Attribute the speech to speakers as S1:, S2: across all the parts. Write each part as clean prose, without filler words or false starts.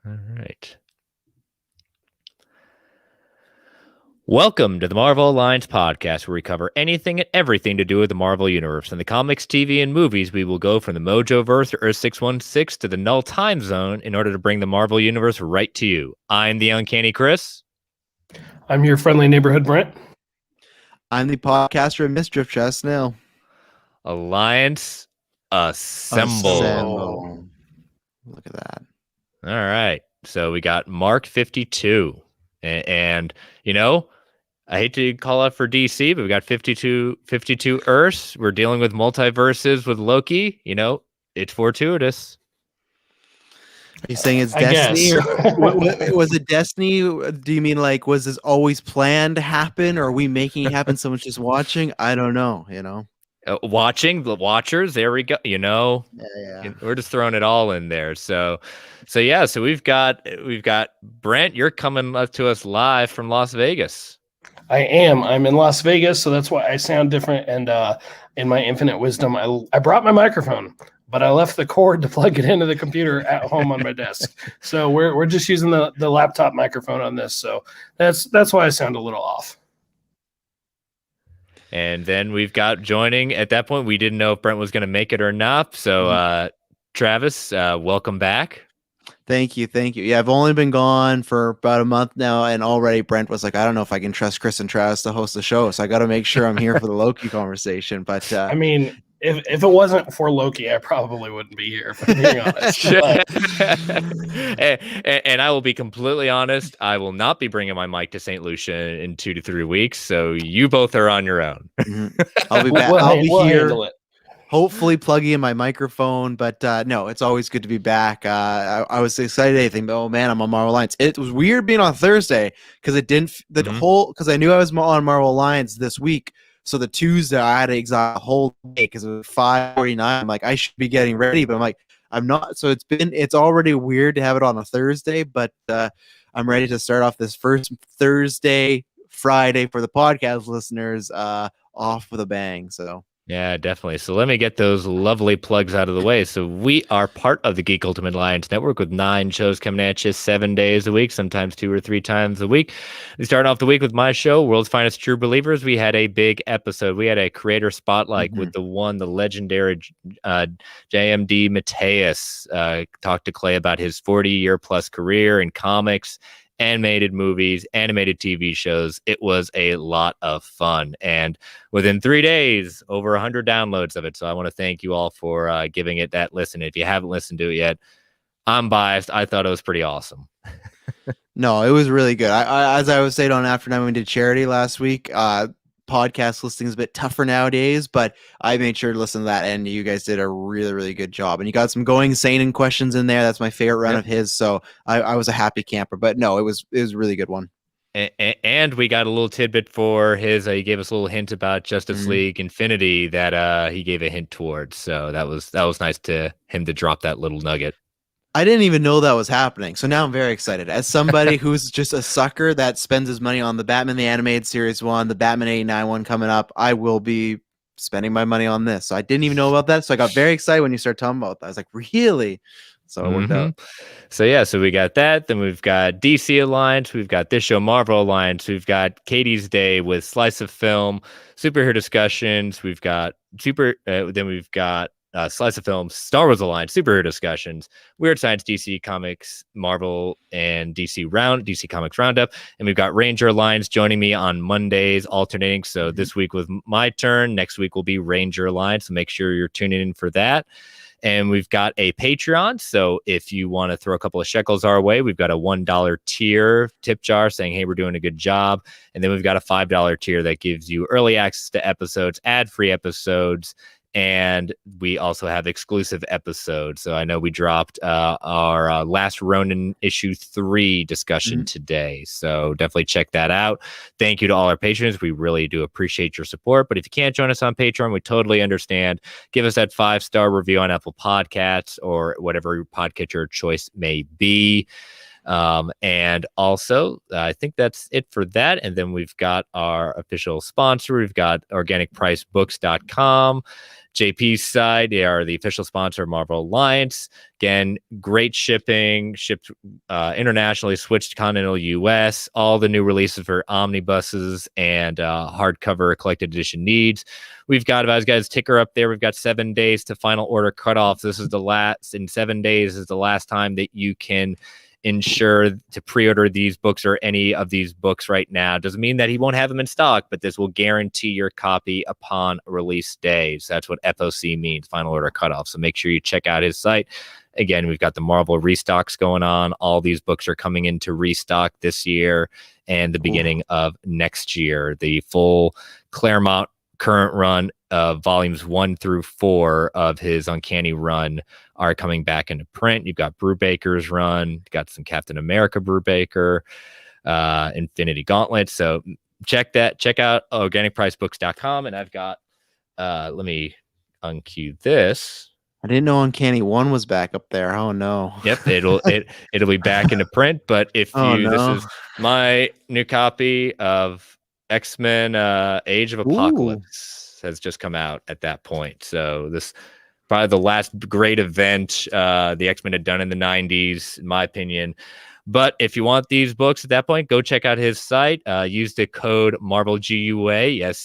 S1: All right. Welcome to the Marvel Alliance podcast, where we cover anything and everything to do with the Marvel Universe. In the comics, TV, and movies, we will go from the Mojoverse or Earth 616 to the Null Time Zone in order to bring the Marvel Universe right to you. I'm the Uncanny Chris.
S2: I'm your friendly neighborhood Brent.
S3: I'm the podcaster and Misdrift Chess now.
S1: Alliance Assemble.
S3: Look at that.
S1: All right. So we got Mark 52. And you know, I hate to call out for DC, but we got 52 Earths. We're dealing with multiverses with Loki. You know, it's fortuitous.
S3: Are you saying it's destiny? Or was it destiny? Do you mean like, was this always planned to happen? Or are we making it happen? Someone's just watching? I don't know, you know.
S1: Watching the watchers, there we go. You know,
S3: yeah.
S1: We're just throwing it all in there. So we've got Brent. You're coming up to us live from Las Vegas.
S2: I am. I'm in Las Vegas, so that's why I sound different. And in my infinite wisdom, I brought my microphone, but I left the cord to plug it into the computer at home on my desk. So we're just using the laptop microphone on this. So that's why I sound a little off.
S1: And then we've got joining at that point. We didn't know if Brent was going to make it or not. So, Travis, welcome back.
S3: Thank you. Yeah, I've only been gone for about a month now, and already Brent was like, I don't know if I can trust Chris and Travis to host the show, so I got to make sure I'm here for the Loki conversation. But
S2: I mean, if it wasn't for Loki, I probably wouldn't be here, if I'm being honest.
S1: And I will be completely honest, I will not be bringing my mic to St. Lucia in 2 to 3 weeks, so you both are on your own.
S3: I'll be back. I'll be here.
S2: Hopefully
S3: plugging in my microphone, but no, it's always good to be back. I was excited anything, but oh man, I'm on Marvel Alliance. It was weird being on Thursday because it didn't because I knew I was on Marvel Alliance this week. So the Tuesday I had to exile the whole day because it was 5:49. I'm like, I should be getting ready, but I'm like, I'm not. So it's already weird to have it on a Thursday, but I'm ready to start off this first Friday for the podcast listeners off with a bang. So.
S1: Yeah, definitely. So let me get those lovely plugs out of the way. So we are part of the Geek Ultimate Alliance Network with 9 shows coming at you 7 days a week, sometimes 2 or 3 times a week. We started off the week with my show, World's Finest True Believers. We had a big episode. We had a creator spotlight with the legendary JMD Mateus. Talked to Clay about his 40-year plus career in comics, animated movies, animated TV shows. It was a lot of fun, and within 3 days, over 100 downloads of it. So I want to thank you all for giving it that listen. If you haven't listened to it yet, I'm biased. I thought it was pretty awesome.
S3: No, it was really good. I as I was saying on After 9, we did charity last week. Podcast listing is a bit tougher nowadays, but I made sure to listen to that, and you guys did a really, really good job. And you got some Going Sane questions in there. That's my favorite run of his, so I was a happy camper. But no, it was a really good one.
S1: And we got a little tidbit for his. He gave us a little hint about Justice League Infinity that he gave a hint towards. So that was nice to him to drop that little nugget.
S3: I didn't even know that was happening. So now I'm very excited. As somebody who's just a sucker that spends his money on the Batman the Animated Series 1, the Batman 89 one coming up, I will be spending my money on this. So I didn't even know about that. So I got very excited when you started talking about that. I was like, really? So it worked out.
S1: So we got that. Then we've got DC Alliance. We've got this show, Marvel Alliance. We've got Katie's Day with Slice of Film, superhero discussions. We've got then we've got Slice of Film, Star Wars Alliance, superhero discussions, Weird Science, DC Comics, Marvel, and DC Comics Roundup. And we've got Ranger Alliance joining me on Mondays, alternating. So this week was my turn. Next week will be Ranger Alliance. So make sure you're tuning in for that. And we've got a Patreon. So if you want to throw a couple of shekels our way, we've got a $1 tier tip jar saying, hey, we're doing a good job. And then we've got a $5 tier that gives you early access to episodes, ad-free episodes, and we also have exclusive episodes. So I know we dropped our Last Ronin issue 3 discussion today. So definitely check that out. Thank you to all our patrons. We really do appreciate your support. But if you can't join us on Patreon, we totally understand. Give us that 5-star review on Apple Podcasts or whatever your podcatcher choice may be. And also, I think that's it for that. And then we've got our official sponsor. We've got organicpricebooks.com. JP's side, they are the official sponsor of Marvel Alliance. Again, great shipping, shipped internationally, switched to continental US, all the new releases for omnibuses and hardcover collected edition needs. We've got, if guys ticker up there, we've got 7 days to final order cutoff. This is the last, in 7 days is the last time that you can ensure to pre-order these books or any of these books right now. Doesn't mean that he won't have them in stock, but this will guarantee your copy upon release day. So that's what FOC means, final order cutoff. So make sure you check out his site. Again, we've got the Marvel restocks going on. All these books are coming into restock this year and the beginning of next year. The full Claremont current run of volumes 1 through 4 of his Uncanny run are coming back into print. You've got Brubaker's run, you've got some Captain America Brubaker, Infinity Gauntlet. So check out organicpricebooks.com. And I've got, let me uncue this.
S3: I didn't know Uncanny 1 was back up there. Oh no.
S1: Yep, it'll be back into print. But if this is my new copy of X-Men Age of Apocalypse has just come out at that point. So this probably the last great event the X-Men had done in the 90s, in my opinion. But if you want these books at that point, go check out his site. Use the code MarvelGUA. Yes,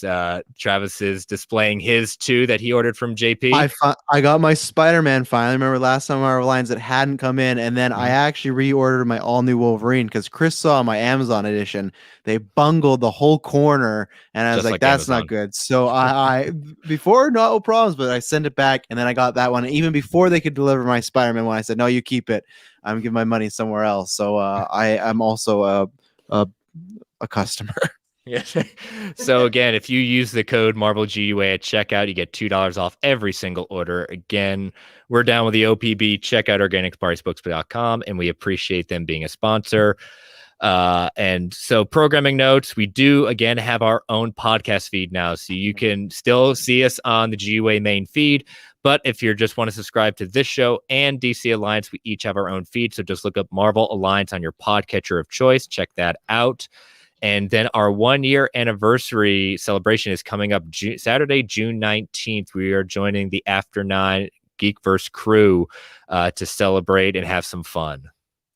S1: Travis is displaying his too that he ordered from JP.
S3: I got my Spider-Man finally. Remember last time Marvel Lines that hadn't come in, and then I actually reordered my all-new Wolverine because Chris saw my Amazon edition. They bungled the whole corner, and I was like that's Amazon. Not good. So I before no problems, but I sent it back, and then I got that one. And even before they could deliver my Spider-Man one, I said, no, you keep it. I'm giving my money somewhere else. So I'm also a customer.
S1: Yes. So again, if you use the code MarvelGUA at checkout, you get $2 off every single order. Again, we're down with the OPB. Check out organicpricebooks.com, and we appreciate them being a sponsor. And so programming notes, we do again have our own podcast feed now. So you can still see us on the GUA main feed. But if you just want to subscribe to this show and DC Alliance, we each have our own feed. So just look up Marvel Alliance on your podcatcher of choice. Check that out. And then our 1-year anniversary celebration is coming up Saturday, June 19th. We are joining the After 9 Geekverse crew to celebrate and have some fun.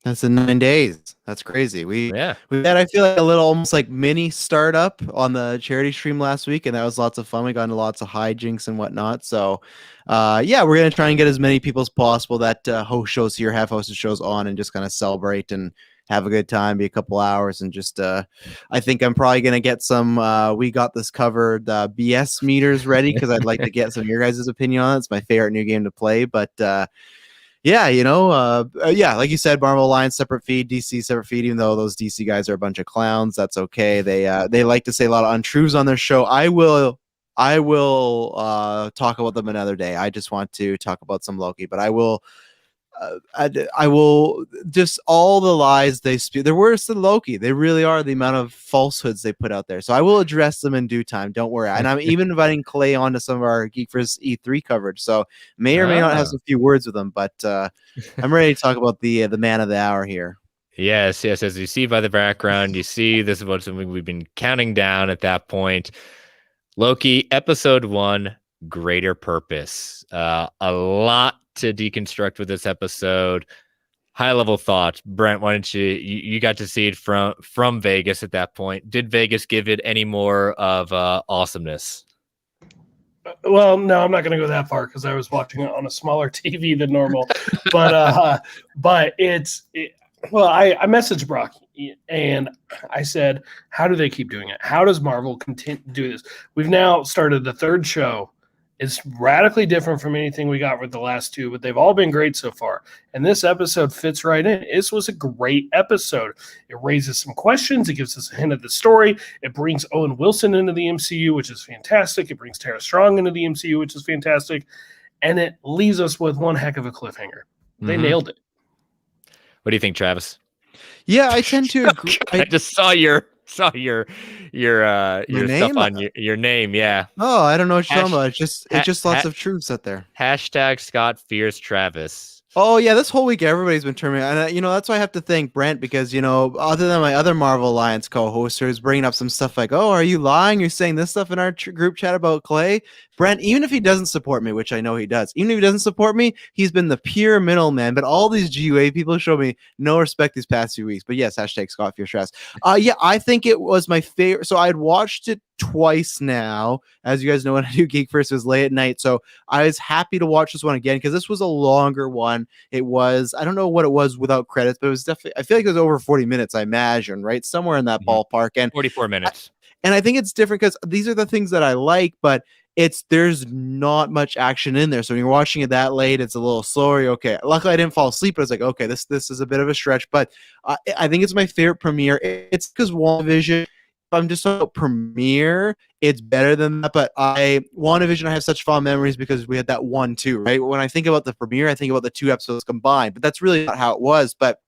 S3: That's in 9 days. That's crazy. We had, I feel like, a little almost like mini startup on the charity stream last week, and that was lots of fun. We got into lots of hijinks and whatnot. So, we're gonna try and get as many people as possible that host shows here, have hosted shows on, and just kind of celebrate and have a good time, be a couple hours, and just I think I'm probably gonna get some we got this covered BS meters ready because I'd like to get some of your guys' opinion on it. It's my favorite new game to play, but yeah, like you said, Marvel Alliance separate feed, DC separate feed. Even though those DC guys are a bunch of clowns, that's okay. They like to say a lot of untruths on their show. I will talk about them another day. I just want to talk about some Loki, but I will just all the lies they spew. They're worse than Loki. They really are, the amount of falsehoods they put out there. So I will address them in due time. Don't worry. And I'm even inviting Clay on to some of our Geekverse E3 coverage. So may or may not have some few words with them, but I'm ready to talk about the man of the hour here.
S1: Yes. As you see by the background, you see this is what something we've been counting down at that point. Loki, episode 1, Greater Purpose. A lot to deconstruct with this episode. High level thoughts. Brent, why don't you got to see it from Vegas at that point. Did Vegas give it any more of awesomeness?
S2: Well, no, I'm not going to go that far because I was watching it on a smaller TV than normal. But I messaged Brock and I said, how do they keep doing it? How does Marvel continue to do this? We've now started the 3rd show. It's radically different from anything we got with the last 2, but they've all been great so far. And this episode fits right in. This was a great episode. It raises some questions. It gives us a hint of the story. It brings Owen Wilson into the MCU, which is fantastic. It brings Tara Strong into the MCU, which is fantastic. And it leaves us with one heck of a cliffhanger. They nailed it.
S1: What do you think, Travis?
S3: Yeah, I tend to agree.
S1: I just saw your stuff on your name. Yeah.
S3: Oh, I don't know what you're talking about. It's just lots of truths out there.
S1: # Scott fears Travis.
S3: Oh yeah, this whole week everybody's been turning, and that's why I have to thank Brent because other than my other Marvel Alliance co-host who's bringing up some stuff like, "Oh, are you lying? You're saying this stuff in our group chat about Clay." Brent, even if he doesn't support me, which I know he does, even if he doesn't support me, he's been the pure middleman. But all these GUA people show me no respect these past few weeks. But yes, hashtag Scott Fear Stress. Yeah, I think it was my favorite. So I'd watched it twice now. As you guys know, when I do Geek First, it was late at night, so I was happy to watch this one again because this was a longer one. It was, I don't know what it was without credits, but it was definitely, I feel like it was over 40 minutes, I imagine, right? Somewhere in that ballpark. And
S1: 44 minutes.
S3: I think it's different because these are the things that I like, but there's not much action in there. So when you're watching it that late, it's a little slower. Okay. Luckily I didn't fall asleep, but I was like, okay, this is a bit of a stretch, but I think it's my favorite premiere. It's because WandaVision, I'm just about premiere, it's better than that. But WandaVision, I have such fond memories because we had that 1-2, right? When I think about the premiere, I think about the 2 episodes combined, but that's really not how it was. But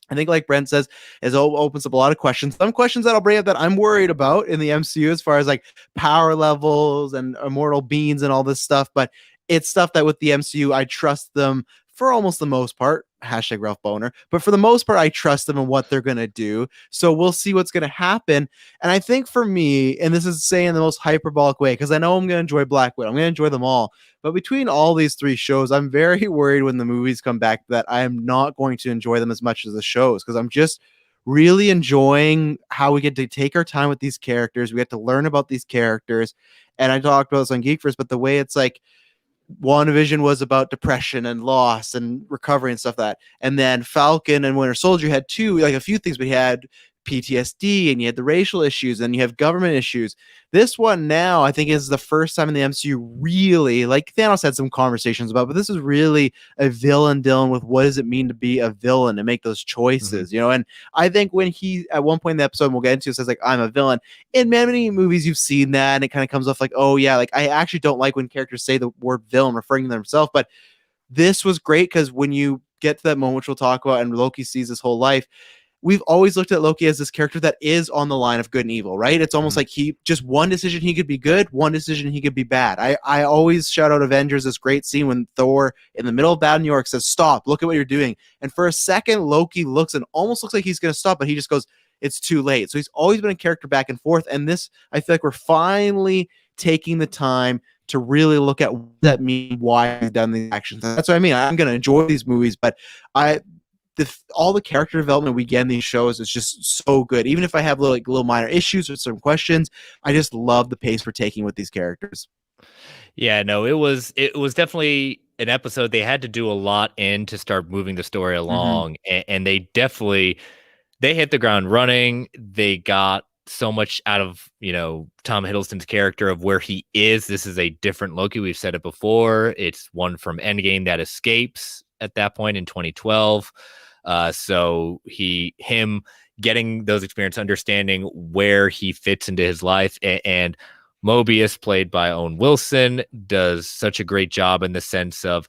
S3: I think, like Brent says, it opens up a lot of questions. Some questions that I'll bring up that I'm worried about in the MCU as far as like power levels and immortal beings and all this stuff. But it's stuff that with the MCU, I trust them for almost the most part. Hashtag Ralph Boner. But for the most part, I trust them in what they're going to do. So we'll see what's going to happen. And I think for me, and this is saying in the most hyperbolic way, because I know I'm going to enjoy Black Widow. I'm going to enjoy them all. But between all these 3 shows, I'm very worried when the movies come back that I am not going to enjoy them as much as the shows, because I'm just really enjoying how we get to take our time with these characters. We get to learn about these characters. And I talked about this on Geek First, but the way it's like, WandaVision was about depression and loss and recovery and stuff like that. And then Falcon and Winter Soldier had a few things, but he had PTSD and you had the racial issues and you have government issues. This one now, I think, is the first time in the MCU really, like Thanos had some conversations about, but this is really a villain dealing with what does it mean to be a villain and make those choices, And I think when he, at one point in the episode, we'll get into, says like, I'm a villain. In many movies, you've seen that, and it kind of comes off like, oh yeah, like I actually don't like when characters say the word villain referring to themselves, but this was great because when you get to that moment, which we'll talk about, and Loki sees his whole life, we've always looked at Loki as this character that is on the line of good and evil, right? It's almost like he just one decision he could be good, one decision he could be bad. I always shout out Avengers, this great scene when Thor in the middle of Bad New York says, stop, look at what you're doing. And for a second, Loki looks and almost looks like he's going to stop, but he just goes, it's too late. So he's always been a character back and forth. And this, I feel like we're finally taking the time to really look at what that means, why he's done these actions. That's what I mean. I'm going to enjoy these movies, but all the character development we get in these shows is just so good. Even if I have little minor issues or some questions, I just love the pace we're taking with these characters.
S1: Yeah, no, it was definitely an episode they had to do a lot in to start moving the story along, and they hit the ground running. They got so much out of Tom Hiddleston's character of where he is. This is a different Loki. We've said it before. It's one from Endgame that escapes at that point in 2012. So him getting those experience, understanding where he fits into his life, and Mobius, played by Owen Wilson, does such a great job in the sense of,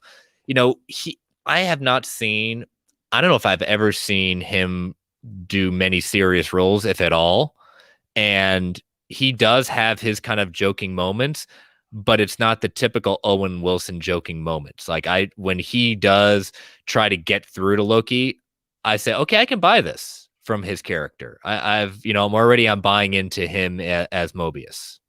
S1: I have not seen, I don't know if I've ever seen him do many serious roles, if at all. And he does have his kind of joking moments, but it's not the typical Owen Wilson joking moments. Like when he does try to get through to Loki, I say, okay, I can buy this from his character. I'm buying into him as Mobius.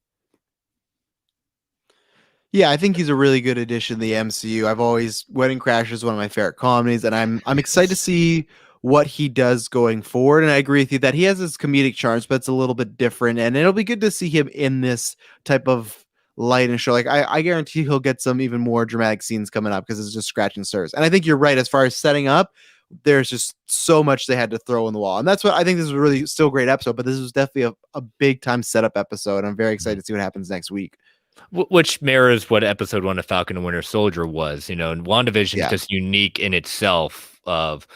S3: Yeah, I think he's a really good addition to the MCU. Wedding Crashers is one of my favorite comedies, and I'm excited to see what he does going forward. And I agree with you that he has his comedic charms, but it's a little bit different. And it'll be good to see him in this type of light and show. Like I guarantee he'll get some even more dramatic scenes coming up because it's just scratching surface. And I think you're right as far as setting up. There's just so much they had to throw in the wall, and that's what I think. This is a really still great episode, but this was definitely a big time setup episode. I'm very excited to see what happens next week.
S1: Which mirrors what episode 1 of Falcon and Winter Soldier was, and WandaVision is just unique in itself. Of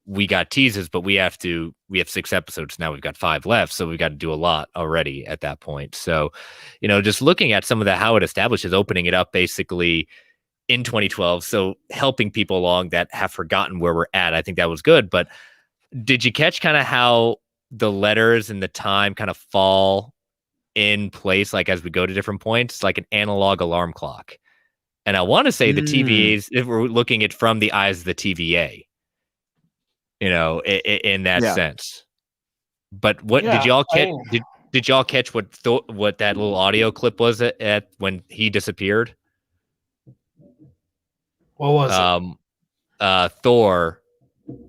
S1: we got teases, but we have 6 episodes now. We've got 5 left, so we've got to do a lot already at that point. So, just looking at some of how it establishes, opening it up basically in 2012, so helping people along that have forgotten where we're at. I think that was good. But did you catch kind of how the letters and the time kind of fall in place, like as we go to different points, like an analog alarm clock? And I want to say the TVAs, if we're looking at from the eyes of the TVA, in that sense. But what did y'all catch? Did y'all catch what that little audio clip was at when he disappeared?
S2: What was
S1: it? Thor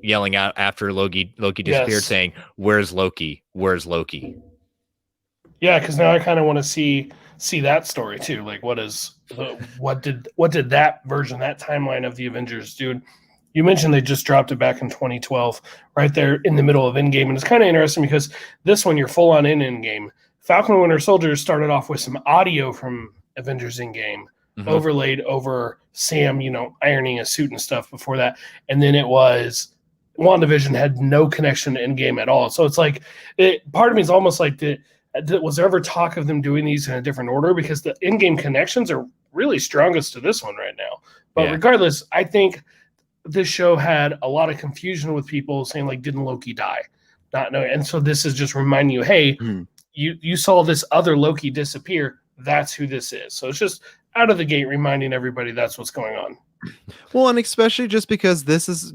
S1: yelling out after Loki disappeared, saying, "Where's Loki? Where's Loki?"
S2: Yeah, because now I kind of want to see that story too. Like, what did that version, that timeline of the Avengers do? You mentioned they just dropped it back in 2012, right there in the middle of Endgame, and it's kind of interesting because this one you're full on in Endgame. Falcon and Winter Soldier started off with some audio from Avengers Endgame, overlaid over Sam, ironing a suit and stuff before that, and then it was WandaVision had no connection to Endgame at all. So it's like, part of me is almost like was there ever talk of them doing these in a different order? Because the in-game connections are really strongest to this one right now. But regardless, I think this show had a lot of confusion with people saying, like, didn't Loki die? Not knowing. And so this is just reminding you, hey, you saw this other Loki disappear. That's who this is. So it's just out of the gate reminding everybody that's what's going on.
S3: Well, and especially just because this is,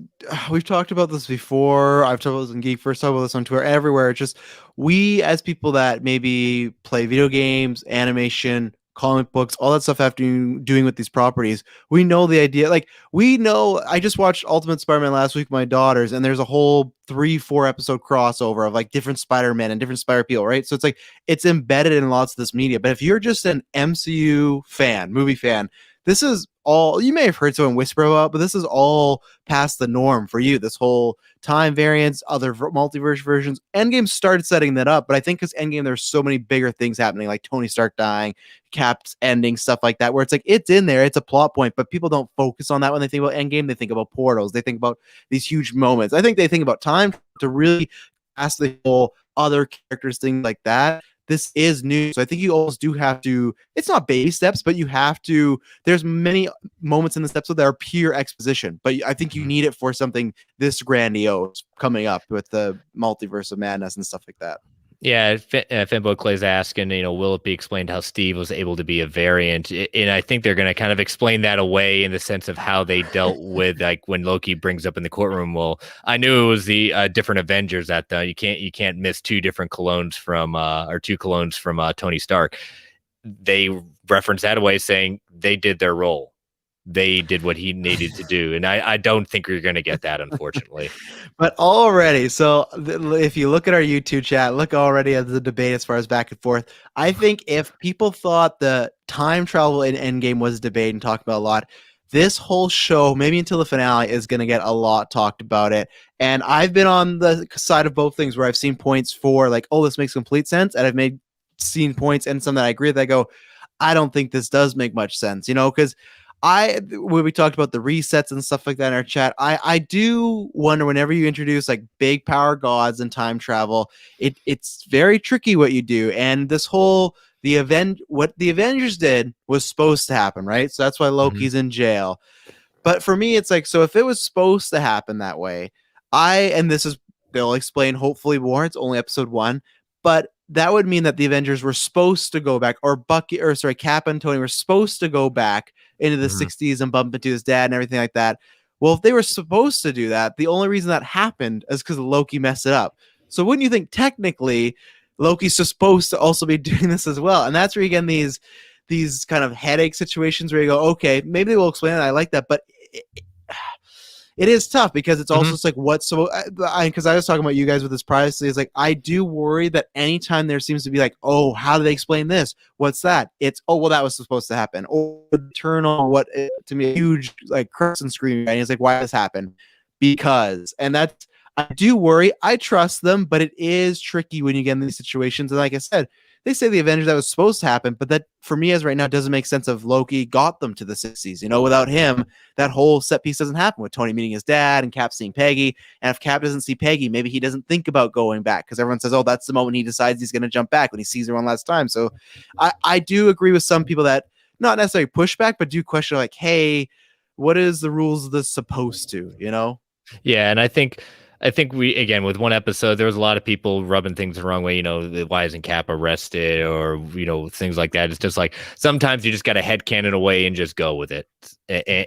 S3: we've talked about this before. I've talked about this in Geek First, talked about this on Twitter, everywhere. It's just, we as people that maybe play video games, animation, comic books, all that stuff after doing with these properties, we know the idea. Like, we know, I just watched Ultimate Spider-Man last week with my daughters, and there's a whole 3-4 episode crossover of like different Spider-Man and different Spider-People, right? So it's like, it's embedded in lots of this media. But if you're just an MCU fan, movie fan, this is all, you may have heard someone whisper about, but this is all past the norm for you. This whole time variance, other multiverse versions. Endgame started setting that up, but I think because Endgame, there's so many bigger things happening, like Tony Stark dying, Cap's ending, stuff like that, where it's like, it's in there, it's a plot point, but people don't focus on that when they think about Endgame. They think about portals, they think about these huge moments. I think they think about time to really ask the whole other characters, things like that. This is new. So I think you almost do have to, it's not baby steps, but you have to, there's many moments in this episode that are pure exposition, but I think you need it for something this grandiose coming up with the multiverse of madness and stuff like that.
S1: Yeah, Finbo Clay's asking, will it be explained how Steve was able to be a variant? And I think they're going to kind of explain that away in the sense of how they dealt with, like, when Loki brings up in the courtroom. Well, I knew it was the different Avengers that you can't miss two colognes from Tony Stark. They reference that away, saying they did their role. They did what he needed to do. And I don't think you're going to get that, unfortunately.
S3: But already, so if you look at our YouTube chat, look already at the debate as far as back and forth. I think if people thought the time travel in Endgame was debated and talked about a lot, this whole show, maybe until the finale, is going to get a lot talked about it. And I've been on the side of both things where I've seen points for like, oh, this makes complete sense. And I've seen points and some that I agree with. I go, I don't think this does make much sense, because when we talked about the resets and stuff like that in our chat, I do wonder, whenever you introduce like big power gods and time travel, it's very tricky what you do. And this whole what the Avengers did was supposed to happen, right? So that's why Loki's in jail. But for me, it's like, so if it was supposed to happen that way, they'll explain hopefully more. It's only episode 1, but that would mean that the Avengers were supposed to go back, or Cap and Tony were supposed to go back into the 60s and bump into his dad and everything like that. Well, if they were supposed to do that, the only reason that happened is because Loki messed it up. So wouldn't you think technically Loki's supposed to also be doing this as well? And that's where you get these kind of headache situations where you go, okay, maybe they will explain it. I like that, but it is tough because it's also just like, because I was talking about you guys with this previously, it's like, I do worry that anytime there seems to be like, oh, how do they explain this? What's that? It's, oh, well, that was supposed to happen. Or turn on what, to me, a huge like curse and scream. And it's like, why does this happen? Because, and that's, I do worry. I trust them, but it is tricky when you get in these situations. And like I said, they say the Avengers, that was supposed to happen, but that for me as right now doesn't make sense. Of Loki got them to the 60s. Without him, that whole set piece doesn't happen with Tony meeting his dad and Cap seeing Peggy. And if Cap doesn't see Peggy, maybe he doesn't think about going back because everyone says, oh, that's the moment he decides he's going to jump back when he sees her one last time. So I do agree with some people that not necessarily push back, but do question like, hey, what is the rules of this supposed to,
S1: Yeah. And I think I think again, with one episode, there was a lot of people rubbing things the wrong way. Why isn't Cap arrested, or things like that. It's just like sometimes you just got to headcanon away and just go with it,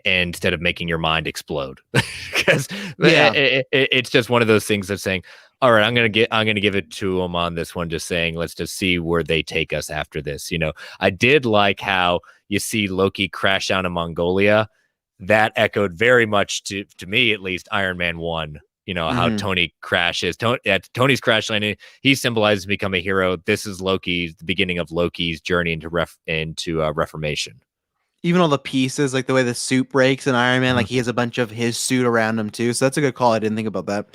S1: instead of making your mind explode. Because it's just one of those things that's saying, all right, I'm gonna give it to them on this one, just saying, let's just see where they take us after this. I did like how you see Loki crash down in Mongolia. That echoed very much to me, at least, Iron Man 1. How Tony crashes. Tony's crash landing, he symbolizes become a hero. This is the beginning of Loki's journey into reformation.
S3: Even all the pieces, like the way the suit breaks in Iron Man, like he has a bunch of his suit around him too. So that's a good call. I didn't think about that.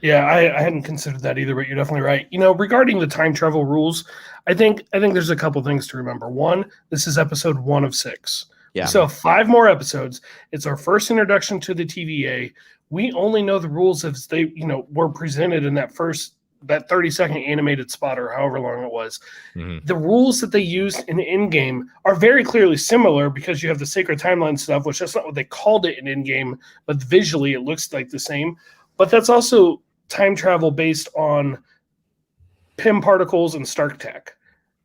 S2: Yeah, I hadn't considered that either, but you're definitely right. Regarding the time travel rules, I think there's a couple things to remember. One, this is episode 1 of 6.
S3: Yeah.
S2: So 5 more episodes. It's our first introduction to the TVA. We only know the rules as they, were presented in that 30-second animated spot, or however long it was.
S1: Mm-hmm.
S2: The rules that they used in Endgame are very clearly similar, because you have the sacred timeline stuff, which that's not what they called it in Endgame, but visually it looks like the same. But that's also time travel based on Pym particles and Stark tech,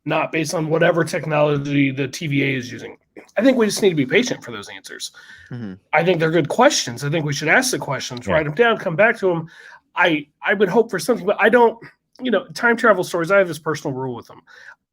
S2: not based on whatever technology the TVA is using. I think we just need to be patient for those answers.
S3: Mm-hmm.
S2: I think they're good questions. I think we should ask the questions, write them down, come back to them. I would hope for something, but I don't, time travel stories, I have this personal rule with them.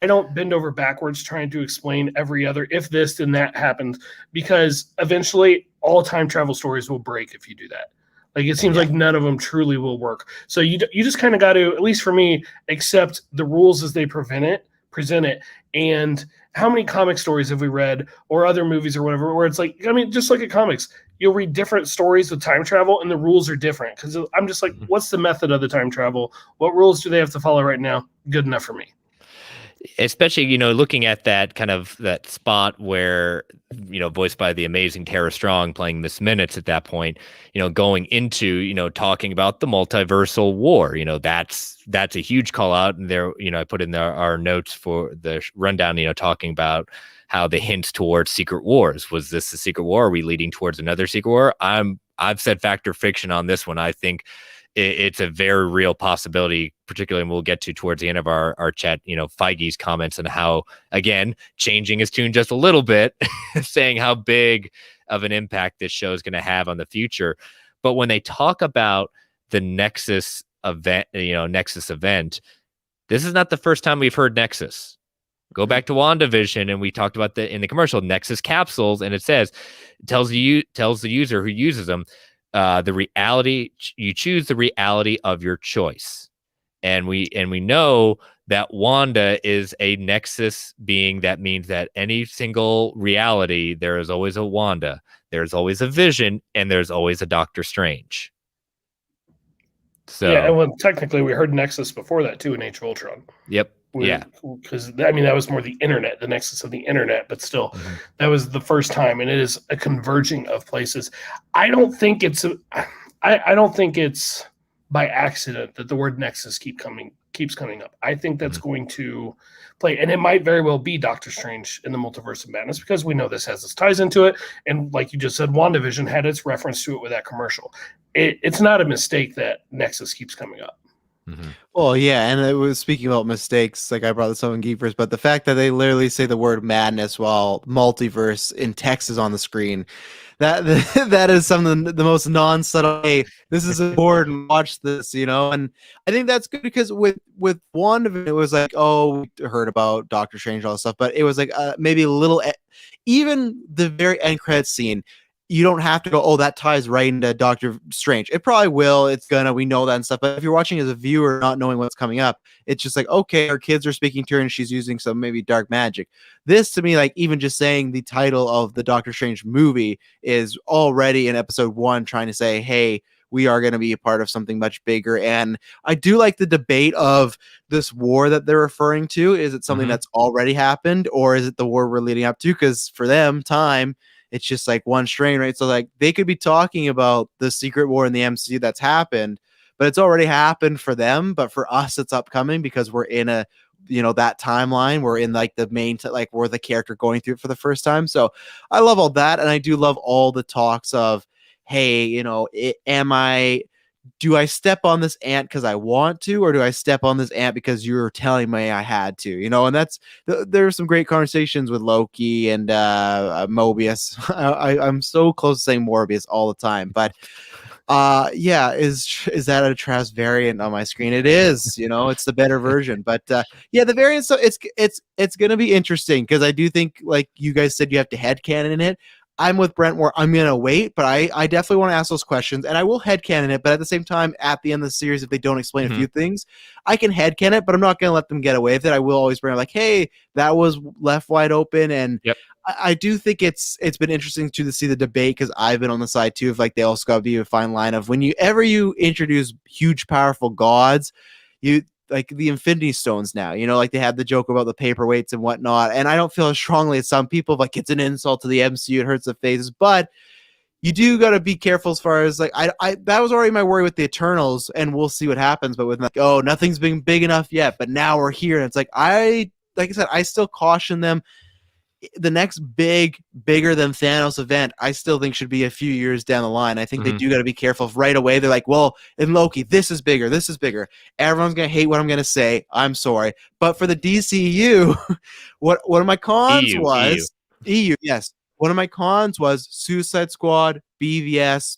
S2: I don't bend over backwards trying to explain every other, if this, then that happens, because eventually all time travel stories will break if you do that. Like, it seems like none of them truly will work. So you just kind of got to, at least for me, accept the rules as they present it. And how many comic stories have we read, or other movies or whatever, where it's like, just like at comics, you'll read different stories with time travel and the rules are different. Because I'm just like, what's the method of the time travel? What rules do they have to follow right now? Good enough for me.
S1: Especially, looking at that spot where, voiced by the amazing Tara Strong playing Miss Minutes at that point, going into, talking about the multiversal war, that's a huge call out. And there, I put in our notes for the rundown, talking about how the hints towards secret wars. Was this a secret war? Are we leading towards another secret war? I've said factor fiction on this one. I think it's a very real possibility, particularly, and we'll get to towards the end of our chat, Feige's comments and how, again, changing his tune just a little bit, saying how big of an impact this show is going to have on the future. But when they talk about the Nexus event, this is not the first time we've heard Nexus. Go back to WandaVision, and we talked about in the commercial Nexus capsules, and it tells the user who uses them, the reality, you choose the reality of your choice. And we know that Wanda is a Nexus being. That means that any single reality, there is always a Wanda, there's always a Vision, and there's always a Doctor Strange. So
S2: yeah, and technically we heard Nexus before that too in Age of Ultron.
S1: Yep.
S2: Because that was more the internet, the nexus of the internet, but still, that was the first time, and it is a converging of places. I don't think it's by accident that the word nexus keeps coming up. I think that's going to play, and it might very well be Doctor Strange in the Multiverse of Madness, because we know this has its ties into it, and like you just said, WandaVision had its reference to it with that commercial. It's not a mistake that Nexus keeps coming up.
S3: Well, yeah, and it was speaking about mistakes, like I brought this up in Geekverse, but the fact that they literally say the word madness while multiverse in text is on the screen, that is something, the most non-subtle, hey, this is important, watch this, and I think that's good, because with WandaVision, it was like, oh, we heard about Doctor Strange, all this stuff, but it was like maybe a little, even the very end credits scene, you don't have to go, oh, that ties right into Doctor Strange. It probably will. We know that and stuff. But if you're watching as a viewer, not knowing what's coming up, it's just like, okay, her kids are speaking to her and she's using some maybe dark magic. This, to me, like even just saying the title of the Doctor Strange movie is already in episode 1 trying to say, hey, we are going to be a part of something much bigger. And I do like the debate of this war that they're referring to. Is it something that's already happened, or is it the war we're leading up to? Because for them, time, it's just like one strain, right? So like they could be talking about the secret war in the MCU that's happened, but it's already happened for them. But for us, it's upcoming because we're in a, that timeline. We're in like the main, we're the character going through it for the first time. So I love all that. And I do love all the talks of, hey, am I do I step on this ant because I want to, or do I step on this ant because you're telling me I had to? You know, and there's some great conversations with Loki and Mobius. I'm so close to saying Morbius all the time, but yeah, is that a Trask variant on my screen? It is. You know, it's the better version, but yeah, the variant. So it's gonna be interesting because I do think, like you guys said, you have to headcanon it. I'm with Brent where I'm going to wait, but I definitely want to ask those questions, and I will headcanon it, but at the same time, at the end of the series, if they don't explain a few things, I can headcanon it, but I'm not going to let them get away with it. I will always bring up, like, hey, that was left wide open, and I do think it's been interesting to see the debate, because I've been on the side, too, of, like, they also got to be a fine line of whenever you introduce huge, powerful gods, you like the Infinity Stones now, you know, like they had the joke about the paperweights and whatnot. And I don't feel as strongly as some people, like it's an insult to the MCU. It hurts the faces, but you do got to be careful as far as like, I that was already my worry with the Eternals, and we'll see what happens. But with like, oh, nothing's been big enough yet, but now we're here. And it's like I said, I still caution them. The next bigger than Thanos event, I still think should be a few years down the line. I think they do got to be careful. If right away they're like, well, in Loki, this is bigger. Everyone's going to hate what I'm going to say. I'm sorry. But for the DCU, one of my cons was EU. Yes. One of my cons was Suicide Squad, BVS,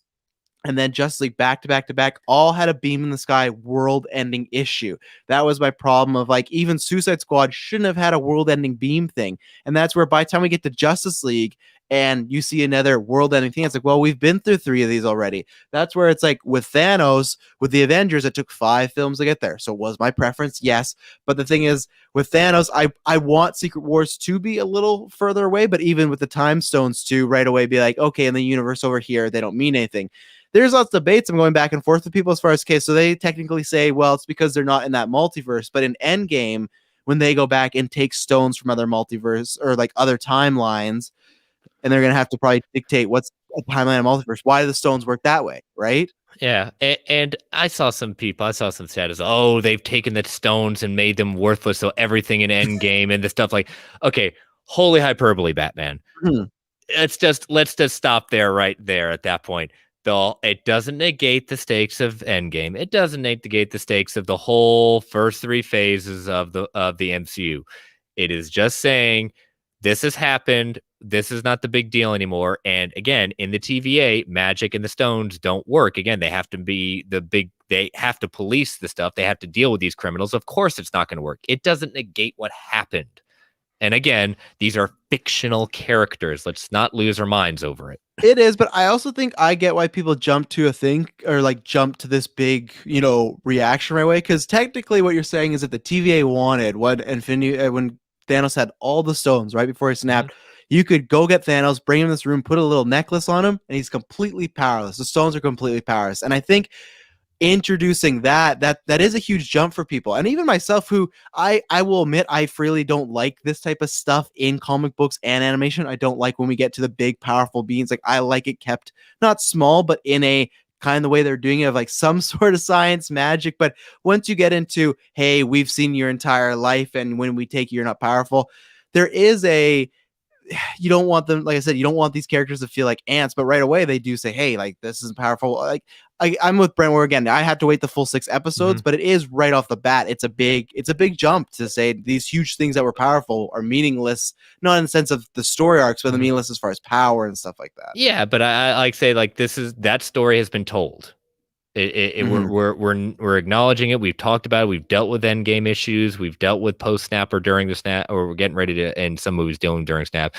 S3: and then Justice League back to back all had a beam in the sky world-ending issue. That was my problem of, like, even Suicide Squad shouldn't have had a world-ending beam thing. And that's where by the time we get to Justice League and you see another world-ending thing, it's like, well, we've been through 3 of these already. That's where it's like with Thanos, with the Avengers, it took 5 films to get there. So was my preference? Yes. But the thing is, with Thanos, I want Secret Wars to be a little further away, but even with the Time Stones to right away be like, okay, in the universe over here, they don't mean anything. There's lots of debates I'm going back and forth with people as far as, okay, so they technically say, well, it's because they're not in that multiverse. But in Endgame, when they go back and take stones from other multiverse or like other timelines, and they're going to have to probably dictate what's a timeline of multiverse, why do the stones work that way, right?
S1: Yeah, and I saw some status, oh, they've taken the stones and made them worthless, so everything in Endgame and the stuff like, okay, holy hyperbole, Batman. Let's just stop there, right there at that point. Though it doesn't negate the stakes of Endgame. It doesn't negate the stakes of the whole first 3 phases of the MCU. It is just saying this has happened. This is not the big deal anymore. And again, in the TVA, magic and the stones don't work. Again, they have to be they have to police the stuff. They have to deal with these criminals. Of course, it's not going to work. It doesn't negate what happened. And again, these are fictional characters. Let's not lose our minds over it.
S3: It is, but I also think I get why people jump to a thing or like jump to this big, reaction right away. Because technically, what you're saying is that the TVA wanted when Thanos had all the stones right before he snapped. You could go get Thanos, bring him in this room, put a little necklace on him, and he's completely powerless. The stones are completely powerless, and I think introducing that is a huge jump for people, and even myself, who I will admit I freely don't like this type of stuff in comic books and animation. I don't like when we get to the big powerful beings. Like, I like it kept not small, but in a kind of the way they're doing it, of like some sort of science magic. But once you get into, hey, we've seen your entire life, and when we take you, you're not powerful, there is you don't want them, like I said, you don't want these characters to feel like ants, but right away they do say, hey, like, this isn't powerful. Like, I'm with Brent where, again, I had to wait the full 6 episodes, but it is right off the bat. It's a big jump to say these huge things that were powerful are meaningless, not in the sense of the story arcs, but meaningless as far as power and stuff like that.
S1: Yeah, but I like say, like, that story has been told. We're acknowledging it. We've talked about it. We've dealt with Endgame issues. We've dealt with post snap or during the snap, or we're getting ready to. And some movies dealing during snap.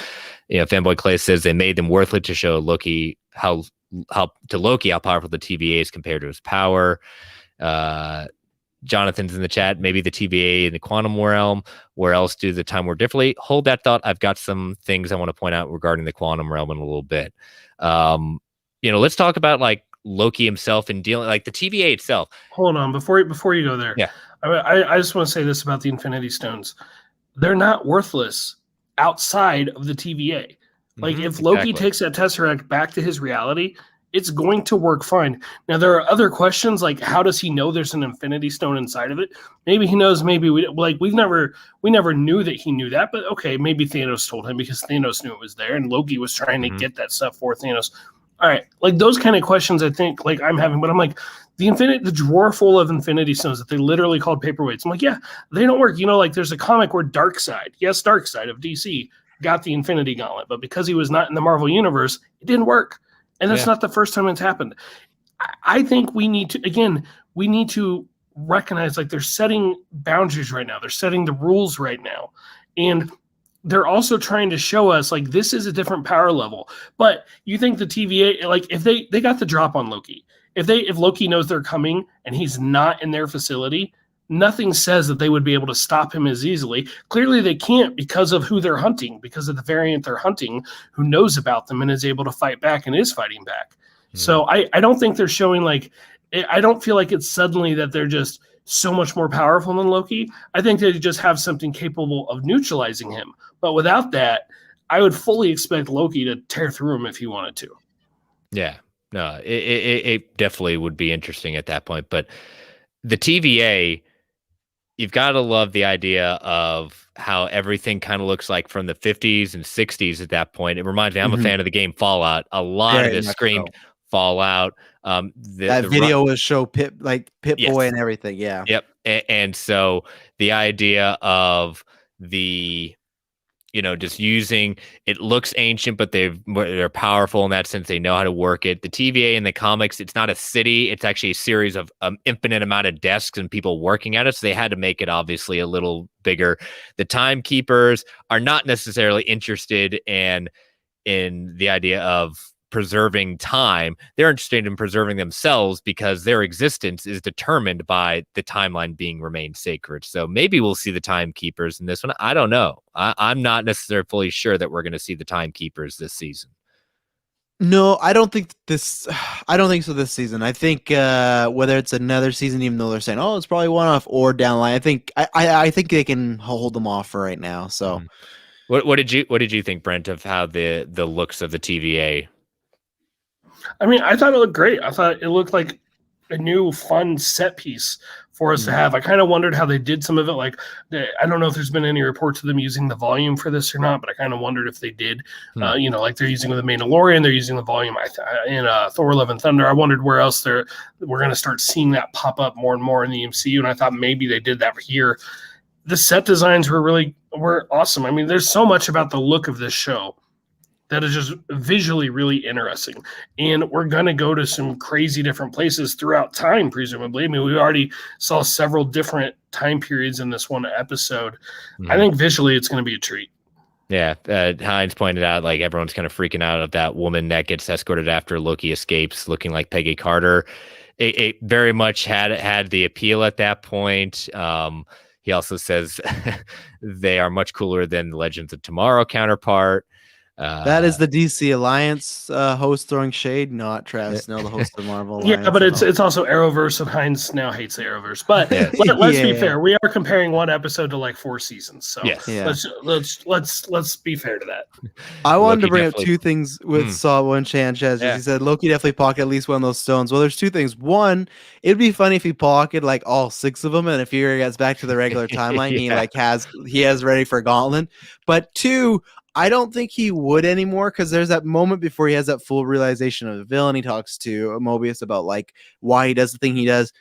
S1: Fanboy Clay says they made them worthless to show Loki how powerful the TVA is compared to his power. Jonathan's in the chat. Maybe the TVA in the quantum realm. Where else do the time work differently? Hold that thought. I've got some things I want to point out regarding the quantum realm in a little bit. Let's talk about like Loki himself and dealing like the TVA itself.
S2: Hold on, before you go there.
S1: Yeah,
S2: I just want to say this about the Infinity Stones. They're not worthless outside of the TVA. Like, if Loki takes that Tesseract back to his reality, it's going to work fine. Now, there are other questions, like, how does he know there's an Infinity Stone inside of it? Maybe he knows, maybe we never knew that he knew that, but okay, maybe Thanos told him because Thanos knew it was there, and Loki was trying to get that stuff for Thanos. All right, like, those kind of questions I think, like, I'm having, but I'm like, the drawer full of Infinity Stones that they literally called paperweights. I'm like, yeah, they don't work. Like there's a comic where Darkseid of DC got the Infinity Gauntlet, but because he was not in the Marvel Universe, it didn't work. And that's not the first time it's happened. I think we need to recognize like they're setting boundaries right now. They're setting the rules right now. And they're also trying to show us like this is a different power level. But you think the TVA, like if they got the drop on Loki, if Loki knows they're coming and he's not in their facility, nothing says that they would be able to stop him as easily. Clearly they can't because of who they're hunting, because of the variant they're hunting, who knows about them and is able to fight back and is fighting back. So I don't think they're showing like, I don't feel like it's suddenly that they're just so much more powerful than Loki. I think they just have something capable of neutralizing him. But without that, I would fully expect Loki to tear through him if he wanted to.
S1: Yeah, no, it definitely would be interesting at that point. But the TVA, you've got to love the idea of how everything kind of looks like from the 50s and 60s at that point. It reminds me, I'm a fan of the game Fallout. A lot of this screamed Fallout.
S3: That video was show Pip Boy and everything. Yeah.
S1: Yep. And so the idea of the, just using, it looks ancient, but they're powerful in that sense. They know how to work it. The TVA in the comics, it's not a city. It's actually a series of infinite amount of desks and people working at it. So they had to make it obviously a little bigger. The timekeepers are not necessarily interested in the idea of preserving time. They're interested in preserving themselves because their existence is determined by the timeline being remained sacred. So maybe we'll see the timekeepers in this one. I don't know. I'm not necessarily fully sure that we're going to see the timekeepers this season.
S3: No, I don't think so this season. I think whether it's another season, even though they're saying, oh, it's probably one off or down the line, I think they can hold them off for right now. So
S1: what did you think, Brent, of how the looks of the TVA?
S2: I mean, I thought it looked great. I thought it looked like a new fun set piece for us to have. I kind of wondered how they did some of it. Like, I don't know if there's been any reports of them using the volume for this or not, but I kind of wondered if they did. Like they're using the Mandalorian, they're using the volume in Thor: Love and Thunder. I wondered where else we're going to start seeing that pop up more and more in the MCU, and I thought maybe they did that here. The set designs were awesome. I mean, there's so much about the look of this show that is just visually really interesting. And we're going to go to some crazy different places throughout time, presumably. I mean, we already saw several different time periods in this one episode. I think visually it's going to be a treat.
S1: Yeah. Hines pointed out, like, everyone's kind of freaking out of that woman that gets escorted after Loki escapes looking like Peggy Carter. It very much had the appeal at that point. He also says they are much cooler than the Legends of Tomorrow counterpart.
S3: That is the DC Alliance host throwing shade, not Travis Snow, the host of Marvel Alliance.
S2: Yeah, but it's also Arrowverse, and Hines now hates the Arrowverse. But let's be fair. We are comparing one episode to like 4 seasons, so let's be fair to that.
S3: I wanted to bring up two things with Saw One Sanchez. He said Loki definitely pocket at least one of those stones. Well, there's two things. One, it'd be funny if he pocketed like all 6 of them, and if he gets back to the regular timeline, he has ready for Gauntlet. But two, I don't think he would anymore, because there's that moment before he has that full realization of the villain. He talks to Mobius about like why he does the thing he does.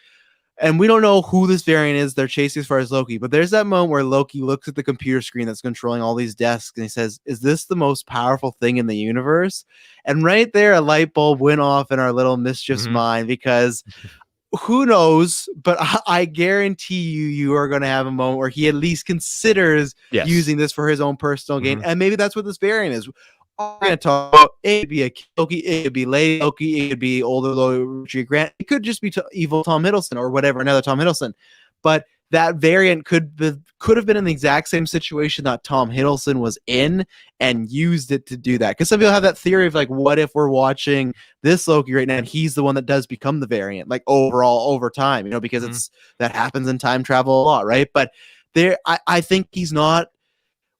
S3: And we don't know who this variant is they're chasing as far as Loki, but there's that moment where Loki looks at the computer screen that's controlling all these desks and he says, is this the most powerful thing in the universe? And right there, a light bulb went off in our little mischief's mind, because who knows, but I guarantee you are going to have a moment where he at least considers using this for his own personal gain. And maybe that's what this variant is. We're going to talk about it could be a Loki, it could be Lady Loki, it could be older Loki Grant, it could just be evil Tom Hiddleston or whatever, another Tom Hiddleston. But that variant could have been in the exact same situation that Tom Hiddleston was in and used it to do that. Because some people have that theory of like, what if we're watching this Loki right now and he's the one that does become the variant, like overall over time, because that happens in time travel a lot, right? But I think he's not.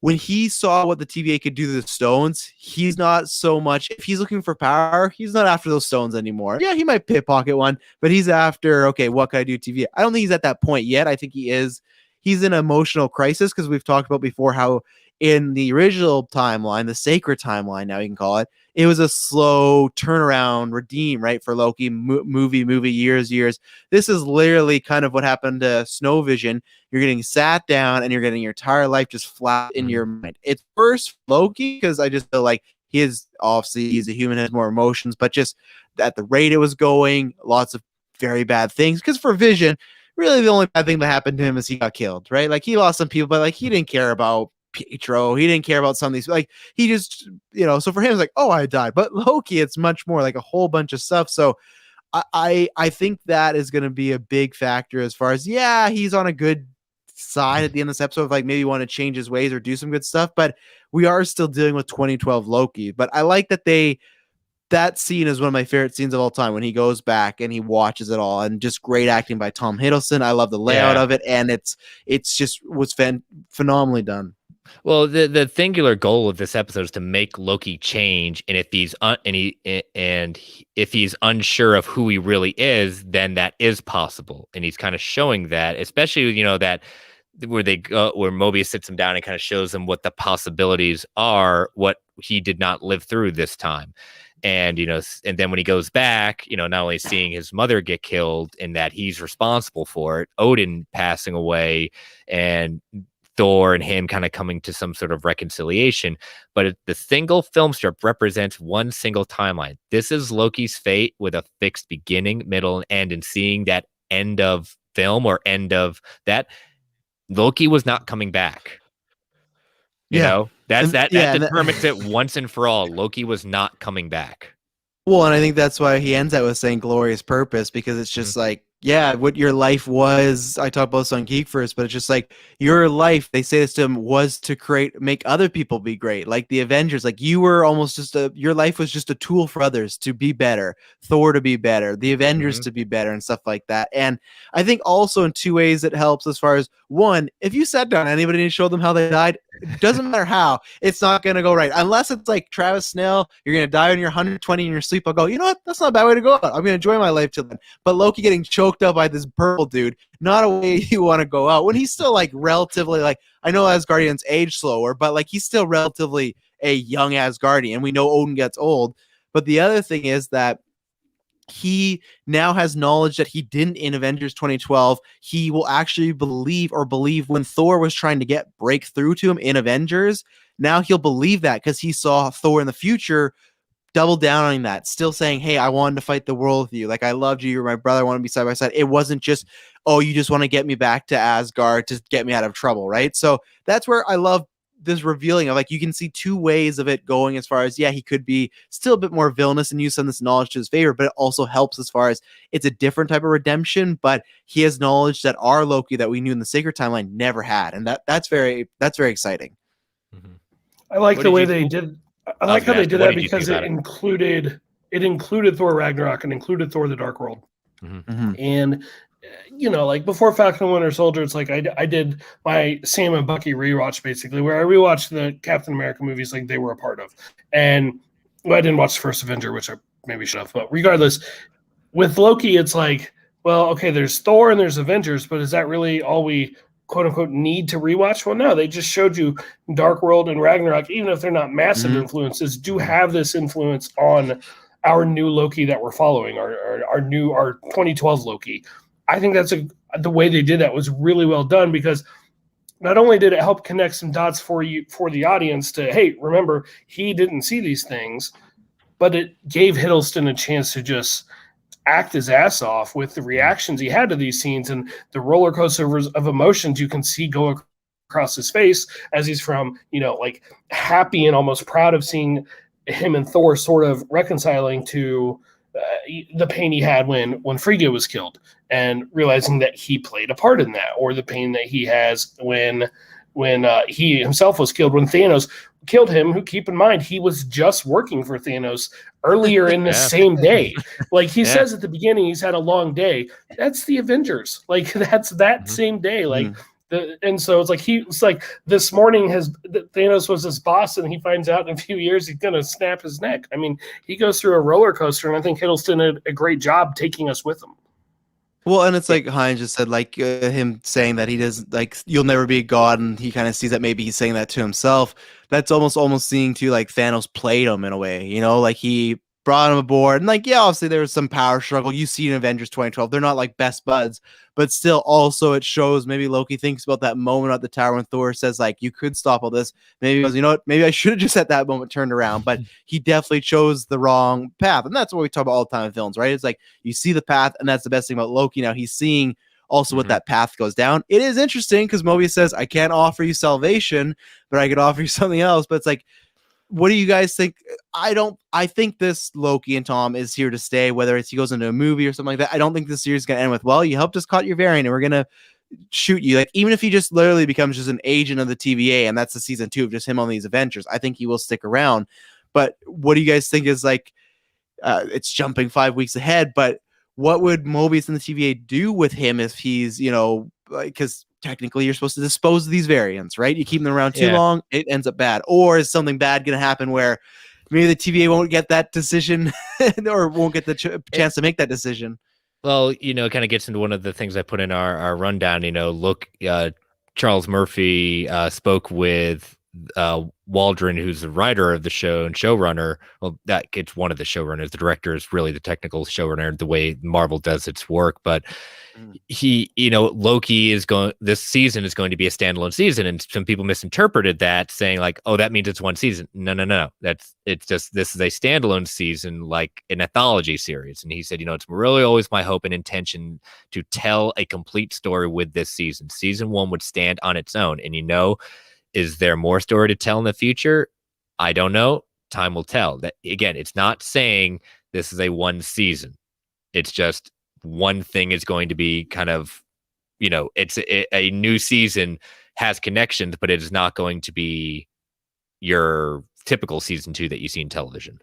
S3: When he saw what the TVA could do to the stones, he's not so much. If he's looking for power, he's not after those stones anymore. Yeah, he might pickpocket one, but he's after, okay, what can I do to TVA? I don't think he's at that point yet. I think he is. He's in an emotional crisis, because we've talked about before how in the original timeline, the sacred timeline, now you can call it, it was a slow turnaround, redeem, right, for Loki, movie, years. This is literally kind of what happened to Snow Vision. You're getting sat down and you're getting your entire life just flat in your mind. It's first Loki, because I just feel like he's a human, has more emotions, but just at the rate it was going, lots of very bad things. Because for Vision, really the only bad thing that happened to him is he got killed, right? Like, he lost some people, but like, he didn't care about Pietro. He didn't care about some of these, like, he just, so for him it's like, oh, I died. But Loki, it's much more like a whole bunch of stuff. So I think that is going to be a big factor as far as, yeah, he's on a good side at the end of this episode, of like maybe want to change his ways or do some good stuff, but we are still dealing with 2012 Loki. But I like that that scene is one of my favorite scenes of all time, when he goes back and he watches it all, and just great acting by Tom Hiddleston. I love the layout of it, and it's just was phenomenally done.
S1: Well, the singular goal of this episode is to make Loki change, and if he's if he's unsure of who he really is, then that is possible, and he's kind of showing that, especially that where Mobius sits him down and kind of shows him what the possibilities are, what he did not live through this time. And, and then when he goes back, not only seeing his mother get killed and that he's responsible for it, Odin passing away, and Thor and him kind of coming to some sort of reconciliation. But the single film strip represents one single timeline. This is Loki's fate with a fixed beginning, middle, and end. And seeing that end of film or end of that, Loki was not coming back. That determines it once and for all. Loki was not coming back.
S3: Well, and I think that's why he ends out with saying glorious purpose, because it's just like, yeah, what your life was. I talked about this on Geek First, but it's just like your life, they say this to him, was to make other people be great. Like the Avengers, like you were almost your life was just a tool for others to be better, Thor to be better, the Avengers to be better, and stuff like that. And I think also in two ways it helps, as far as, one, if you sat down anybody and showed them how they died, it doesn't matter how, it's not going to go right. Unless it's like Travis Snell, you're going to die when you're 120 in your sleep. I'll go, you know what? That's not a bad way to go out. I'm going to enjoy my life till then. But Loki getting choked up by this purple dude, not a way you want to go out, when he's still like relatively, like, I know Asgardians age slower, but like he's still relatively a young Asgardian. We know Odin gets old. But the other thing is that he now has knowledge that he didn't in Avengers 2012. He will actually believe when Thor was trying to break through to him in Avengers. Now he'll believe that, because he saw Thor in the future double down on that, still saying, hey, I wanted to fight the world with you. Like, I loved you. You're my brother. I want to be side by side. It wasn't just, oh, you just want to get me back to Asgard to get me out of trouble, right? So that's where I love this revealing of, like, you can see two ways of it going, as far as, yeah, he could be still a bit more villainous and use some of this knowledge to his favor, but it also helps as far as it's a different type of redemption, but he has knowledge that our Loki that we knew in the Sacred Timeline never had. And that's very exciting.
S1: Mm-hmm.
S2: I like the way they did. I like how they did that, because it included Thor Ragnarok and included Thor the Dark World.
S1: Mm-hmm.
S2: And like before Falcon and Winter Soldier, it's like I did my Sam and Bucky rewatch, basically, where I rewatched the Captain America movies like they were a part of. And I didn't watch the first Avenger, which I maybe should have. But regardless, with Loki, it's like, well, okay, there's Thor and there's Avengers, but is that really all we quote unquote need to rewatch? Well, no, they just showed you Dark World and Ragnarok, even if they're not massive influences, do have this influence on our new Loki that we're following, our 2012 Loki. I think that's the way they did that was really well done, because not only did it help connect some dots for the audience to, hey, remember, he didn't see these things, but it gave Hiddleston a chance to just act his ass off with the reactions he had to these scenes and the roller coaster of emotions you can see go across his face as he's from, like happy and almost proud of seeing him and Thor sort of reconciling to the pain he had when Frigga was killed, and realizing that he played a part in that, or the pain that he has when he himself was killed, when Thanos killed him, who, keep in mind, he was just working for Thanos earlier in the same day. Like he says at the beginning, he's had a long day. That's the Avengers. Like that's that same day. Like and so it's like this morning Thanos was his boss, and he finds out in a few years he's going to snap his neck. I mean, he goes through a roller coaster, and I think Hiddleston did a great job taking us with him.
S3: Well, and it's like Heinz just said, like him saying that he does, like, you'll never be a god, and he kind of sees that maybe he's saying that to himself. That's almost seeing to like Thanos played him in a way, like he brought him aboard, and like, yeah, obviously there was some power struggle. You see in Avengers 2012, they're not like best buds, but still, also it shows maybe Loki thinks about that moment at the tower when Thor says like, you could stop all this. Maybe he goes, you know what, maybe I should have just at that moment turned around, but he definitely chose the wrong path, and that's what we talk about all the time in films, right? It's like you see the path, and that's the best thing about Loki. Now he's seeing also what that path goes down. It is interesting because Mobius says, I can't offer you salvation, but I could offer you something else. But it's like, what do you guys think? I think this Loki and Tom is here to stay, whether it's he goes into a movie or something like that. I don't think this series is going to end with, well, you helped us cut your variant and we're going to shoot you. Like, even if he just literally becomes just an agent of the TVA and that's the season 2 of just him on these adventures, I think he will stick around. But what do you guys think is like, it's jumping 5 weeks ahead, but what would Mobius and the TVA do with him if he's, because technically you're supposed to dispose of these variants, right? You keep them around too long, it ends up bad. Or is something bad going to happen where maybe the TVA won't get that decision or won't get the chance to make that decision?
S1: Well, it kind of gets into one of the things I put in our rundown. Charles Murphy spoke with Waldron, who's the writer of the show and showrunner. Well, that gets one of the showrunners. The director is really the technical showrunner, the way Marvel does its work. But Loki this season is going to be a standalone season, and some people misinterpreted that, saying like, oh, that means it's one season. No. It's just, this is a standalone season, like an anthology series. And he said, it's really always my hope and intention to tell a complete story with this season. Season 1 would stand on its own. And is there more story to tell in the future? I don't know. Time will tell. That, again, it's not saying this is a one season. It's just one thing is going to be kind of, it's a new season, has connections, but it is not going to be your typical season 2 that you see in television.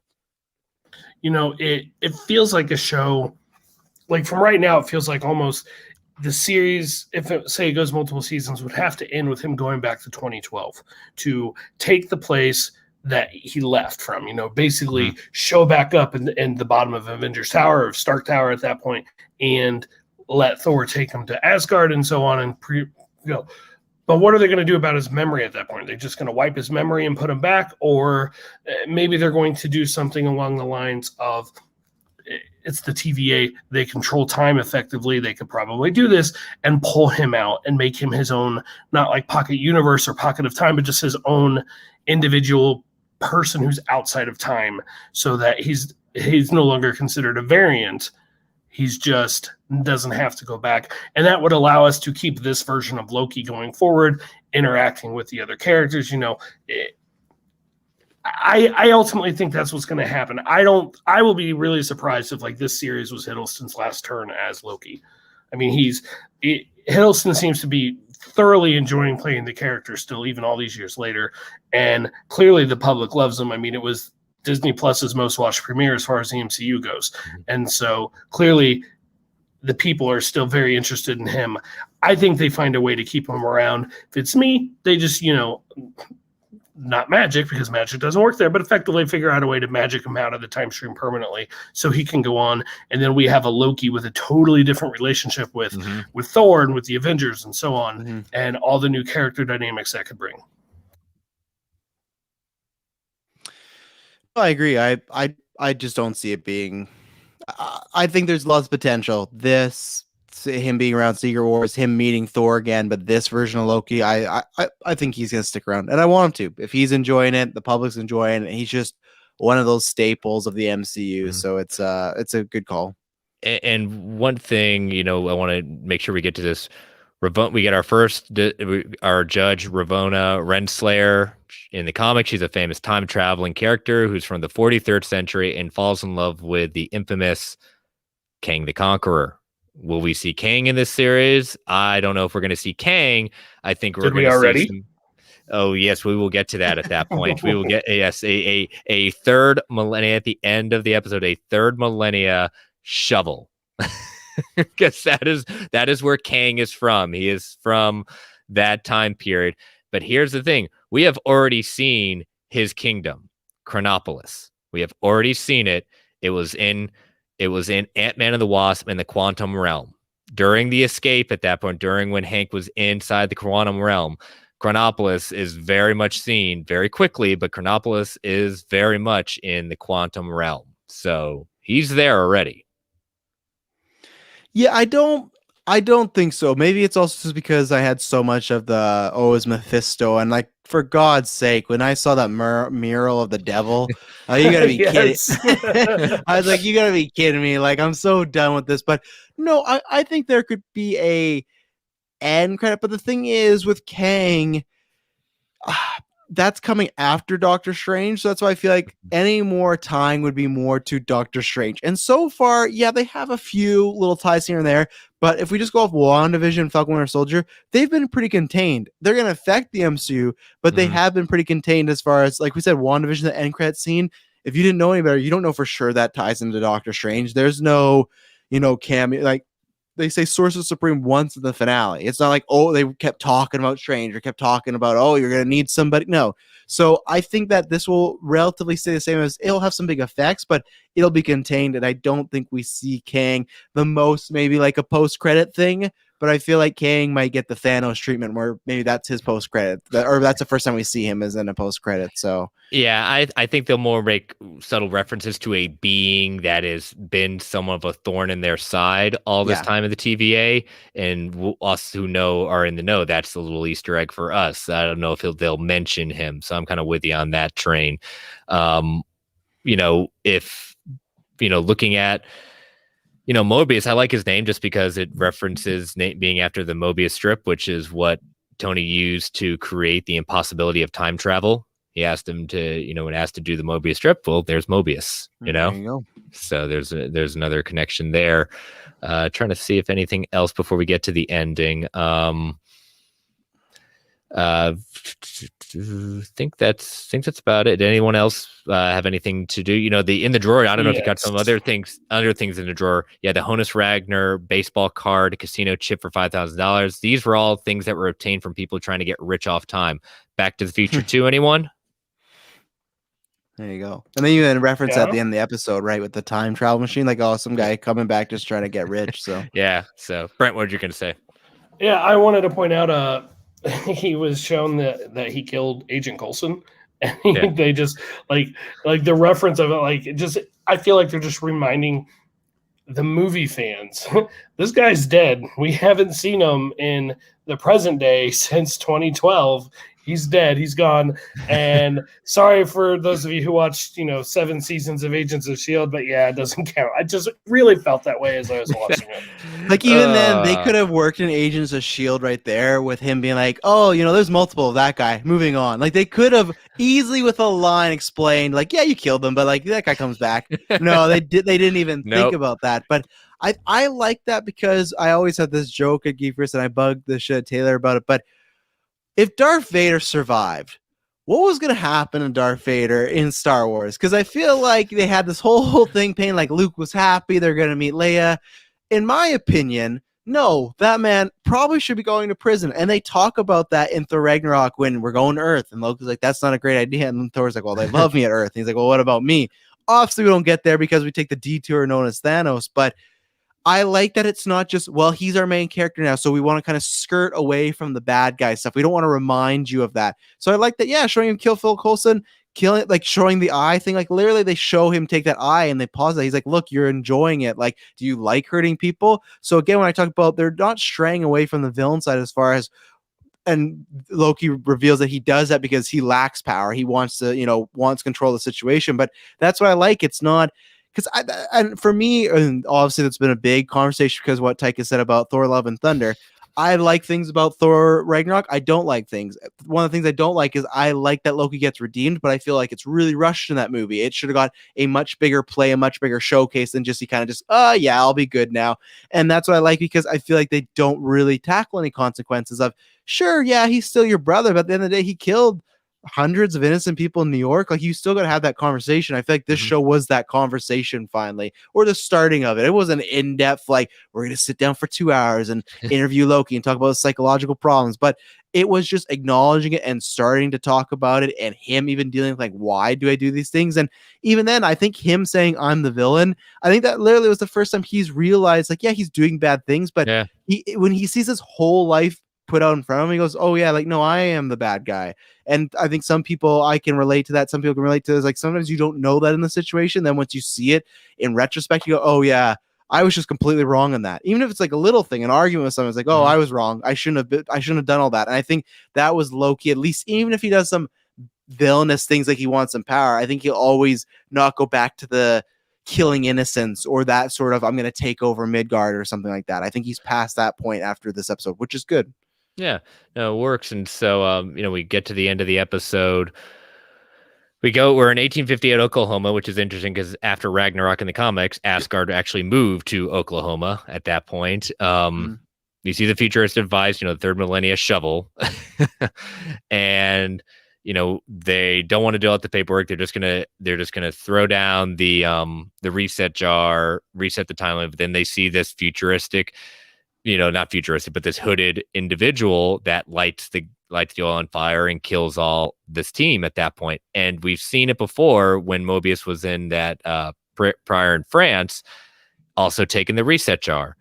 S2: It feels like a show, like from right now, it feels like almost the series, if it goes multiple seasons, would have to end with him going back to 2012 to take the place that he left from, basically show back up in the bottom of Avengers Tower, or Stark Tower at that point, and let Thor take him to Asgard and so on. But what are they going to do about his memory at that point? They're just going to wipe his memory and put him back? Or maybe they're going to do something along the lines of, it's the TVA, they control time effectively. They could probably do this and pull him out and make him his own, not like pocket universe or pocket of time, but just his own individual person who's outside of time, so that he's no longer considered a variant. He's just doesn't have to go back. And that would allow us to keep this version of Loki going forward, interacting with the other characters. I ultimately think that's what's going to happen. I will be really surprised if like this series was Hiddleston's last turn as Loki. I mean, Hiddleston seems to be thoroughly enjoying playing the character still, even all these years later. And clearly the public loves him. I mean, it was Disney Plus's most watched premiere as far as the MCU goes. And so clearly the people are still very interested in him. I think they find a way to keep him around. If it's me, they just, not magic, because magic doesn't work there, but effectively figure out a way to magic him out of the time stream permanently so he can go on. And then we have a Loki with a totally different relationship with Thor and with the Avengers and so on, and all the new character dynamics that could bring.
S3: I agree. I just don't see it being. I think there's lots of potential. Him being around Secret Wars, him meeting Thor again, but this version of Loki, I think he's gonna stick around, and I want him to. If he's enjoying it, the public's enjoying it. He's just one of those staples of the MCU, so it's a good call.
S1: And one thing, I want to make sure we get to this. We get our judge, Ravonna Renslayer. In the comics, she's a famous time traveling character who's from the 43rd century and falls in love with the infamous Kang the Conqueror. Will we see Kang in this series? I don't know if we're going to see Kang. I think we're going to see some. Oh yes, we will get to that at that point. We will get a third millennia at the end of the episode. A third millennia shovel, because that is where Kang is from. He is from that time period. But here's the thing: we have already seen his kingdom, Chronopolis. We have already seen it. It was in Ant-Man and the Wasp and the Quantum Realm. during the escape at that point, during when Hank was inside the quantum realm, Chronopolis is very much seen very quickly, but Chronopolis is very much in the quantum realm. So he's there already.
S3: Yeah, I don't think so. Maybe it's also just because I had so much of the it's Mephisto, and like, for God's sake, when I saw that mural of the devil, you gotta be kidding. I was like, you gotta be kidding me. Like, I'm so done with this. But no, I think there could be a end credit. But the thing is, with Kang, that's coming after Doctor Strange. So that's why I feel like any more time would be more to Doctor Strange. And so far, yeah, they have a few little ties here and there. But if we just go off WandaVision, Falcon Winter Soldier, they've been pretty contained. They're going to affect the MCU, but they have been pretty contained as far as, like we said, WandaVision, the end credit scene. If you didn't know any better, you don't know for sure that ties into Doctor Strange. There's no, cameo. Like, they say Sorcerer Supreme once in the finale. It's not like, they kept talking about Strange or kept talking about, you're going to need somebody. No. So I think that this will relatively stay the same, as it'll have some big effects, but it'll be contained. And I don't think we see Kang the most, maybe like a post-credit thing, but I feel like Kang might get the Thanos treatment where maybe that's his post-credit, or that's the first time we see him as in a post-credit. So
S1: yeah, I think they'll more make subtle references to a being that has been somewhat of a thorn in their side all this time in the TVA, and us who are in the know, that's a little Easter egg for us. I don't know if they'll mention him, so I'm kind of with you on that train. If looking at Mobius, I like his name just because it references being after the Mobius strip, which is what Tony used to create the impossibility of time travel. He asked him to, when asked to do the Mobius strip, well, there's Mobius,
S3: There you go.
S1: So there's another connection there. Trying to see if anything else before we get to the ending. Think that's about it. Did anyone else have anything to do? In the drawer, I don't know if you got some other things in the drawer. Yeah, the Honus Ragnar baseball card, casino chip for $5,000. These were all things that were obtained from people trying to get rich off time. Back to the Future 2, anyone?
S3: There you go. And then you had reference at the end of the episode, right, with the time travel machine, like, some guy coming back just trying to get rich. So
S1: yeah. So Brent, what are you going to say?
S2: Yeah, I wanted to point out he was shown that he killed Agent Coulson, and they just like the reference of it, I feel like they're just reminding the movie fans, this guy's dead. We haven't seen him in the present day since 2012. He's dead. He's gone. And sorry for those of you who watched, 7 seasons of Agents of S.H.I.E.L.D., but yeah, it doesn't count. I just really felt that way as I was watching it.
S3: Like, even then, they could have worked in Agents of S.H.I.E.L.D. right there with him being like, there's multiple of that guy. Moving on. Like, they could have easily with a line explained, like, yeah, you killed him, but like, that guy comes back. No, they didn't even think about that. But I like that because I always had this joke at Geekverse, and I bugged the shit Taylor about it, but if Darth Vader survived, what was going to happen to Darth Vader in Star Wars? Because I feel like they had this whole thing painted like Luke was happy, they're going to meet Leia. In my opinion, no, that man probably should be going to prison. And they talk about that in Thor Ragnarok when we're going to Earth. And Loki's like, that's not a great idea. And Thor's like, well, they love me at Earth. And he's like, well, what about me? Obviously, we don't get there because we take the detour known as Thanos. But I like that it's not just, well, he's our main character now, so we want to kind of skirt away from the bad guy stuff. We don't want to remind you of that. So I like that, showing him kill Phil Coulson, killing it, like showing the eye thing. Like, literally, they show him take that eye and they pause that. He's like, look, you're enjoying it. Like, do you like hurting people? So again, when I talk about, they're not straying away from the villain side as far as, and Loki reveals that he does that because he lacks power. He wants to, wants control of the situation. But that's what I like. It's not, because and for me, and obviously that's been a big conversation because what Taika said about Thor Love and Thunder. I like things about Thor Ragnarok. I don't like things. One of the things I don't like is I like that Loki gets redeemed, but I feel like it's really rushed in that movie. It should have got a much bigger play, a much bigger showcase than just he kind of just, yeah, I'll be good now. And that's what I like because I feel like they don't really tackle any consequences of, sure, yeah, he's still your brother, but at the end of the day, he killed hundreds of innocent people in New York. Like, you still got to have that conversation. I feel like this show was that conversation finally, or the starting of it. It wasn't in-depth, like, we're going to sit down for 2 hours and interview Loki and talk about his psychological problems. But it was just acknowledging it and starting to talk about it, and him even dealing with like, why do I do these things? And even then, I think him saying I'm the villain, I think that literally was the first time he's realized, like, yeah, he's doing bad things, but
S1: Yeah.
S3: when he sees his whole life put out in front of him, he goes, oh yeah, like, no, I am the bad guy. And I think some people, I can relate to that. Some people can relate to this. Like, sometimes you don't know that in the situation. Then once you see it in retrospect, you go, oh yeah, I was just completely wrong on that. Even if it's like a little thing, an argument with someone, it's like, oh, I was wrong. I shouldn't have done all that. And I think that was Loki, at least, even if he does some villainous things like he wants some power, I think he'll always not go back to the killing innocents or that sort of, I'm going to take over Midgard or something like that. I think he's past that point after this episode, which is good.
S1: Yeah, no, it works. And so, we get to the end of the episode. We're in 1858 Oklahoma, which is interesting because after Ragnarok in the comics, Asgard actually moved to Oklahoma at that point. You see the futuristic device, the third millennia shovel. And, they don't want to deal with the paperwork. They're just gonna throw down the reset jar, reset the timeline. But then they see this futuristic, not futuristic, but this hooded individual that lights the oil on fire and kills all this team at that point. And we've seen it before when Mobius was in that prior in France, also taking the reset jar.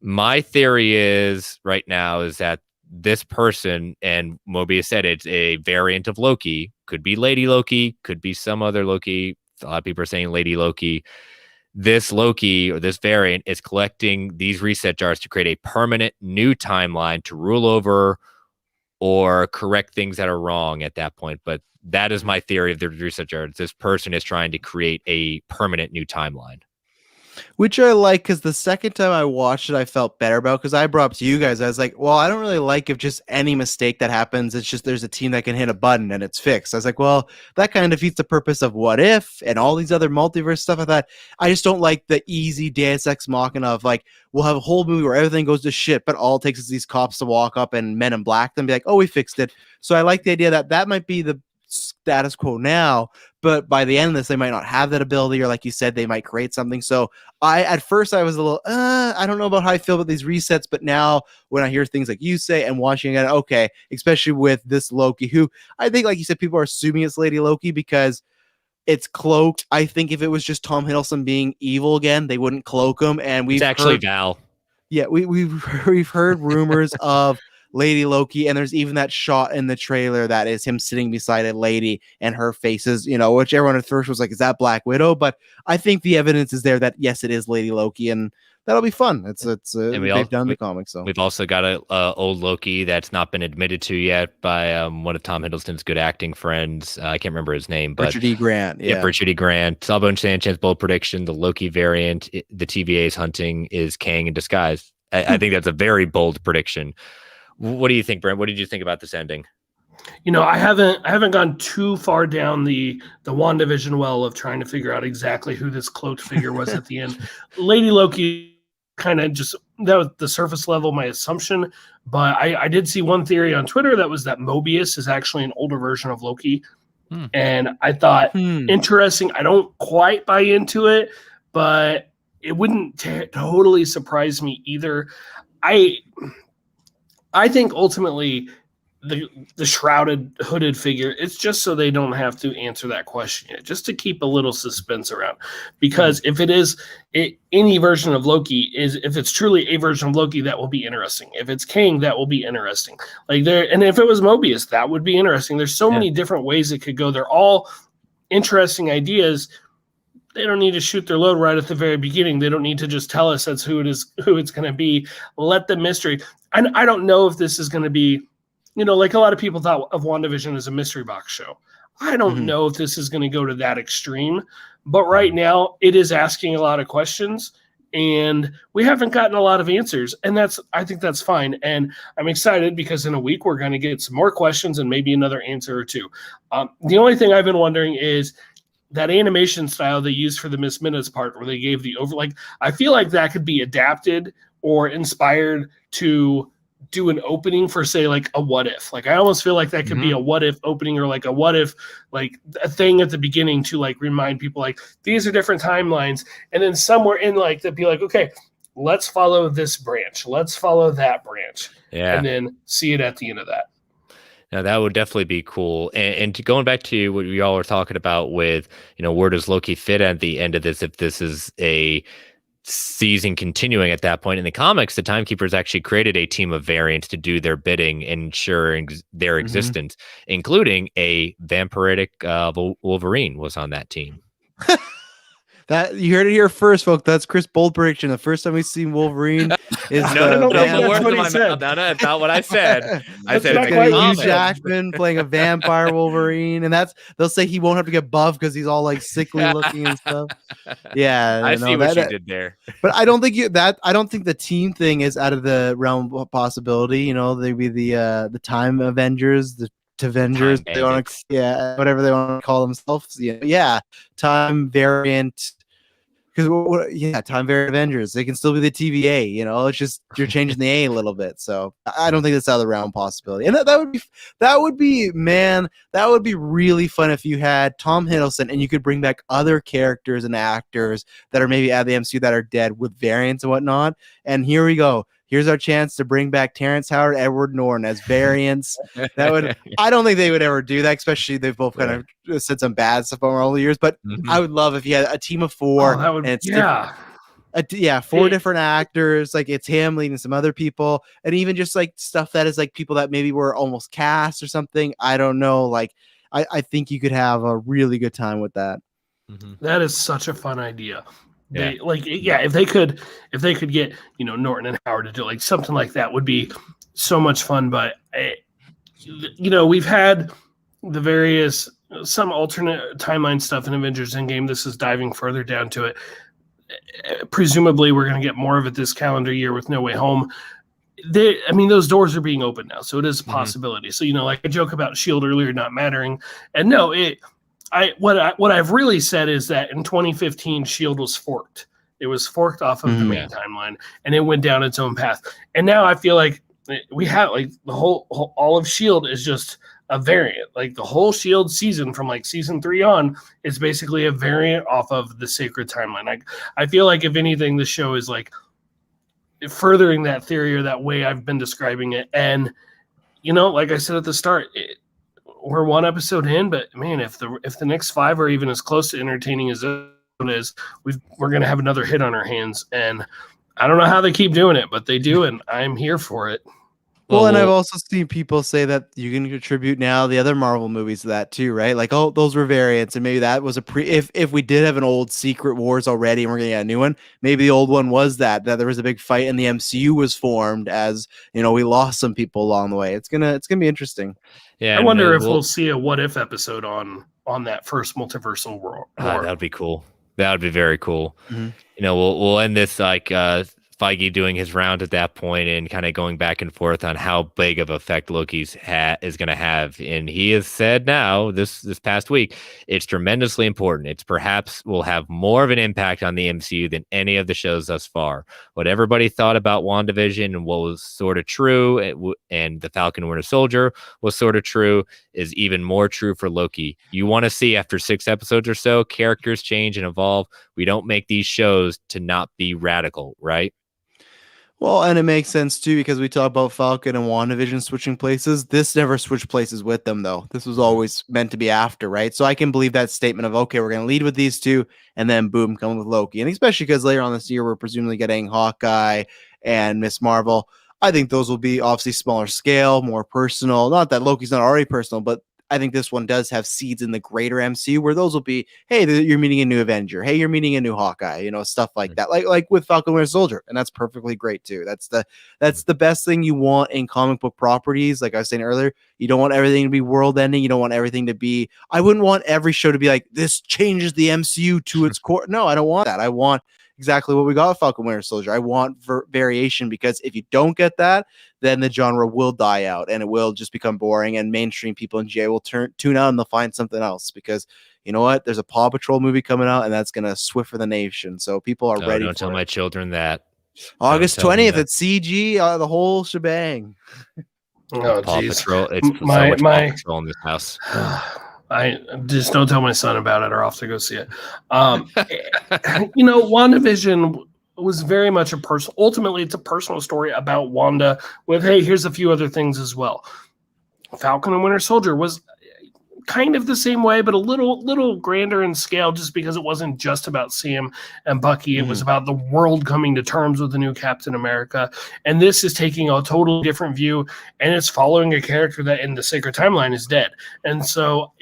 S1: My theory is right now is that this person, and Mobius said it's a variant of Loki, could be Lady Loki, could be some other Loki. A lot of people are saying Lady Loki. This Loki or this variant is collecting these reset jars to create a permanent new timeline to rule over or correct things that are wrong at that point. But that is my theory of the reset jars. This person is trying to create a permanent new timeline.
S3: Which I like, because the second time I watched it, I felt better about, because I brought up to you guys, I was like, well, I don't really like if just any mistake that happens, it's just there's a team that can hit a button and it's fixed. I was like, well, that kind of defeats the purpose of What If and all these other multiverse stuff. I thought, I just don't like the easy Deus Ex Machina of like, we'll have a whole movie where everything goes to shit, but all it takes is these cops to walk up and Men in Black them and be like, oh, we fixed it. So I like the idea that that might be the status quo now, but by the end of this, they might not have that ability, or like you said, they might create something. So at first I was a little, I don't know about how I feel about these resets, but now when I hear things like you say and watching it, okay, especially with this Loki, who I think, like you said, people are assuming it's Lady Loki because it's cloaked. I think if it was just Tom Hiddleston being evil again, they wouldn't cloak him. And
S1: it's actually Val.
S3: Yeah, we've heard rumors of Lady Loki, and there's even that shot in the trailer that is him sitting beside a lady and her faces, which everyone at first was like, is that Black Widow? But I think the evidence is there that yes, it is Lady Loki, and that'll be fun. It's they've done the comics. So
S1: we've also got a old Loki that's not been admitted to yet by one of Tom Hiddleston's good acting friends. I can't remember his name, but
S3: Richard E. Grant. Yeah,
S1: Richard E. Grant. Sawbones Sanchez bold prediction: the Loki variant the TVA is hunting is Kang in disguise. I think that's a very bold prediction. What do you think, Brent? What did you think about this ending?
S2: I haven't gone too far down the WandaVision well of trying to figure out exactly who this cloaked figure was at the end. Lady Loki kind of just, that was the surface level, my assumption. But I did see one theory on Twitter that was that Mobius is actually an older version of Loki. And I thought, interesting. I don't quite buy into it, but it wouldn't totally surprise me either. I think ultimately the shrouded, hooded figure, it's just so they don't have to answer that question yet, just to keep a little suspense around. Because if it is any version of Loki, if it's truly a version of Loki, that will be interesting. If it's Kang, that will be interesting. And if it was Mobius, that would be interesting. There's so many different ways it could go. They're all interesting ideas. They don't need to shoot their load right at the very beginning. They don't need to just tell us that's who it's going to be. Let the mystery. I don't know if this is going to be, like a lot of people thought of WandaVision as a mystery box show. I don't know if this is going to go to that extreme, but right now it is asking a lot of questions and we haven't gotten a lot of answers. And I think that's fine. And I'm excited because in a week we're going to get some more questions and maybe another answer or two. The only thing I've been wondering is that animation style they used for the Miss Minutes part where they gave the I feel like that could be adapted or inspired to do an opening for, say, like a What If. I almost feel like that could be a What If opening, or like a What If, like a thing at the beginning to like remind people these are different timelines. And then somewhere in they'd be like, okay, let's follow this branch. Let's follow that branch.
S1: Yeah.
S2: And then see it at the end of that.
S1: Now that would definitely be cool. And going back to what we all were talking about with, where does Loki fit at the end of this? If this is a season continuing at that point in the comics, the Timekeepers actually created a team of variants to do their bidding, ensuring their existence, including a vampiric Wolverine was on that team.
S3: That you heard it here first, folks. That's Chris Bold prediction. The first time we've seen Wolverine is
S2: No,
S1: that's
S2: what he said.
S1: No, that's not what I said. I
S2: That's
S1: said
S2: not
S1: in the
S2: quite what you
S3: Hugh
S1: comics.
S2: said.
S3: Jackman playing a vampire Wolverine, and they'll say he won't have to get buff because he's all like sickly looking and stuff. Yeah,
S1: I
S3: no,
S1: see what you did there.
S3: But I don't think I don't think the team thing is out of the realm of possibility. They'd be the Time Avengers, the Avengers,
S1: Time
S3: they want to, whatever they want to call themselves. Yeah, Time Variant. Because Time Variant Avengers, they can still be the TVA. It's just you're changing the A little bit. So I don't think that's out of the realm of possibility. And that would be really fun if you had Tom Hiddleston and you could bring back other characters and actors that are maybe out of the MCU that are dead with variants and whatnot. And here we go. Here's our chance to bring back Terrence Howard, Edward Norton as variants. I don't think they would ever do that, especially they've both kind of said some bad stuff over all the years. But I would love if you had a team of four.
S2: That would,
S3: four different actors. Like it's him leading some other people, and even just like stuff that is like people that maybe were almost cast or something. I don't know. Like I think you could have a really good time with that.
S2: That is such a fun idea. If they could get Norton and Howard to do like something like that would be so much fun. But we've had the various some alternate timeline stuff in Avengers Endgame. This is diving further down to it. Presumably, we're going to get more of it this calendar year with No Way Home. Those doors are being opened now, so it is a possibility. So like a joke about S.H.I.E.L.D. earlier not mattering, and no, what I've really said is that in 2015, S.H.I.E.L.D. was forked. It was forked off of the main timeline, and it went down its own path. And now I feel like we have like the whole all of S.H.I.E.L.D. is just a variant. Like the whole S.H.I.E.L.D. season from like season 3 on is basically a variant off of the sacred timeline. I feel like if anything, the show is like furthering that theory or that way I've been describing it. And like I said at the start, we're one episode in, but man, if the next 5 are even as close to entertaining as it is, we're going to have another hit on our hands. And I don't know how they keep doing it, but they do, and I'm here for it.
S3: Well, and I've also seen people say that you can contribute now the other Marvel movies to that too, right? Like, oh, those were variants, and maybe that was if we did have an old Secret Wars already and we're gonna get a new one, maybe the old one was that there was a big fight and the MCU was formed as we lost some people along the way. It's gonna be interesting.
S2: Yeah, I wonder if we'll see a what if episode on that first multiversal war.
S1: That'd be cool. That would be very cool. We'll end this like Feige doing his round at that point and kind of going back and forth on how big of effect Loki's is going to have. And he has said now this past week, it's tremendously important. It's perhaps will have more of an impact on the MCU than any of the shows thus far. What everybody thought about WandaVision and what was sort of true and the Falcon and Winter Soldier was sort of true is even more true for Loki. You want to see after 6 episodes or so, characters change and evolve. We don't make these shows to not be radical, right?
S3: Well, and it makes sense too because we talk about Falcon and WandaVision switching places. This never switched places with them, though. This was always meant to be after, right? So I can believe that statement of, okay, we're going to lead with these two, and then boom, come with Loki. And especially because later on this year, we're presumably getting Hawkeye and Miss Marvel. I think those will be obviously smaller scale, more personal. Not that Loki's not already personal, but I think this one does have seeds in the greater MCU where those will be, hey, you're meeting a new Avenger. Hey, you're meeting a new Hawkeye, stuff like that. Like with Falcon Winter Soldier. And that's perfectly great too. That's the best thing you want in comic book properties. Like I was saying earlier, you don't want everything to be world ending. You don't want everything to be, I wouldn't want every show to be like, this changes the MCU to its core. No, I don't want that. I want exactly what we got with Falcon Winter Soldier. I want variation because if you don't get that, then the genre will die out and it will just become boring and mainstream people in GA will tune out and they'll find something else because you know what? There's a Paw Patrol movie coming out and that's going to swift for the nation. So people are ready.
S1: Don't tell my children that.
S3: August 20th at CG, the whole shebang.
S2: Oh,
S1: Paw
S2: geez.
S1: Patrol. It's so much Paw Patrol in this house.
S2: I just don't tell my son about it or I'll have to go see it. WandaVision was very much ultimately it's a personal story about Wanda with, hey, here's a few other things as well. Falcon and Winter Soldier was kind of the same way, but a little grander in scale, just because it wasn't just about Sam and Bucky. It was about the world coming to terms with the new Captain America. And this is taking a totally different view, and it's following a character that in the Sacred Timeline is dead. And so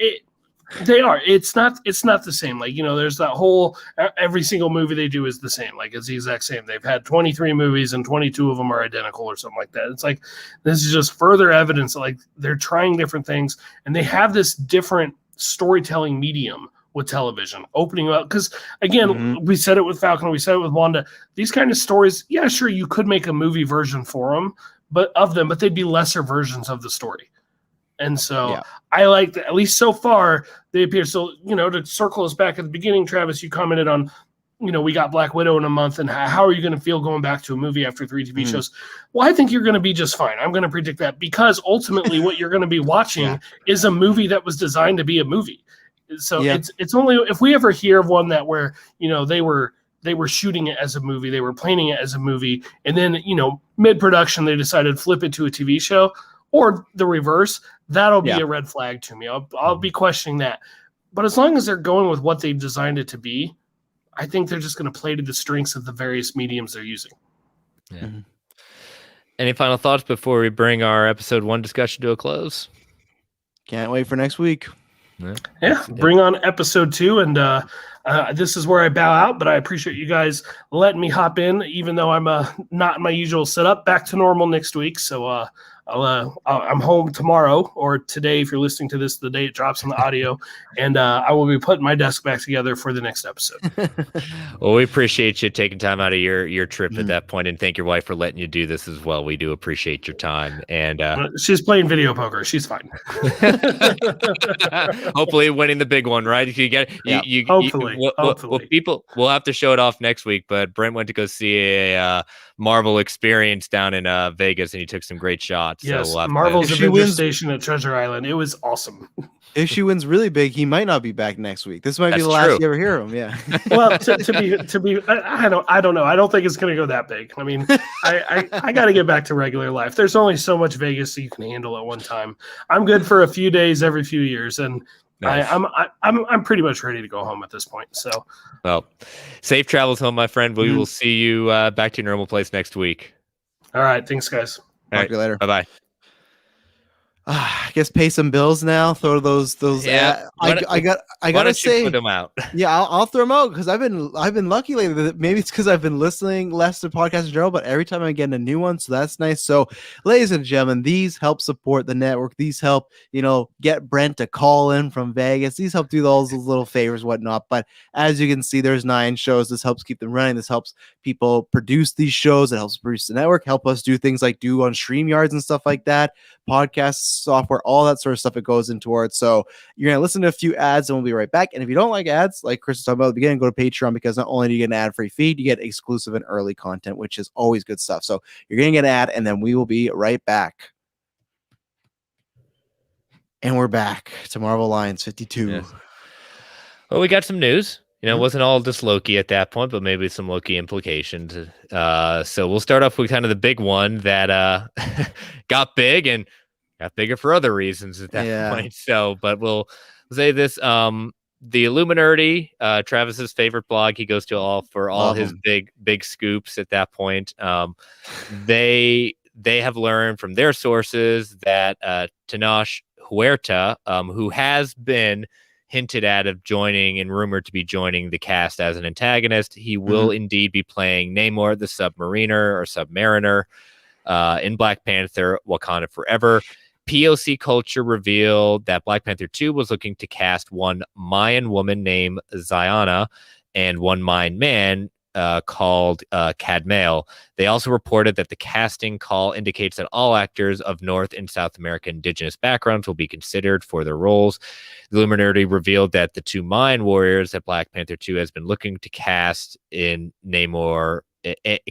S2: it's not the same. Like, there's that whole, every single movie they do is the same. Like, it's the exact same. They've had 23 movies and 22 of them are identical or something like that. It's like, this is just further evidence that, like, they're trying different things, and they have this different storytelling medium with television opening up. Because again, we said it with Falcon, we said it with Wanda, these kind of stories, yeah, sure, you could make a movie version for them, but they'd be lesser versions of the story. And so I like that, at least so far, they appear. So, to circle us back at the beginning, Travis, you commented on, we got Black Widow in a month, and how are you going to feel going back to a movie after 3 TV shows? Well, I think you're going to be just fine. I'm going to predict that, because ultimately what you're going to be watching is a movie that was designed to be a movie. So it's only if we ever hear of one that where, they were shooting it as a movie, they were planning it as a movie, and then, mid-production, they decided to flip it to a TV show, or the reverse, that'll be a red flag to me. I'll be questioning that. But as long as they're going with what they've designed it to be, I think they're just going to play to the strengths of the various mediums they're using.
S1: Yeah. Any final thoughts before we bring our episode 1 discussion to a close?
S3: Can't wait for next week.
S2: Yeah, bring on episode 2, and this is where I bow out, but I appreciate you guys letting me hop in, even though I'm not in my usual setup. Back to normal next week, so I'm home tomorrow, or today if you're listening to this the day it drops on the audio, and I will be putting my desk back together for the next episode.
S1: Well, we appreciate you taking time out of your trip at that point, and thank your wife for letting you do this as well. We do appreciate your time, and
S2: she's playing video poker. She's fine.
S1: Hopefully winning the big one, right? If you get
S2: hopefully.
S1: We'll have to show it off next week, but Brent went to go see a Marvel experience down in Vegas, and he took some great shots.
S2: Yes,
S1: so
S2: Marvel's Avenger Station at Treasure Island. It was awesome.
S3: If she wins really big, he might not be back next week. This might be the last you ever hear him. Yeah.
S2: Well, to be, I don't know. I don't think it's going to go that big. I mean, I got to get back to regular life. There's only so much Vegas that you can handle at one time. I'm good for a few days every few years, and nice. I'm pretty much ready to go home at this point. So,
S1: well, safe travels home, my friend. We will see you back to your normal place next week.
S2: All right, thanks, guys.
S3: Talk to you later.
S1: Bye-bye.
S3: I guess pay some bills now. Throw those.
S1: Yeah.
S3: I gotta say,
S1: put them out.
S3: Yeah, I'll throw them out because I've been lucky lately. Maybe it's because I've been listening less to podcasts in general, but every time I'm getting a new one, so that's nice. So, ladies and gentlemen, these help support the network. These help, get Brent to call in from Vegas. These help do all those little favors, whatnot. But as you can see, there's 9 shows. This helps keep them running. This helps people produce these shows. It helps produce the network. Help us do things like do on StreamYards and stuff like that. Podcasts, software, all that sort of stuff it goes in towards. So you're going to listen to a few ads and we'll be right back. And if you don't like ads, like Chris was talking about at the beginning, go to Patreon, because not only do you get an ad-free feed, you get exclusive and early content, which is always good stuff. So you're going to get an ad, and then we will be right back. And we're back to Marvel Alliance 52.
S1: Yes. Well, we got some news. It wasn't all just Loki at that point, but maybe some Loki implications. So we'll start off with kind of the big one that got big and got bigger for other reasons at that point. So, but we'll say this: the Illuminati, Travis's favorite blog, he goes to all his big scoops at that point. They have learned from their sources that Tenoch Huerta, who has been hinted at of joining and rumored to be joining the cast as an antagonist, he will indeed be playing Namor the Submariner in Black Panther Wakanda Forever. POC Culture revealed that Black Panther 2 was looking to cast one Mayan woman named Ziana and one Mayan man called Cadmael. They also reported that the casting call indicates that all actors of North and South American indigenous backgrounds will be considered for their roles. The Illuminati revealed that the 2 Mayan warriors that Black Panther 2 has been looking to cast in Namor,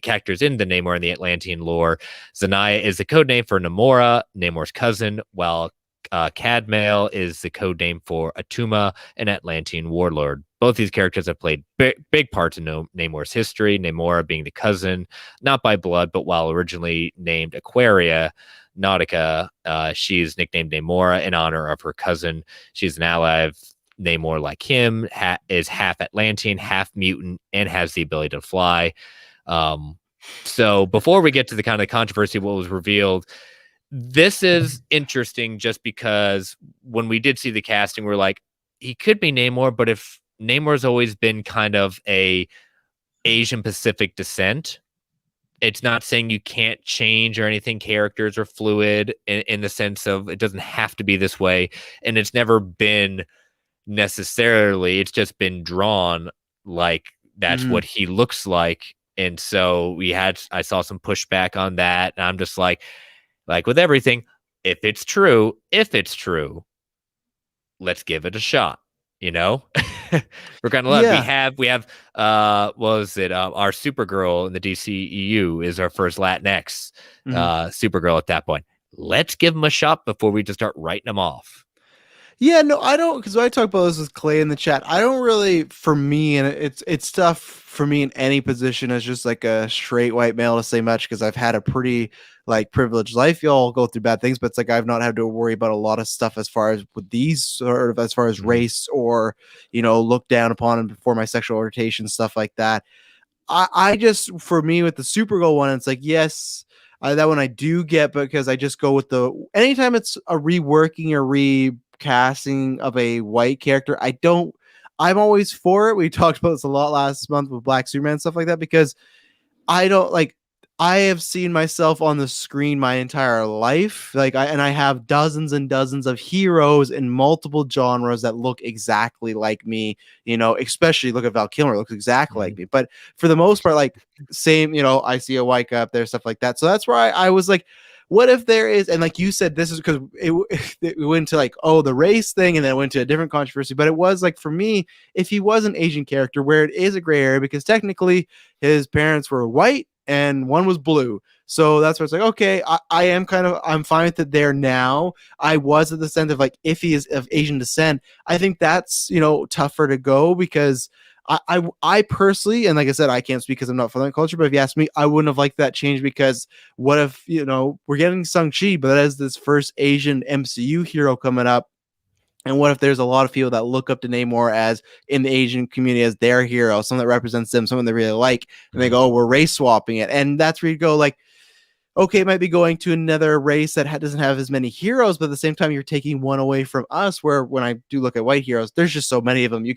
S1: characters in the Namor and the Atlantean lore. Zanaya is the codename for Namora, Namor's cousin, while Cadmael is the codename for Atuma, an Atlantean warlord. both these characters have played big parts in Namor's history. Namor being the cousin, not by blood, but while originally named Aquaria Nautica, she's nicknamed Namora in honor of her cousin. She's an ally of Namor, like him, is half Atlantean, half mutant, and has the ability to fly. So before we get to the kind of controversy of what was revealed, this is interesting just because when we did see the casting, we're like, he could be Namor, but if Namor's always been kind of a Asian Pacific descent, it's not saying you can't change or anything. Characters are fluid in the sense of it doesn't have to be this way. And it's never been necessarily, it's just been drawn like that's what he looks like. And so I saw some pushback on that. And I'm just like with everything, if it's true, let's give it a shot. You know, we're kind of we have what was it? Our Supergirl in the DCEU is our first Latinx Supergirl at that point. Let's give them a shot before we just start writing them off.
S3: Yeah, no, I don't, because I talk about this with Clay in the chat. I don't really, for me, and it's tough for me in any position as just like a straight white male to say much, because I've had a pretty like privileged life. Y'all go through bad things, but it's like I've not had to worry about a lot of stuff as far as with these sort of as far as race or, you know, look down upon and before my sexual orientation, stuff like that. I just, for me with the Supergirl one, it's like, yes, that one I do get, because I just go with anytime it's a reworking or recasting of a white character, I'm always for it. We talked about this a lot last month with Black Superman and stuff like that, because I have seen myself on the screen my entire life. I have dozens and dozens of heroes in multiple genres that look exactly like me, you know, especially look at Val Kilmer, looks exactly like me. But for the most part, like same, you know, I see a white guy up there, stuff like that. So that's where I was like, what if there is, and like you said, this is because it went to like, oh, the race thing, and then it went to a different controversy. But it was like, for me, if he was an Asian character, where it is a gray area, because technically his parents were white and one was blue. So that's where it's like, okay, I'm fine with it there now. I was at the sense of like, if he is of Asian descent, I think that's, you know, tougher to go, because I personally, and like I said, I can't speak because I'm not from that culture, but if you ask me, I wouldn't have liked that change, because what if, you know, we're getting Shang-Chi, but that is this first Asian MCU hero coming up. And what if there's a lot of people that look up to Namor as in the Asian community as their hero, someone that represents them, someone they really like, and they go, oh, we're race swapping it. And that's where you go like, okay, it might be going to another race that doesn't have as many heroes, but at the same time, you're taking one away from us, where when I do look at white heroes, there's just so many of them. You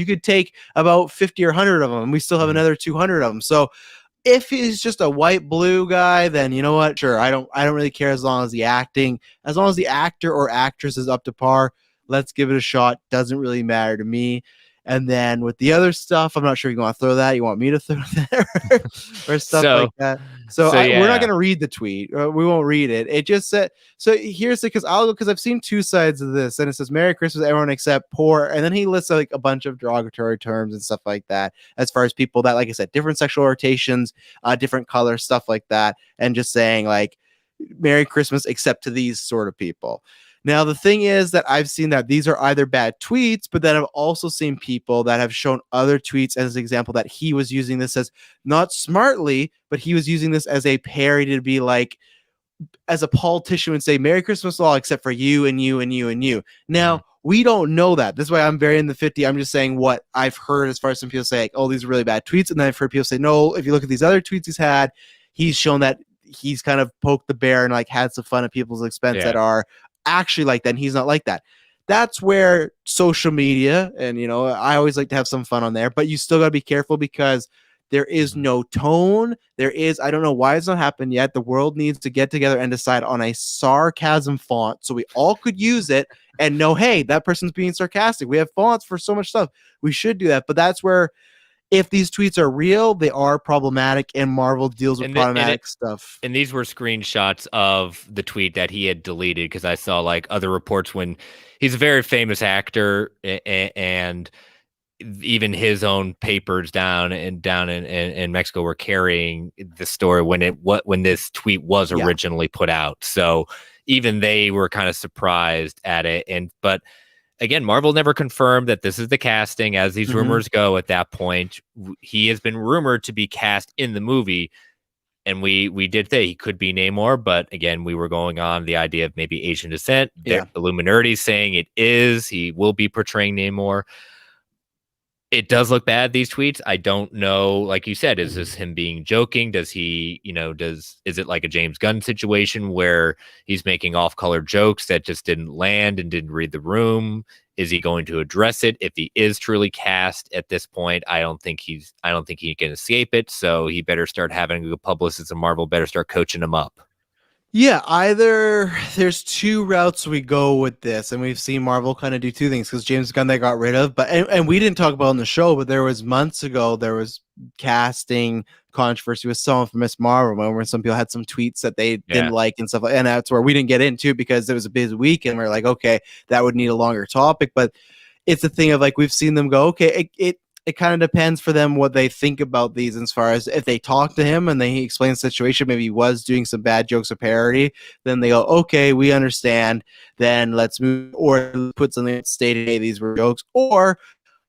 S3: could take about 50 or 100 of them, and we still have another 200 of them. So if he's just a white blue guy, then you know what? Sure, I don't really care, as long as the actor or actress is up to par. Let's give it a shot. Doesn't really matter to me. And then with the other stuff, I'm not sure if you want to throw that. You want me to throw that or stuff like that. So we're not going to read the tweet. We won't read it. It just said, so here's the, because I've seen two sides of this, and it says Merry Christmas, everyone except poor. And then he lists like a bunch of derogatory terms and stuff like that, as far as people that, like I said, different sexual orientations, different colors, stuff like that. And just saying like, Merry Christmas, except to these sort of people. Now, the thing is that I've seen that these are either bad tweets, but then I've also seen people that have shown other tweets as an example that he was using this as not smartly, but he was using this as a parody to be like, as a politician would say, Merry Christmas all except for you and you and you and you. Now, we don't know that. This is why I'm very in the 50. I'm just saying what I've heard, as far as some people say, like, oh, these are really bad tweets. And then I've heard people say, no, if you look at these other tweets he's shown that he's kind of poked the bear and like had some fun at people's expense that are actually like that, and he's not like that. That's where social media, and you know, I always like to have some fun on there, but you still got to be careful, because there is no tone. I don't know why it's not happened yet. The world needs to get together and decide on a sarcasm font so we all could use it and know, hey, that person's being sarcastic. We have fonts for so much stuff. We should do that. But that's where, if these tweets are real, they are problematic, and Marvel deals with problematic stuff.
S1: And these were screenshots of the tweet that he had deleted, because I saw like other reports when he's a very famous actor, and even his own papers down in Mexico were carrying the story when this tweet was originally put out. So even they were kind of surprised at it. But again, Marvel never confirmed that this is the casting as these rumors go at that point. He has been rumored to be cast in the movie. And we did say he could be Namor, but again, we were going on the idea of maybe Asian descent.
S3: Yeah.
S1: Illuminati saying it is. He will be portraying Namor. It does look bad, these tweets. I don't know. Like you said, is this him being joking? Does he, is it like a James Gunn situation where he's making off-color jokes that just didn't land and didn't read the room? Is he going to address it? If he is truly cast at this point, I don't think he can escape it. So he better start having a good publicist, and Marvel better start coaching him up.
S3: Yeah, either there's two routes we go with this, and we've seen Marvel kind of do two things because James Gunn they got rid of, but and we didn't talk about it on the show, but there was months ago there was casting controversy with someone from Miss Marvel, where some people had some tweets that they didn't like and stuff, and that's where we didn't get into because it was a busy week, and we're like, okay, that would need a longer topic, but it's a thing of like we've seen them go, okay, it kind of depends for them what they think about these as far as if they talk to him and then he explains the situation, maybe he was doing some bad jokes or parody, then they go, okay, we understand, then let's move, or put something that stated, hey, these were jokes, or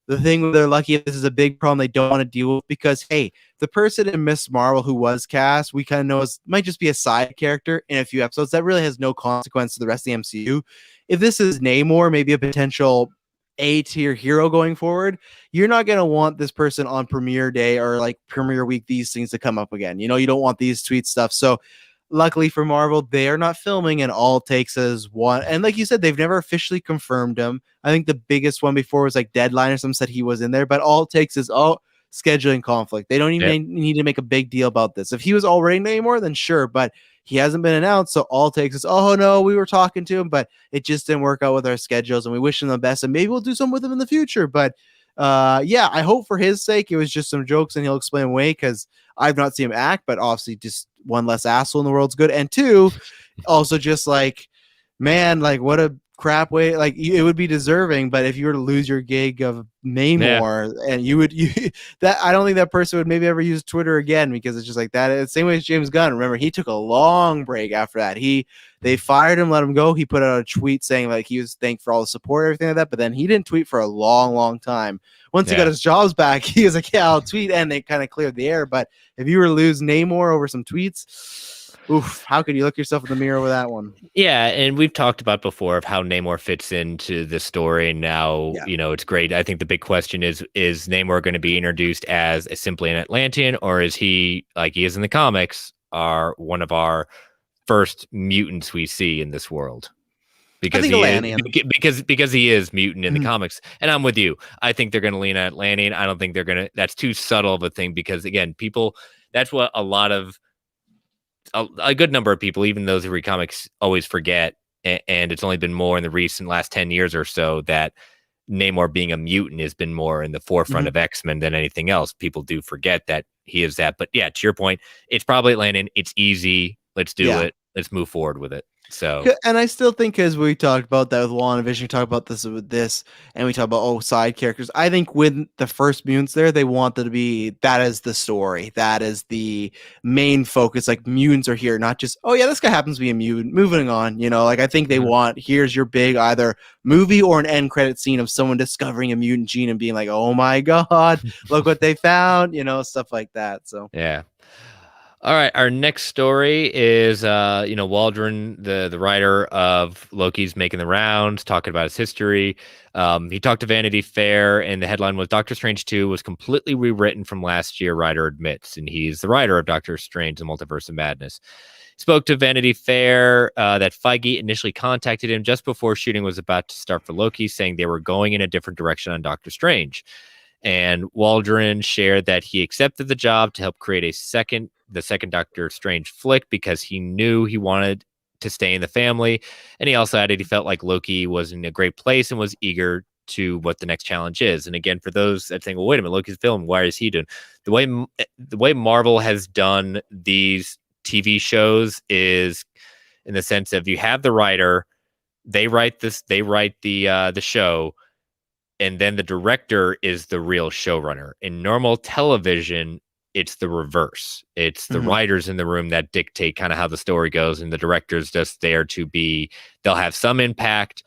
S3: the thing where they're lucky if this is a big problem they don't want to deal with because, hey, the person in Miss Marvel who was cast, we kind of know might just be a side character in a few episodes. That really has no consequence to the rest of the MCU. If this is Namor, maybe a potential A-tier hero going forward, you're not going to want this person on premiere day or like premiere week, these things to come up again. You don't want these tweet stuff. So luckily for Marvel, they are not filming, and all it takes is one. And like you said, they've never officially confirmed him. I think the biggest one before was like Deadline or something said he was in there, but all it takes is scheduling conflict. They don't even need to make a big deal about this. If he was already Namor, then sure, but he hasn't been announced, so all it takes is, oh no, we were talking to him, but it just didn't work out with our schedules, and we wish him the best, and maybe we'll do something with him in the future. But I hope for his sake it was just some jokes and he'll explain away, because I've not seen him act, but obviously just one less asshole in the world's good. And two, also just like, man, like what a crap way, like it would be deserving, but if you were to lose your gig of Namor, and that I don't think that person would maybe ever use Twitter again, because it's just like that. It's the same way as James Gunn. Remember, he took a long break after that. They fired him, let him go. He put out a tweet saying like he was thanked for all the support, everything like that, but then he didn't tweet for a long time. Once he got his jobs back, he was like, yeah, I'll tweet, and they kind of cleared the air. But if you were to lose Namor over some tweets, oof, how could you look yourself in the mirror with that one?
S1: Yeah, and we've talked about before of how Namor fits into the story. Now, it's great. I think the big question is Namor going to be introduced as simply an Atlantean, or is he, like he is in the comics, one of our first mutants we see in this world? Because he is mutant in the comics. And I'm with you. I think they're going to lean on Atlantean. I don't think that's too subtle of a thing, because again, that's what a good number of people, even those who read comics, always forget, and it's only been more in the recent last 10 years or so that Namor being a mutant has been more in the forefront of X-Men than anything else. People do forget that he is that. But yeah, to your point, it's probably Atlantean. It's easy. Let's do it. Let's move forward with it. So,
S3: and I still think, as we talked about that with WandaVision, we talked about this with this, and we talk about side characters. I think with the first mutants there, they wanted to be, that is the story, that is the main focus. Like, mutants are here, not just, oh yeah, this guy happens to be a mutant. Moving on, like I think they want, here's your big either movie or an end credit scene of someone discovering a mutant gene and being like, oh my god, look what they found, stuff like that. So
S1: yeah. All right, our next story is, Waldron, the writer of Loki's making the rounds, talking about his history. He talked to Vanity Fair, and the headline was Doctor Strange 2 was completely rewritten from last year, writer admits. And he's the writer of Doctor Strange, The Multiverse of Madness. Spoke to Vanity Fair that Feige initially contacted him just before shooting was about to start for Loki, saying they were going in a different direction on Doctor Strange. And Waldron shared that he accepted the job to help create the second Doctor Strange flick because he knew he wanted to stay in the family. And he also added he felt like Loki was in a great place and was eager to what the next challenge is. And again, for those that think, well, wait a minute, Loki's film, why is he doing the way Marvel has done these TV shows is in the sense of you have the writer, they write the show, and then the director is the real showrunner. In normal television, it's the reverse. It's the writers in the room that dictate kind of how the story goes, and the director's just there to they'll have some impact,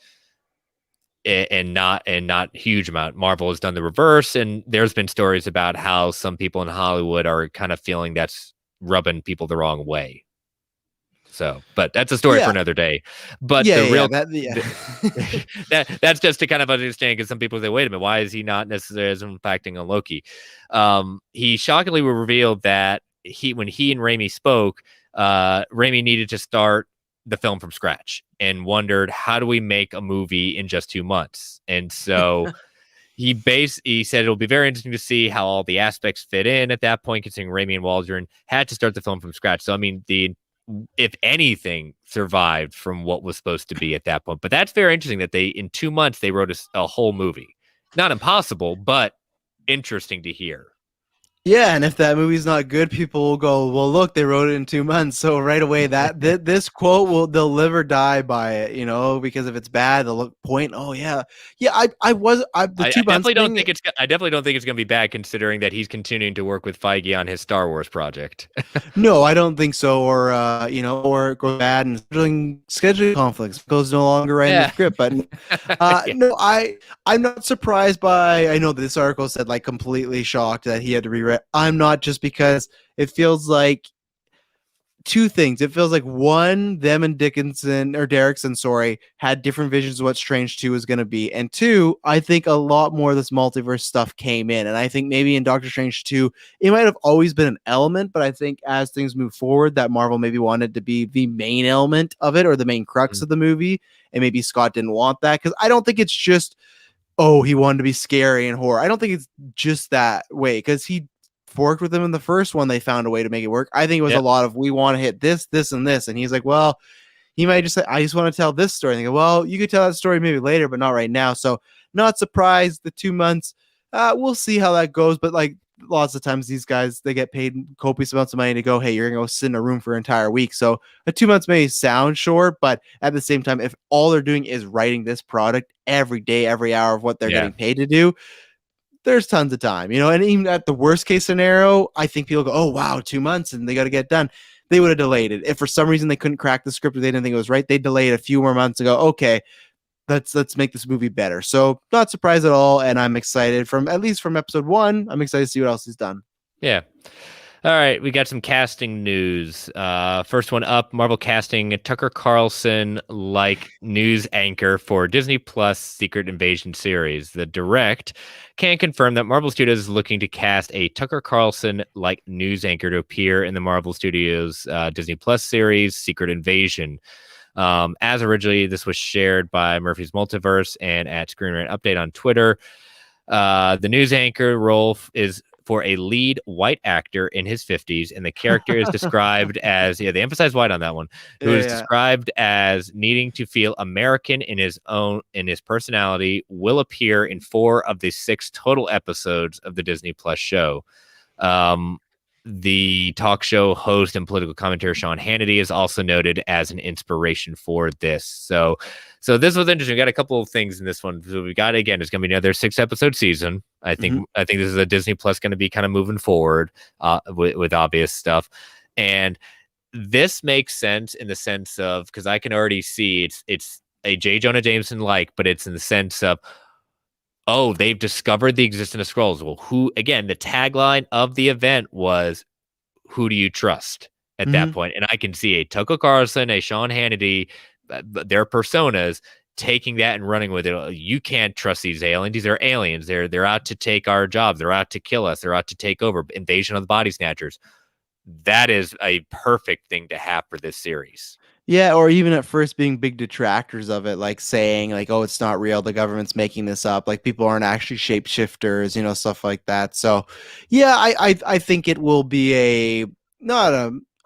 S1: and not huge amount. Marvel has done the reverse, and there's been stories about how some people in Hollywood are kind of feeling that's rubbing people the wrong way. So, but that's a story for another day. But the real that's just to kind of understand, because some people say, wait a minute, why is he not necessarily as impacting on Loki? He shockingly revealed that when he and Raimi spoke, Raimi needed to start the film from scratch and wondered, how do we make a movie in just 2 months? And so he said it'll be very interesting to see how all the aspects fit in at that point, considering Raimi and Waldron had to start the film from scratch. So I mean, if anything, survived from what was supposed to be at that point. But that's very interesting that in 2 months they wrote a whole movie. Not impossible, but interesting to hear.
S3: Yeah, and if that movie's not good, people will go, well, look, they wrote it in 2 months. So right away, this quote they'll live or die by it, because if it's bad, they'll point, oh yeah. I definitely
S1: don't think it's going to be bad, considering that he's continuing to work with Feige on his Star Wars project.
S3: No, I don't think so. Or it goes bad and scheduling conflicts goes no longer writing the script. But no, I'm not surprised by. I know this article said like completely shocked that he had to rewrite. I'm not, just because it feels like two things. It feels like, one, them and Derrickson, had different visions of what Strange 2 was going to be. And two, I think a lot more of this multiverse stuff came in. And I think maybe in Doctor Strange 2, it might have always been an element, but I think as things move forward, that Marvel maybe wanted to be the main element of it, or the main crux of the movie. And maybe Scott didn't want that, because I don't think it's just, he wanted to be scary and horror. I don't think it's just that way, because he worked with them in the first one. They found a way to make it work. I think it was a lot of, we want to hit this, this, and this. And he's like, well, he might just say, I just want to tell this story. And they go, well, you could tell that story maybe later, but not right now. So not surprised. The 2 months, we'll see how that goes. But like lots of times these guys, they get paid copious amounts of money to go, hey, you're going to go sit in a room for an entire week. So 2 months may sound short, but at the same time, if all they're doing is writing this product every day, every hour of what they're getting paid to do, there's tons of time, and even at the worst case scenario, I think people go, oh, wow, 2 months and they got to get done. They would have delayed it. If for some reason they couldn't crack the script or they didn't think it was right, they delayed a few more months and go, okay, let's make this movie better. So not surprised at all. And I'm excited at least from episode 1. I'm excited to see what else he's done.
S1: Yeah. All right, we got some casting news. First one up, Marvel casting Tucker Carlson-like news anchor for Disney Plus Secret Invasion series. The Direct can confirm that Marvel Studios is looking to cast a Tucker Carlson-like news anchor to appear in the Marvel Studios Disney Plus series Secret Invasion. As originally, this was shared by Murphy's Multiverse and at Screen Rant Update on Twitter. The news anchor role is for a lead white actor in his 50s, and the character is described as, they emphasize white on that one, who is described as needing to feel American in his personality, will appear in 4 of the 6 total episodes of the Disney Plus show. The talk show host and political commentator Sean Hannity is also noted as an inspiration for this. So this was interesting. We got a couple of things in this one. So we got, again, it's going to be another 6-episode season. I think this is a Disney Plus going to be kind of moving forward with obvious stuff. And this makes sense in the sense of, because I can already see it's a J. Jonah Jameson but it's in the sense of, they've discovered the existence of Skrulls. Well, again, the tagline of the event was, who do you trust at that point? And I can see a Tucker Carlson, a Sean Hannity, their personas taking that and running with it. You can't trust these aliens. These are aliens. They're out to take our jobs. They're out to kill us. They're out to take over. Invasion of the Body Snatchers. That is a perfect thing to have for this series.
S3: Yeah, or even at first being big detractors of it, like saying like, oh, it's not real, the government's making this up, like people aren't actually shapeshifters, stuff like that. So yeah, I think it will be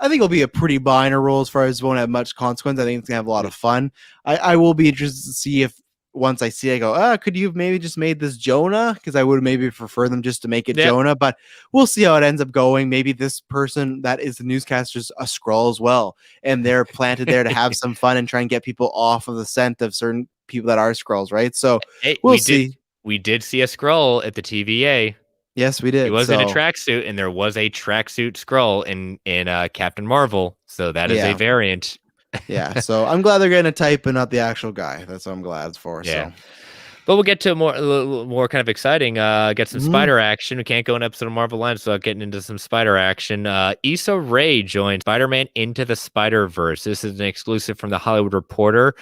S3: I think it'll be a pretty minor role as far as won't have much consequence. I think it's gonna have a lot of fun. I will be interested to see if once I see it, I go, could you have maybe just made this Jonah? Because I would maybe prefer them just to make it Jonah, but we'll see how it ends up going. Maybe this person that is the newscaster is a Skrull as well, and they're planted there to have some fun and try and get people off of the scent of certain people that are Skrulls, right? So we'll see.
S1: We did see a Skrull at the TVA.
S3: Yes, we did.
S1: He was in a tracksuit, and there was a tracksuit Skrull in Captain Marvel. So that is a variant.
S3: Yeah, so I'm glad they're getting a type and not the actual guy. That's what I'm glad for.
S1: Yeah.
S3: So.
S1: But we'll get to a little more kind of exciting. Get some
S3: Mhm.
S1: spider action. We can't go an episode of Marvel Lines without getting into some spider action. Issa Rae joined Spider-Man Into the Spider-Verse. This is an exclusive from the Hollywood Reporter.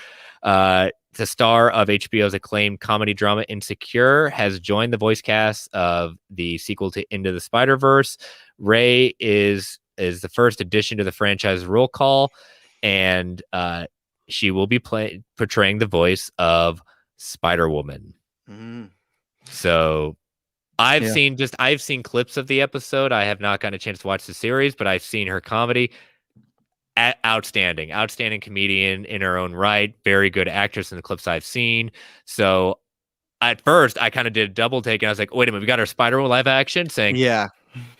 S1: The star of HBO's acclaimed comedy drama Insecure has joined the voice cast of the sequel to Into the Spider-Verse. Rae is the first addition to the franchise roll call, and she will be portraying the voice of Spider-Woman.
S3: Mhm.
S1: So I've
S3: Yeah.
S1: seen clips of the episode. I have not gotten a chance to watch the series, but I've seen her comedy. Outstanding comedian in her own right. Very good actress in the clips I've seen. So at first, I kind of did a double take, and I was like, "Wait a minute, we got our Spider-Man live action." Saying,
S3: Yeah.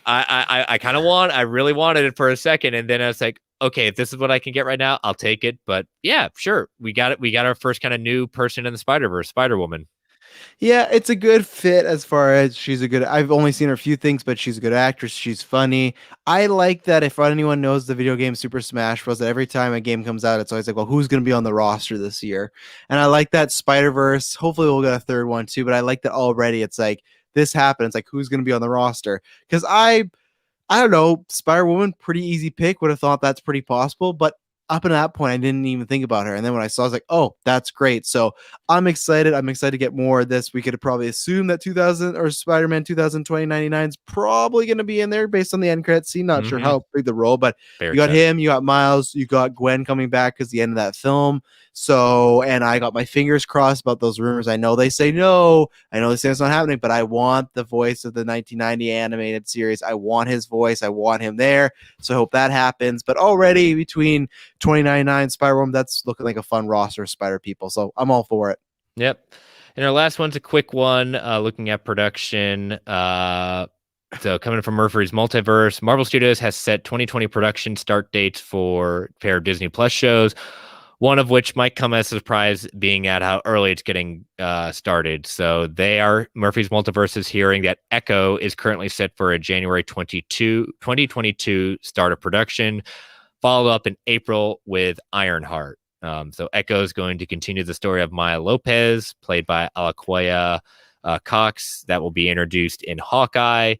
S1: I really wanted it for a second, and then I was like, "Okay, if this is what I can get right now, I'll take it." But yeah, sure, we got it. We got our first kind of new person in the Spider-Verse, Spider-Woman.
S3: Yeah, it's a good fit as far as she's a good. I've only seen her a few things, but she's a good actress. She's funny. I like that. If anyone knows the video game Super Smash Bros, that every time a game comes out, it's always like, well, who's going to be on the roster this year? And I like that Spider-Verse. Hopefully, we'll get a third one too. But I like that already. It's like this happens. Like, who's going to be on the roster? Because I don't know, Spider-Woman, pretty easy pick. Would have thought that's pretty possible, but up until that point, I didn't even think about her. And then when I saw, I was like, oh, that's great. So I'm excited. I'm excited to get more of this. We could probably assume that 2000 or Spider-Man 2099 is probably going to be in there based on the end credit scene. Not sure how big the role, but
S1: Very
S3: you got
S1: excited.
S3: him, you got Miles, you got Gwen coming back because the end of that film. So, and I got my fingers crossed about those rumors. I know they say no. I know they say it's not happening, but I want the voice of the 1990 animated series. I want his voice. I want him there. So I hope that happens. But already between 2099 Spider-Woman, that's looking like a fun roster of Spider people. So I'm all for it.
S1: Yep. And our last one's a quick one, looking at production. So coming from Murphy's Multiverse, Marvel Studios has set 2020 production start dates for a pair of Disney Plus shows, one of which might come as a surprise being at how early it's getting started. So Murphy's Multiverse is hearing that Echo is currently set for a January 2022 start of production, followed up in April with Ironheart. So Echo is going to continue the story of Maya Lopez, played by Alaquia Cox, that will be introduced in Hawkeye.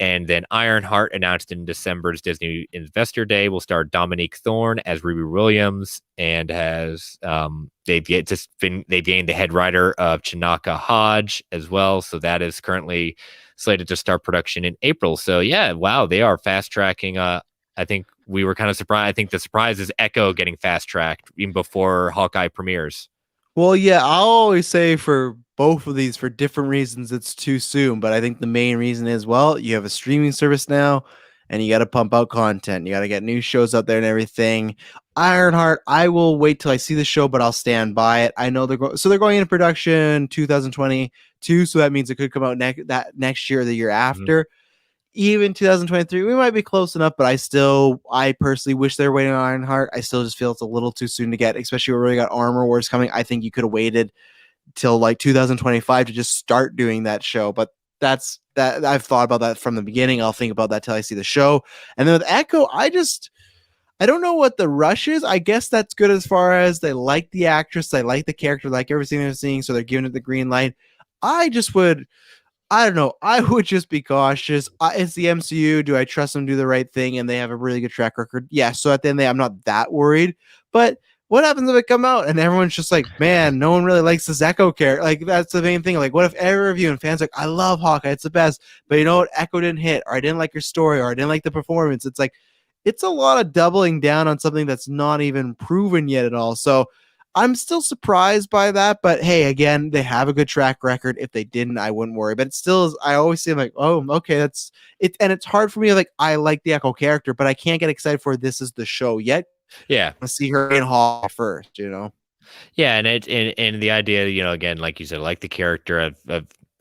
S1: And then Ironheart, announced in December's Disney Investor Day, will star Dominique Thorne as Ruby Williams, and they've gained the head writer of Chinaka Hodge as well. So that is currently slated to start production in April. So yeah, wow, they are fast tracking. I think we were kind of surprised. I think the surprise is Echo getting fast tracked even before Hawkeye premieres.
S3: Well, yeah, I'll always say for both of these, for different reasons, it's too soon. But I think the main reason is, well, you have a streaming service now and you got to pump out content. You got to get new shows out there and everything. Ironheart, I will wait till I see the show, but I'll stand by it. I know they're going into production 2022, so that means it could come out next year or the year after. Even 2023, we might be close enough, but I personally wish they were waiting on Ironheart. I still just feel it's a little too soon to get, especially when we got Armor Wars coming. I think you could have waited till like 2025 to just start doing that show. But that's that. I've thought about that from the beginning. I'll think about that till I see the show. And then with Echo, I don't know what the rush is. I guess that's good as far as they like the actress, they like the character, like everything they're seeing, so they're giving it the green light. I don't know. I would just be cautious. It's the MCU. Do I trust them to do the right thing? And they have a really good track record. Yeah. So at the end of the day, I'm not that worried. But what happens if it come out and everyone's just like, man, no one really likes this Echo character? Like, that's the main thing. Like, what if every review and fans are like, I love Hawkeye, it's the best. But you know what? Echo didn't hit, or I didn't like your story, or I didn't like the performance. It's like, it's a lot of doubling down on something that's not even proven yet at all. So I'm still surprised by that, but hey, again, they have a good track record. If they didn't, I wouldn't worry. But it still is, I always say like, oh, okay, that's it. And it's hard for me. Like, I like the Echo character, but I can't get excited for this is the show yet.
S1: Yeah.
S3: I see her in Hall first, you know?
S1: Yeah. And the idea, again, like you said, like the character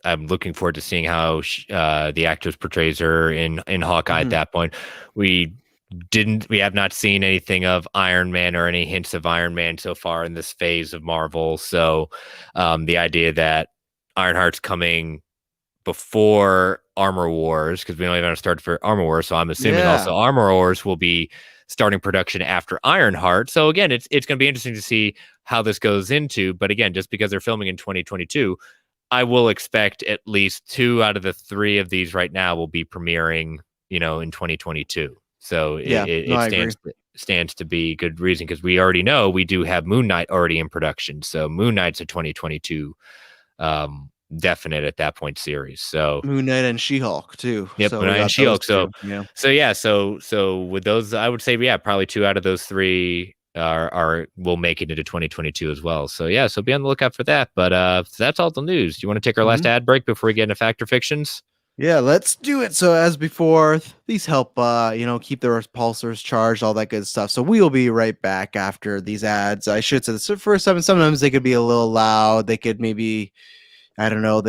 S1: I'm looking forward to seeing how the actress portrays her in Hawkeye at that point. We have not seen anything of Iron Man or any hints of Iron Man so far in this phase of Marvel. So the idea that Ironheart's coming before Armor Wars, because we don't even start for Armor Wars. So I'm assuming also Armor Wars will be starting production after Ironheart. So again, it's going to be interesting to see how this goes into. But again, just because they're filming in 2022, I will expect at least 2 out of the 3 of these right now will be premiering, in 2022. So it
S3: I agree.
S1: stands to be good reason, because we already know we do have Moon Knight already in production. So Moon Knight's a 2022 definite at that point series. So
S3: Moon Knight and She-Hulk too.
S1: yep,
S3: So
S1: Moon
S3: we
S1: Knight and
S3: got those
S1: She-Hulk. So
S3: two. Yeah.
S1: so with those, I would say probably 2 out of those 3 will make it into 2022 as well. So yeah, so be on the lookout for that. But so that's all the news. Do you want to take our last ad break before we get into Fact or Fictions?
S3: Yeah, let's do it. So as before, these help keep the repulsors charged, all that good stuff. So we will be right back after these ads. I should say this for sometimes they could be a little loud. They could maybe, I don't know,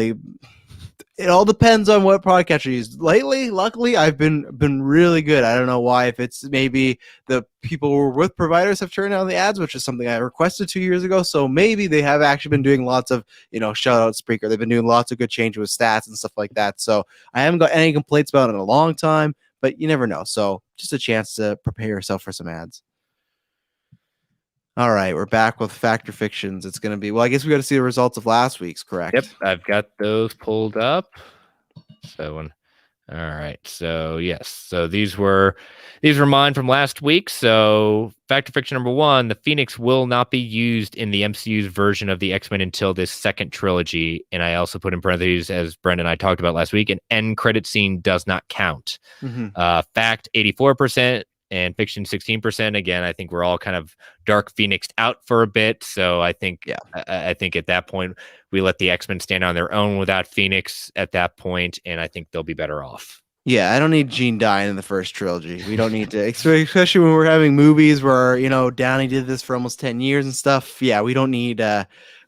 S3: it all depends on what product catcher you use. Lately, luckily, I've been really good. I don't know why. If it's maybe the people who were with providers have turned down the ads, which is something I requested 2 years ago. So maybe they have actually been doing lots of, shout out Spreaker. They've been doing lots of good changes with stats and stuff like that. So I haven't got any complaints about it in a long time, but you never know. So just a chance to prepare yourself for some ads. All right, we're back with Fact or Fictions. It's going to be, I guess we got to see the results of last week's, correct?
S1: Yep, I've got those pulled up. All right. So yes. So these were mine from last week. So Fact or Fiction number 1, the Phoenix will not be used in the MCU's version of the X-Men until this second trilogy. And I also put in parentheses, as Brendan and I talked about last week, an end credit scene does not count. Fact 84%. And Fiction 16%. Again, I think we're all kind of Dark Phoenixed out for a bit. So I think I think at that point we let the X-Men stand on their own without Phoenix at that point, and I think they'll be better off.
S3: Yeah, I don't need Jean dying in the first trilogy. We don't need to, especially when we're having movies where Downey did this for almost 10 years and stuff. Yeah, we don't need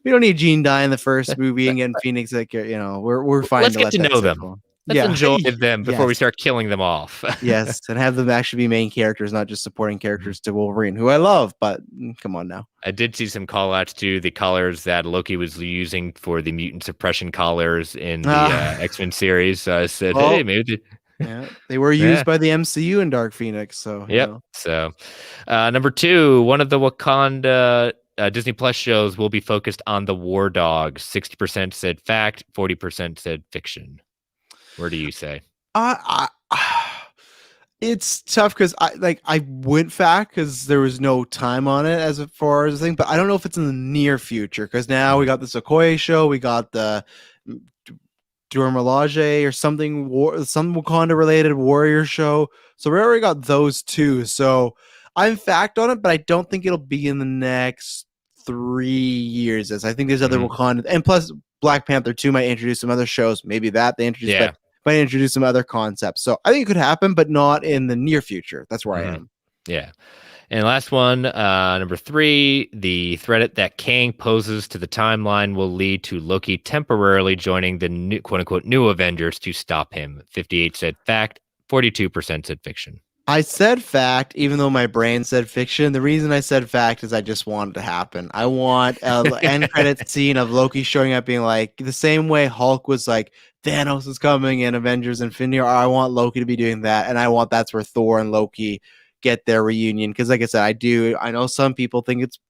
S3: Jean dying in the first movie and getting Phoenix. We're fine.
S1: Let's get to know them. Let's enjoy them before we start killing them off.
S3: Yes, and have them actually be main characters, not just supporting characters to Wolverine, who I love, but come on now.
S1: I did see some call-outs to the collars that Loki was using for the mutant suppression collars in the X-Men series. So I said, hey, maybe...
S3: they were used by the MCU in Dark Phoenix. So
S1: So number 2, one of the Wakanda Disney Plus shows will be focused on the War Dogs. 60% said fact, 40% said fiction. Where do you say?
S3: It's tough because I went fact because there was no time on it as far as the thing, but I don't know if it's in the near future because now we got the Okoye show, we got the Dormelage or something, some Wakanda related warrior show. So we already got those 2. So I'm fact on it, but I don't think it'll be in the next 3 years. As I think there's other Wakanda, and plus Black Panther 2 might introduce some other shows. Maybe that they introduce, but might introduce some other concepts. So I think it could happen, but not in the near future. That's where I am.
S1: Yeah. And last one, number 3, the threat that Kang poses to the timeline will lead to Loki temporarily joining the new, quote unquote, new Avengers to stop him. 58 said fact, 42% said fiction.
S3: I said fact, even though my brain said fiction. The reason I said fact is I just want it to happen. I want an end credit scene of Loki showing up being like, the same way Hulk was like, Thanos is coming in Avengers Infinity War. I want Loki to be doing that. And I want that's where Thor and Loki get their reunion. Because like I said, I know some people think it's,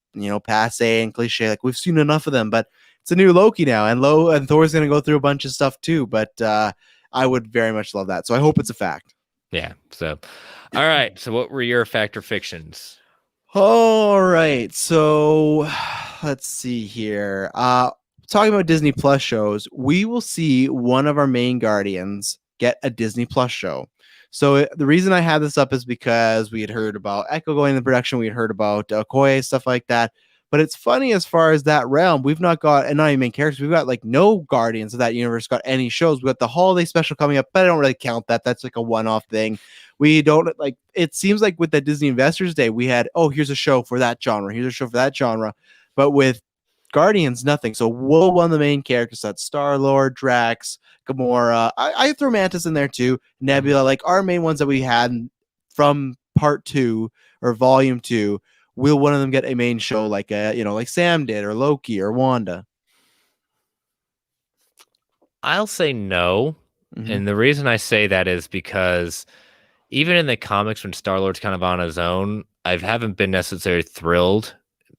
S3: passe and cliche. Like we've seen enough of them, but it's a new Loki now. And Thor's going to go through a bunch of stuff too. But I would very much love that. So I hope it's a fact.
S1: Yeah. So, all right. So what were your fact or fictions?
S3: All right. So let's see here. Talking about Disney Plus shows, we will see one of our main Guardians get a Disney Plus show. So the reason I had this up is because we had heard about Echo going into production. We had heard about Okoye, stuff like that. But it's funny as far as that realm, we've not got, and not even main characters, we've got like no Guardians of that universe got any shows. We got the holiday special coming up, but I don't really count that. That's like a one-off thing. We don't like, it seems like with the Disney Investors Day, we had, here's a show for that genre. Here's a show for that genre. But with Guardians, nothing. So we'll one of the main characters, that's Star-Lord, Drax, Gamora. I throw Mantis in there too. Nebula, like our main ones that we had from part 2 or volume 2. Will one of them get a main show like like Sam did, or Loki, or Wanda?
S1: I'll say no. And the reason I say that is because even in the comics when Star-Lord's kind of on his own, I haven't been necessarily thrilled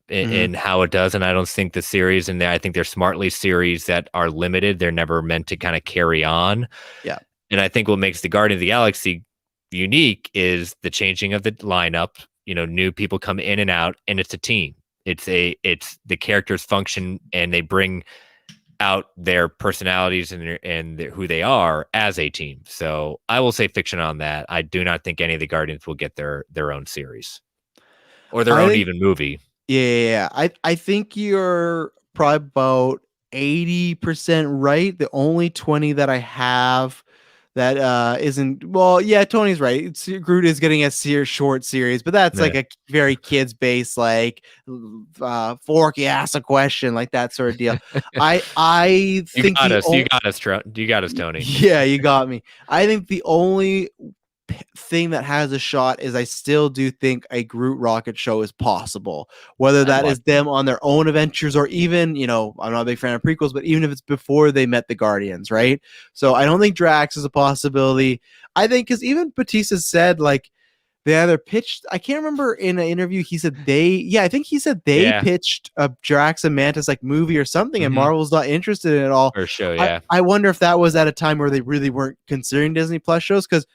S1: in how it does, and I don't think the series in there. I think they're smartly series that are limited. They're never meant to kind of carry on.
S3: Yeah,
S1: and I think what makes the Guardian of the Galaxy unique is the changing of the lineup. New people come in and out, and it's a team. It's the characters function, and they bring out their personalities and who they are as a team. So I will say fiction on that. I do not think any of the Guardians will get their own series or their own even movie.
S3: Yeah. I think you're probably about 80% right. The only 20 that I have that isn't, well, yeah, Tony's right. Groot is getting a short series, but that's like a very kids based, like Fork, you ask a question, like that sort of deal. I think
S1: you got us, Tony.
S3: Yeah, you got me. I think the only thing that has a shot is I still do think a Groot rocket show is possible, whether that is them on their own adventures or even, I'm not a big fan of prequels, but even if it's before they met the Guardians, right? So I don't think Drax is a possibility. I think because even Bautista said, like, they either pitched, I can't remember in an interview, he said I think he said they pitched a Drax and Mantis like movie or something, and Marvel's not interested in it at all.
S1: Or show, yeah.
S3: I wonder if that was at a time where they really weren't considering Disney Plus shows, because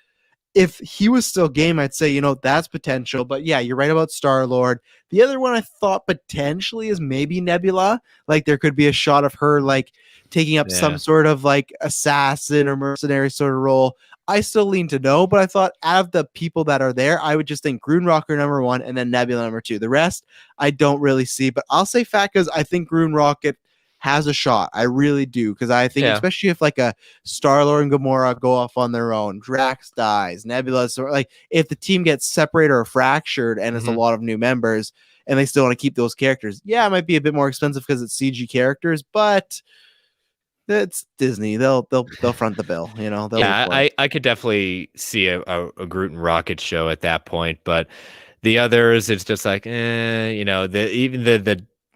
S3: if he was still game, I'd say, that's potential. But yeah, you're right about Star-Lord. The other one I thought potentially is maybe Nebula. Like, there could be a shot of her, like, taking up some sort of, like, assassin or mercenary sort of role. I still lean to no, but I thought out of the people that are there, I would just think Groot Rocker number 1 and then Nebula number 2. The rest, I don't really see. But I'll say fact, because I think Groot Rocket has a shot. I really do, because I think especially if like a Star-Lord and Gamora go off on their own, Drax dies, Nebula, so like if the team gets separated or fractured and it's a lot of new members and they still want to keep those characters, it might be a bit more expensive because it's CG characters, but it's Disney. They'll front the bill.
S1: I could definitely see a Groot and Rocket show at that point, but the others, it's just like,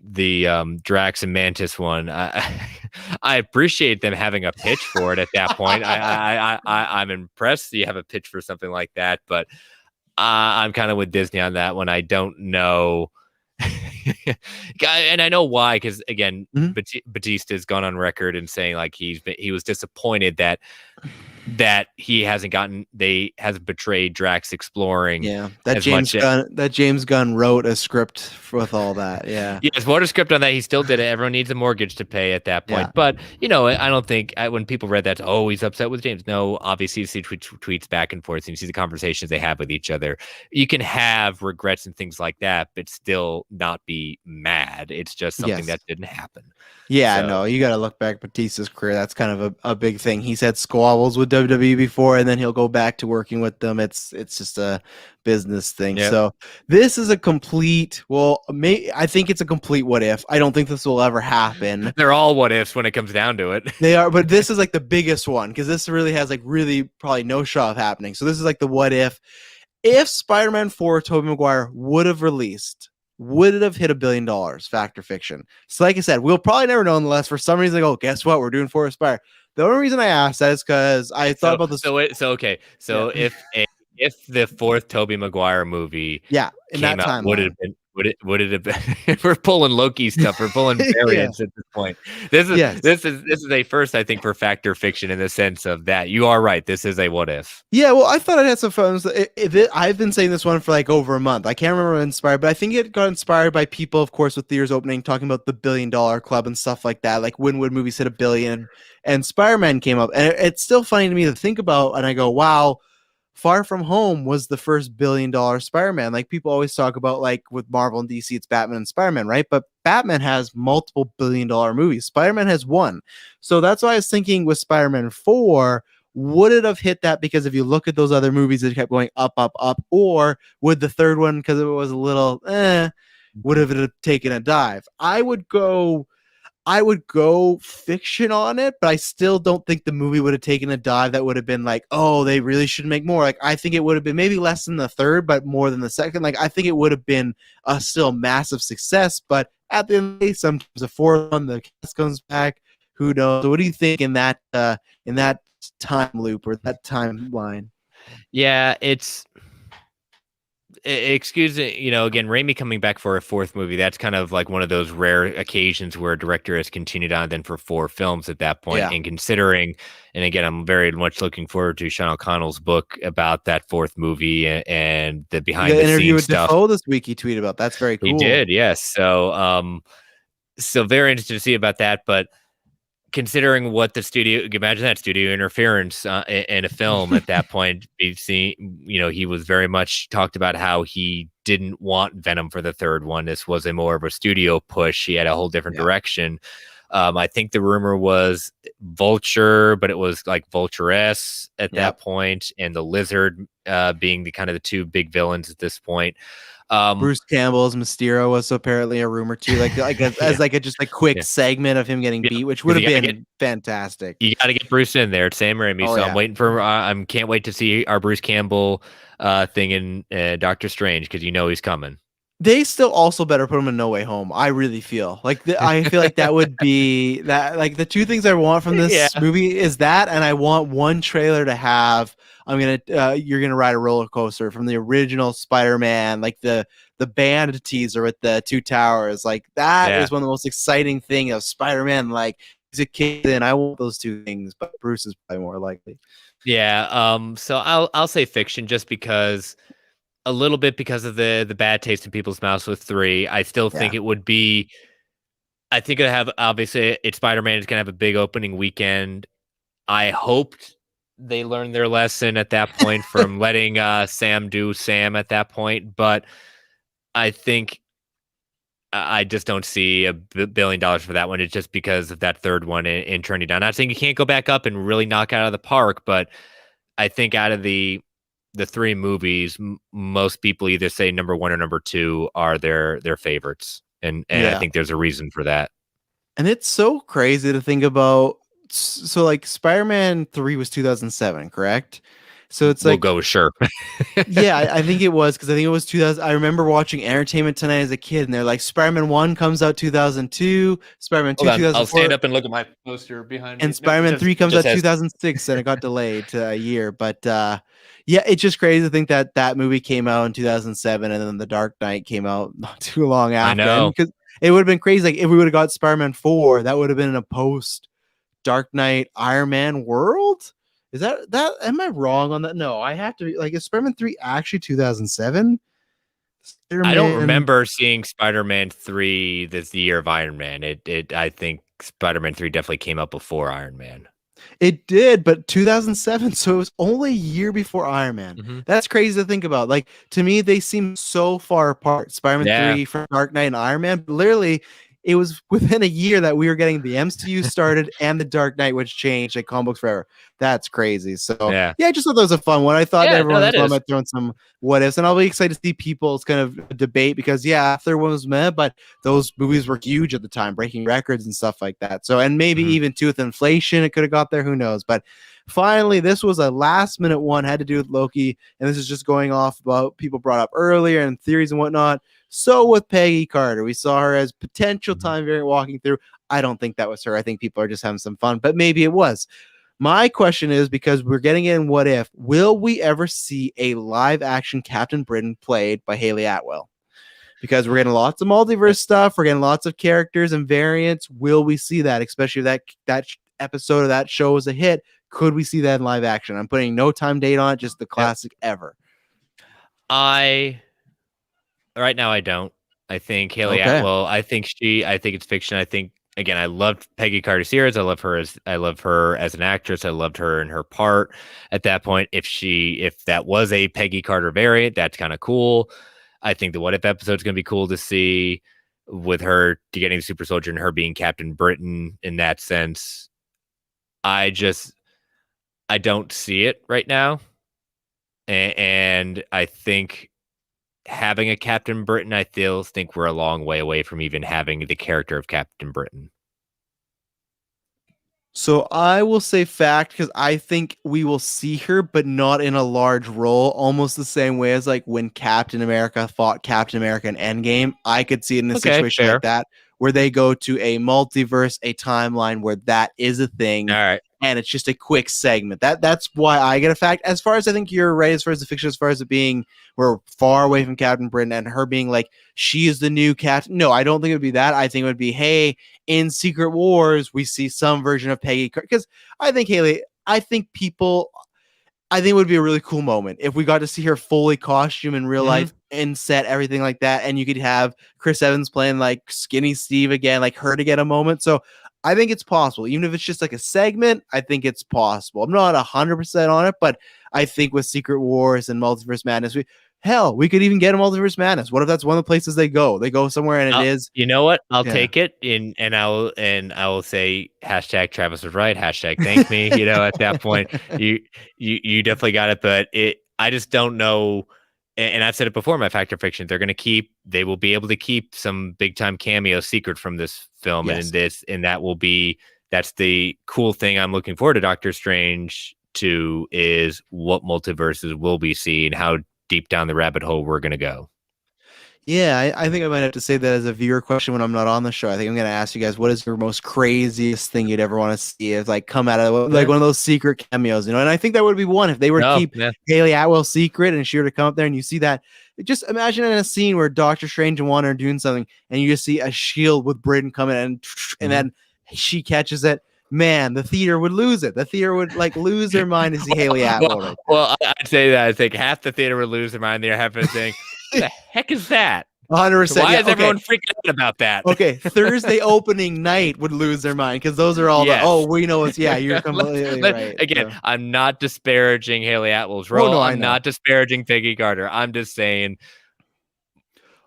S1: the Drax and Mantis one, I appreciate them having a pitch for it at that point. I'm impressed you have a pitch for something like that, but I'm kind of with Disney on that one. I don't know. And I know why, because again, Batista's gone on record and saying like he was disappointed that he hasn't betrayed Drax exploring.
S3: Yeah, that James Gunn wrote a script with all that. Yeah,
S1: yes, wrote a script on that. He still did it. Everyone needs a mortgage to pay at that point. But I don't think when people read that, he's upset with James. No, obviously you see tweets back and forth, and you see the conversations they have with each other. You can have regrets and things like that, but still not be mad. It's just something that didn't happen.
S3: Yeah, no, you got to look back Batista's career. That's kind of a big thing. He's had squabbles with WWE before, and then he'll go back to working with them. It's just a business thing. Yep. So this is a complete, I think it's a complete what if. I don't think this will ever happen.
S1: They're all what ifs when it comes down to it.
S3: They are, but this is like the biggest one, because this really has like really probably no shot of happening. So this is like the what if. If Spider-Man 4 Tobey Maguire would have released, would it have hit $1 billion? Fact or fiction? So like I said, we'll probably never know unless for some reason, like, guess what? We're doing For Aspire. The only reason I asked that is because I thought about this.
S1: If the fourth Tobey Maguire movie came out, would it have been? We're pulling Loki stuff. We're pulling variants at this point. This is a first, I think, for fact or fiction in the sense of that. You are right. This is a what if.
S3: Yeah, well, I thought it had some fun. I've been saying this one for like over a month. I can't remember when it inspired, but I think it got inspired by people, of course, with theaters opening, talking about the $1 billion club and stuff like that. Like when would movies hit $1 billion? And Spider-Man came up, and it's still funny to me to think about. And I go, wow. Far From Home was the first $1 billion Spider-Man. Like people always talk about, like with Marvel and DC, it's Batman and Spider-Man, right? But Batman has multiple $1 billion movies. Spider-Man has one. So that's why I was thinking with Spider-Man 4, would it have hit that? Because if you look at those other movies, it kept going up, up, up. Or would the third one, because it was a little, would have it taken a dive? I would go fiction on it, but I still don't think the movie would have taken a dive that would have been like, oh, they really should make more. Like, I think it would have been maybe less than the third, but more than the second. Like, I think it would have been a still massive success, but at the end of the day, sometimes a fourth one, the cast comes back. Who knows? So what do you think in that time loop or that timeline?
S1: Yeah, it's excuse me, again, Raimi coming back for a fourth movie, that's kind of like one of those rare occasions where a director has continued on then for 4 films at that point.
S3: Yeah.
S1: And considering, and again, I'm very much looking forward to Sean O'Connell's book about that 4th movie and the behind the
S3: interview
S1: scenes
S3: with
S1: stuff.
S3: Defoe this week he tweeted about. That's very cool.
S1: He did, yes. So very interested to see about that, but considering what the studio, imagine that studio interference in a film at that point. He was very much talked about how he didn't want Venom for the 3rd one. This was a more of a studio push. He had a whole different direction. I think the rumor was Vulture, but it was like Vulture-S at that point, and the Lizard being the kind of the 2 big villains at this point.
S3: Bruce Campbell's Mysterio was apparently a rumor too, as like a quick segment of him getting beat, which would have been fantastic.
S1: You got to get Bruce in there. Sam Raimi. I'm waiting for. Can't wait to see our Bruce Campbell thing in Doctor Strange, because he's coming.
S3: They still also better put him in No Way Home. I really feel like I feel like that would be that. Like the 2 things I want from this movie is that, and I want one trailer to have. You're gonna ride a roller coaster from the original Spider-Man, like the band teaser with the 2 towers. Like that is one of the most exciting thing of Spider-Man. Like he's a kid, and I want those 2 things, but Bruce is probably more likely.
S1: Yeah. So I'll say fiction, just because. A little bit because of the bad taste in people's mouths with 3. I still think it would be. I think it have obviously it's Spider-Man is gonna have a big opening weekend. I hoped they learned their lesson at that point from letting Sam do Sam at that point, but I think I just don't see $1 billion for that one. It's just because of that 3rd one in Trinity. I'm not saying you can't go back up and really knock out of the park, but I think out of the 3 movies, most people either say number 1 or number 2 are their favorites, and I think there's a reason for that.
S3: And it's so crazy to think about. So like Spider-Man 3 was 2007, correct? So it's like
S1: we'll go sure.
S3: Yeah, I think it was, because I think it was 2000. I remember watching Entertainment Tonight as a kid, and they're like, Spider-Man 1 comes out 2002, Spider-Man 2 2004.
S1: I'll stand up and look at my poster behind me.
S3: And Spider-Man 3 comes out 2006, and it got delayed to a year. But it's just crazy to think that movie came out in 2007, and then The Dark Knight came out not too long after.
S1: I know.
S3: Because it would have been crazy. Like if we would have got Spider-Man 4, that would have been in a post Dark Knight Iron Man world. Is that am I wrong on that? No, I have to be like, is Spider-Man 3 actually 2007?
S1: I don't remember seeing Spider-Man 3 this year of Iron Man. I think Spider-Man 3 definitely came out before Iron Man.
S3: It did, but 2007, so it was only a year before Iron Man.
S1: Mm-hmm.
S3: That's crazy to think about. Like to me, they seem so far apart. Spider-Man 3 from Dark Knight and Iron Man, but literally it was within a year that we were getting the MCU started and the Dark Knight, which changed like comic books forever. That's crazy. So I just thought that was a fun one. I thought everyone was about throwing some what ifs, and I'll be excited to see people's kind of debate, because third one was meh, but those movies were huge at the time, breaking records and stuff like that. So, and maybe even too with inflation, it could have got there. Who knows? But finally, this was a last minute one, had to do with Loki, and this is just going off about people brought up earlier and theories and whatnot. So with Peggy Carter, we saw her as potential time variant walking through. I don't think that was her. I think people are just having some fun, but maybe it was. My question is, because we're getting in what if, will we ever see a live action Captain Britain played by Haley Atwell? Because we're getting lots of multiverse stuff. We're getting lots of characters and variants. Will we see that, especially if that episode of that show is a hit? Could we see that in live action? I'm putting no time date on it, just the classic ever.
S1: Right now, I don't. I think Haley Atwell. I think it's fiction. I think, again, I loved Peggy Carter series. I love her as an actress. I loved her in her part at that point. If that was a Peggy Carter variant, that's kind of cool. I think the What If episode is going to be cool to see, with her getting the super soldier and her being Captain Britain in that sense. I don't see it right now. And I think having a Captain Britain, I still think we're a long way away from even having the character of Captain Britain.
S3: So I will say fact, because I think we will see her, but not in a large role, almost the same way as like when Captain America fought Captain America in Endgame. I could see it in a situation like that, where they go to a multiverse, a timeline where that is a thing.
S1: All right.
S3: and it's just a quick segment. That's why I get a fact. As far as I think you're right, as far as the fiction, as far as it being we're far away from Captain Britain and her being like she is the new Captain. No, I don't think it would be that. I think it would be, hey, in Secret Wars we see some version of Peggy, because I think it would be a really cool moment if we got to see her fully costume in real life, in set, everything like that. And you could have Chris Evans playing like Skinny Steve again, like her to get a moment. So I think it's possible. Even if it's just like a segment, I think it's possible. I'm not 100% on it, but I think with Secret Wars and Multiverse Madness, we could even get a Multiverse Madness. What if that's one of the places they go? They go somewhere and it is.
S1: You know what? I'll take it and I will say hashtag Travis was right. Hashtag thank me. At that point, you definitely got it. But I just don't know. And I've said it before, my Fact or Fiction, they will be able to keep some big time cameo secret from this film. Yes. And that's the cool thing I'm looking forward to Doctor Strange to, is what multiverses will be seen, how deep down the rabbit hole we're going to go.
S3: Yeah, I think I might have to say that as a viewer question when I'm not on the show. I think I'm going to ask you guys, what is your most craziest thing you'd ever want to see? It's like come out of like one of those secret cameos, And I think that would be one if they were to keep Haley Atwell secret and she were to come up there and you see that. Just imagine in a scene where Doctor Strange and Wanda are doing something and you just see a shield with Britain coming and then she catches it. Man, the theater would lose it. The theater would lose their mind to see Haley Atwell.
S1: Well, I'd say that. I think half the theater would lose their mind. They're having to think, what the heck is that?
S3: 100%.
S1: Why is everyone freaking out about that?
S3: Okay, Thursday opening night would lose their mind because those are all we know it's you're completely right.
S1: Again, so. I'm not disparaging Haley Atwell's role. I'm not disparaging Peggy Carter. I'm just saying.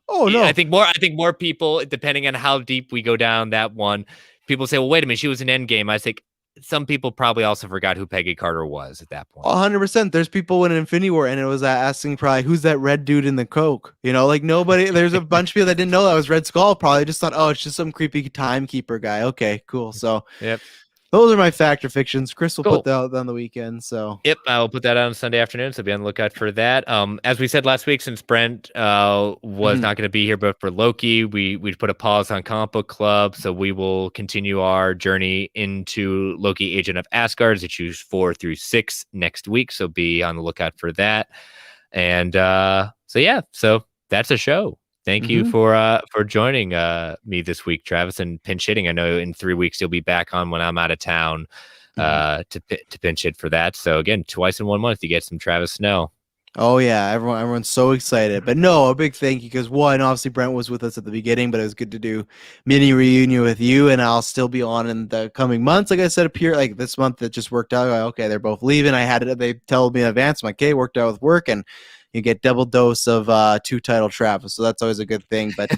S3: Oh no,
S1: I think more people, depending on how deep we go down that one, people say, well, wait a minute, she was in Endgame. I think some people probably also forgot who Peggy Carter was at that point.
S3: 100%. There's people in Infinity War and it was asking probably who's that red dude in the Coke? Nobody, there's a bunch of people that didn't know that was Red Skull. Probably just thought, oh, it's just some creepy timekeeper guy. Okay, cool. So
S1: yep.
S3: Those are my Fact or Fictions. Chris will put that out on the weekend. So
S1: yep, I will put that out on Sunday afternoon. So be on the lookout for that. As we said last week, since Brent was not going to be here, but for Loki, we put a pause on Comic Book Club. So we will continue our journey into Loki, Agent of Asgard, issues 4 through 6 next week. So be on the lookout for that. And so that's a show. Thank you for joining me this week, Travis, and pinch hitting. I know in 3 weeks you'll be back on when I'm out of town to pinch hit for that. So again, twice in 1 month you get some Travis Snell.
S3: Oh yeah, everyone's so excited. But no, a big thank you because one, obviously Brent was with us at the beginning, but it was good to do mini reunion with you, and I'll still be on in the coming months. Like I said, like this month that just worked out. Okay, they're both leaving. They told me in advance. I'm like, okay, worked out with work, and you get double dose of 2-title Travis, so that's always a good thing. But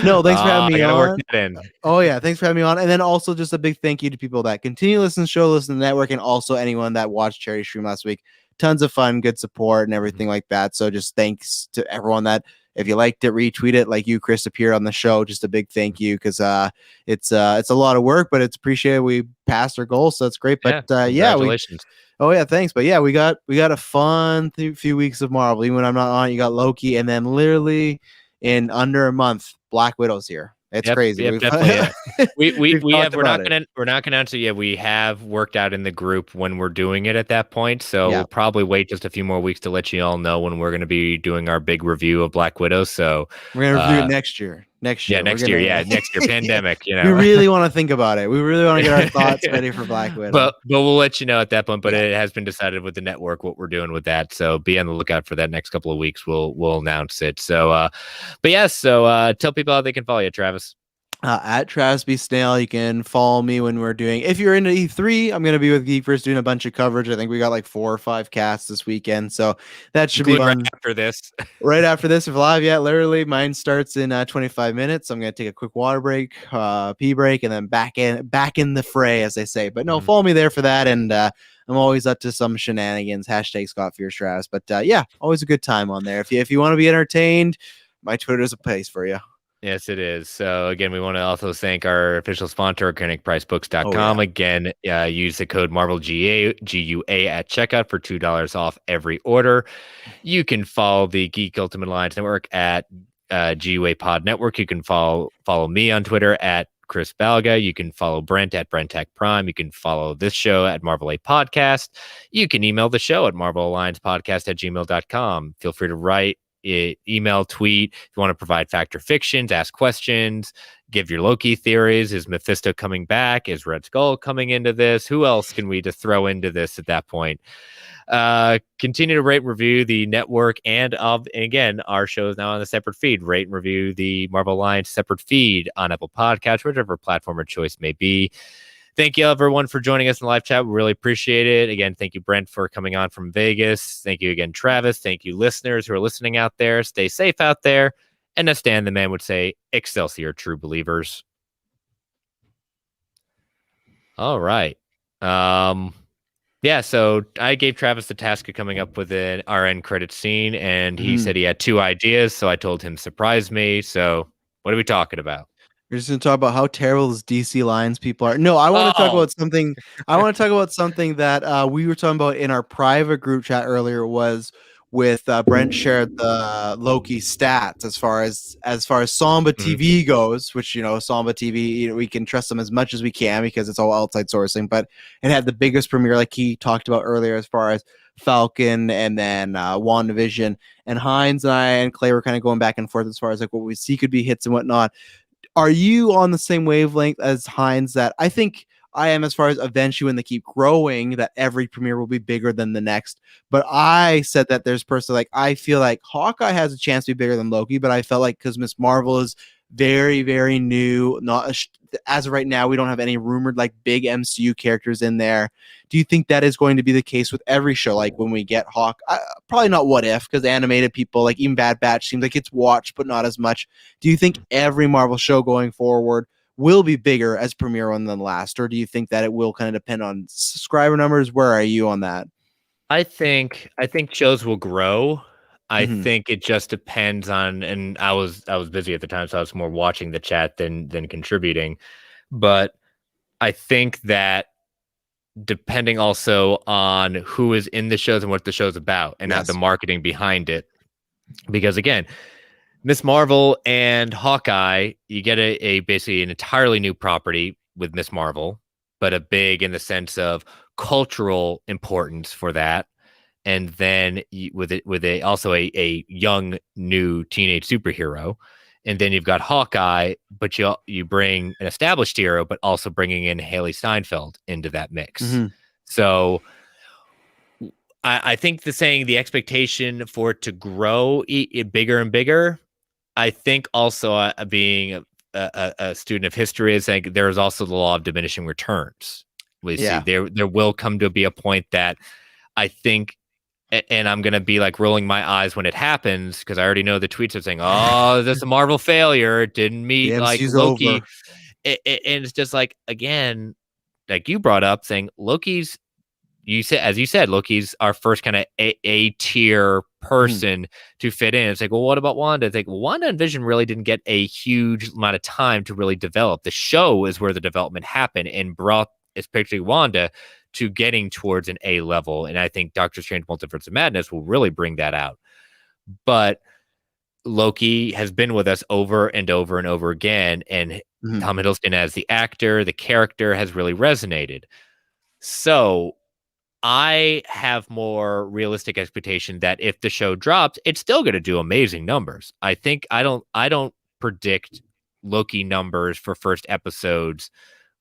S3: no, thanks for having me on.
S1: Work that in.
S3: Oh yeah, thanks for having me on. And then also just a big thank you to people that continue to listen to the show, listen to the network, and also anyone that watched Charity Stream last week. Tons of fun, good support, and everything like that. So just thanks to everyone that, if you liked it, retweet it, like you, Chris, appeared on the show. Just a big thank you because it's a lot of work, but it's appreciated. We passed our goal, so it's great. But
S1: congratulations.
S3: Oh yeah, thanks. But yeah, we got a fun few weeks of Marvel. Even when I'm not on, you got Loki, and then literally in under a month, Black Widow's here. It's crazy.
S1: Yep, definitely. We're not gonna announce it yet. We have worked out in the group when we're doing it at that point. So we'll probably wait just a few more weeks to let you all know when we're gonna be doing our big review of Black Widow. So
S3: we're gonna review it next year. Next year,
S1: pandemic.
S3: We really want to think about it. We really want to get our thoughts ready for Black Widow.
S1: But we'll let you know at that point. But it has been decided with the network what we're doing with that. So be on the lookout for that next couple of weeks. We'll announce it. So, tell people how they can follow you, Travis.
S3: At Travis B. Snail, you can follow me when we're doing. If you're into E3, I'm going to be with Geekverse doing a bunch of coverage. I think we got like 4 or 5 casts this weekend, so that should be fun.
S1: Right after this.
S3: Right after this, if live, literally, mine starts in 25 minutes. I'm going to take a quick water break, pee break, and then back in the fray, as they say. But no, follow me there for that, and I'm always up to some shenanigans. Hashtag Scott Fierce Travis. But always a good time on there. If you want to be entertained, my Twitter's a place for you.
S1: Yes, it is. So again, we want to also thank our official sponsor, organicpricebooks.com. Again, use the code MarvelGA at checkout for $2 off every order. You can follow the Geek Ultimate Alliance Network at GUA Pod Network. You can follow me on Twitter at Chris Balga. You can follow Brent at Brent Tech Prime. You can follow this show at Marvel A Podcast. You can email the show at marvelalliancepodcast@gmail.com. Feel free to write, email, tweet. If you want to provide fact or fictions, ask questions, give your Loki theories. Is Mephisto coming back? Is Red Skull coming into this? Who else can we just throw into this at that point? Continue to rate and review the network, and again, our show is now on a separate feed. Rate and review the Marvel Alliance separate feed on Apple Podcasts, whichever platform of choice may be. Thank you, everyone, for joining us in the live chat. We really appreciate it. Again, thank you, Brent, for coming on from Vegas. Thank you again, Travis. Thank you, listeners who are listening out there. Stay safe out there. And as Stan the Man would say, Excelsior, true believers. All right. Yeah, so I gave Travis the task of coming up with an RN credit scene, and he said he had 2 ideas, so I told him surprise me. So what are we talking about?
S3: We're just going to talk about how terrible those DC Lions people are. No, I want to talk about something. I want to talk about something that we were talking about in our private group chat earlier. Was with Brent shared the Loki stats as far as Samba TV goes, which Samba TV, we can trust them as much as we can because it's all outside sourcing. But it had the biggest premiere, like he talked about earlier, as far as Falcon and then WandaVision. And Hines and I and Clay were kind of going back and forth as far as like what we see could be hits and whatnot. Are you on the same wavelength as Hines that I think I am, as far as eventually when they keep growing, that every premiere will be bigger than the next? But I said that there's personally, like, I feel like Hawkeye has a chance to be bigger than Loki, but I felt like because Miss Marvel is very, very new, as of right now, we don't have any rumored like big MCU characters in there. Do you think that is going to be the case with every show? Like when we get probably not What If, because animated people, like even Bad Batch, seems like it's watched, but not as much. Do you think every Marvel show going forward will be bigger as premiere one than last, or do you think that it will kind of depend on subscriber numbers? Where are you on that?
S1: I think shows will grow. I think it just depends on, and I was busy at the time, so I was more watching the chat than contributing. But I think that depending also on who is in the shows and what the show's about, and not the marketing behind it. Because again, Miss Marvel and Hawkeye, you get a basically an entirely new property with Miss Marvel, but a big in the sense of cultural importance for that. And then with a young new teenage superhero, and then you've got Hawkeye, but you bring an established hero, but also bringing in Haley Steinfeld into that mix. So I think the expectation for it to grow bigger and bigger. I think also being a student of history is like there is also the law of diminishing returns. We see there will come to be a point that I think. And I'm going to be like rolling my eyes when it happens because I already know the tweets are saying, oh, this is a Marvel failure. It didn't meet like Loki. And it's just like, again, like you brought up saying Loki's, as you said, Loki's our first kind of A tier person to fit in. It's like, well, what about Wanda? It's like, well, Wanda and Vision really didn't get a huge amount of time to really develop. The show is where the development happened and brought, especially Wanda, to getting towards an A level. And I think Doctor Strange Multiverse of Madness will really bring that out. But Loki has been with us over and over and over again. And Tom Hiddleston as the actor, the character has really resonated. So I have more realistic expectation that if the show drops, it's still going to do amazing numbers. I think I don't predict Loki numbers for first episodes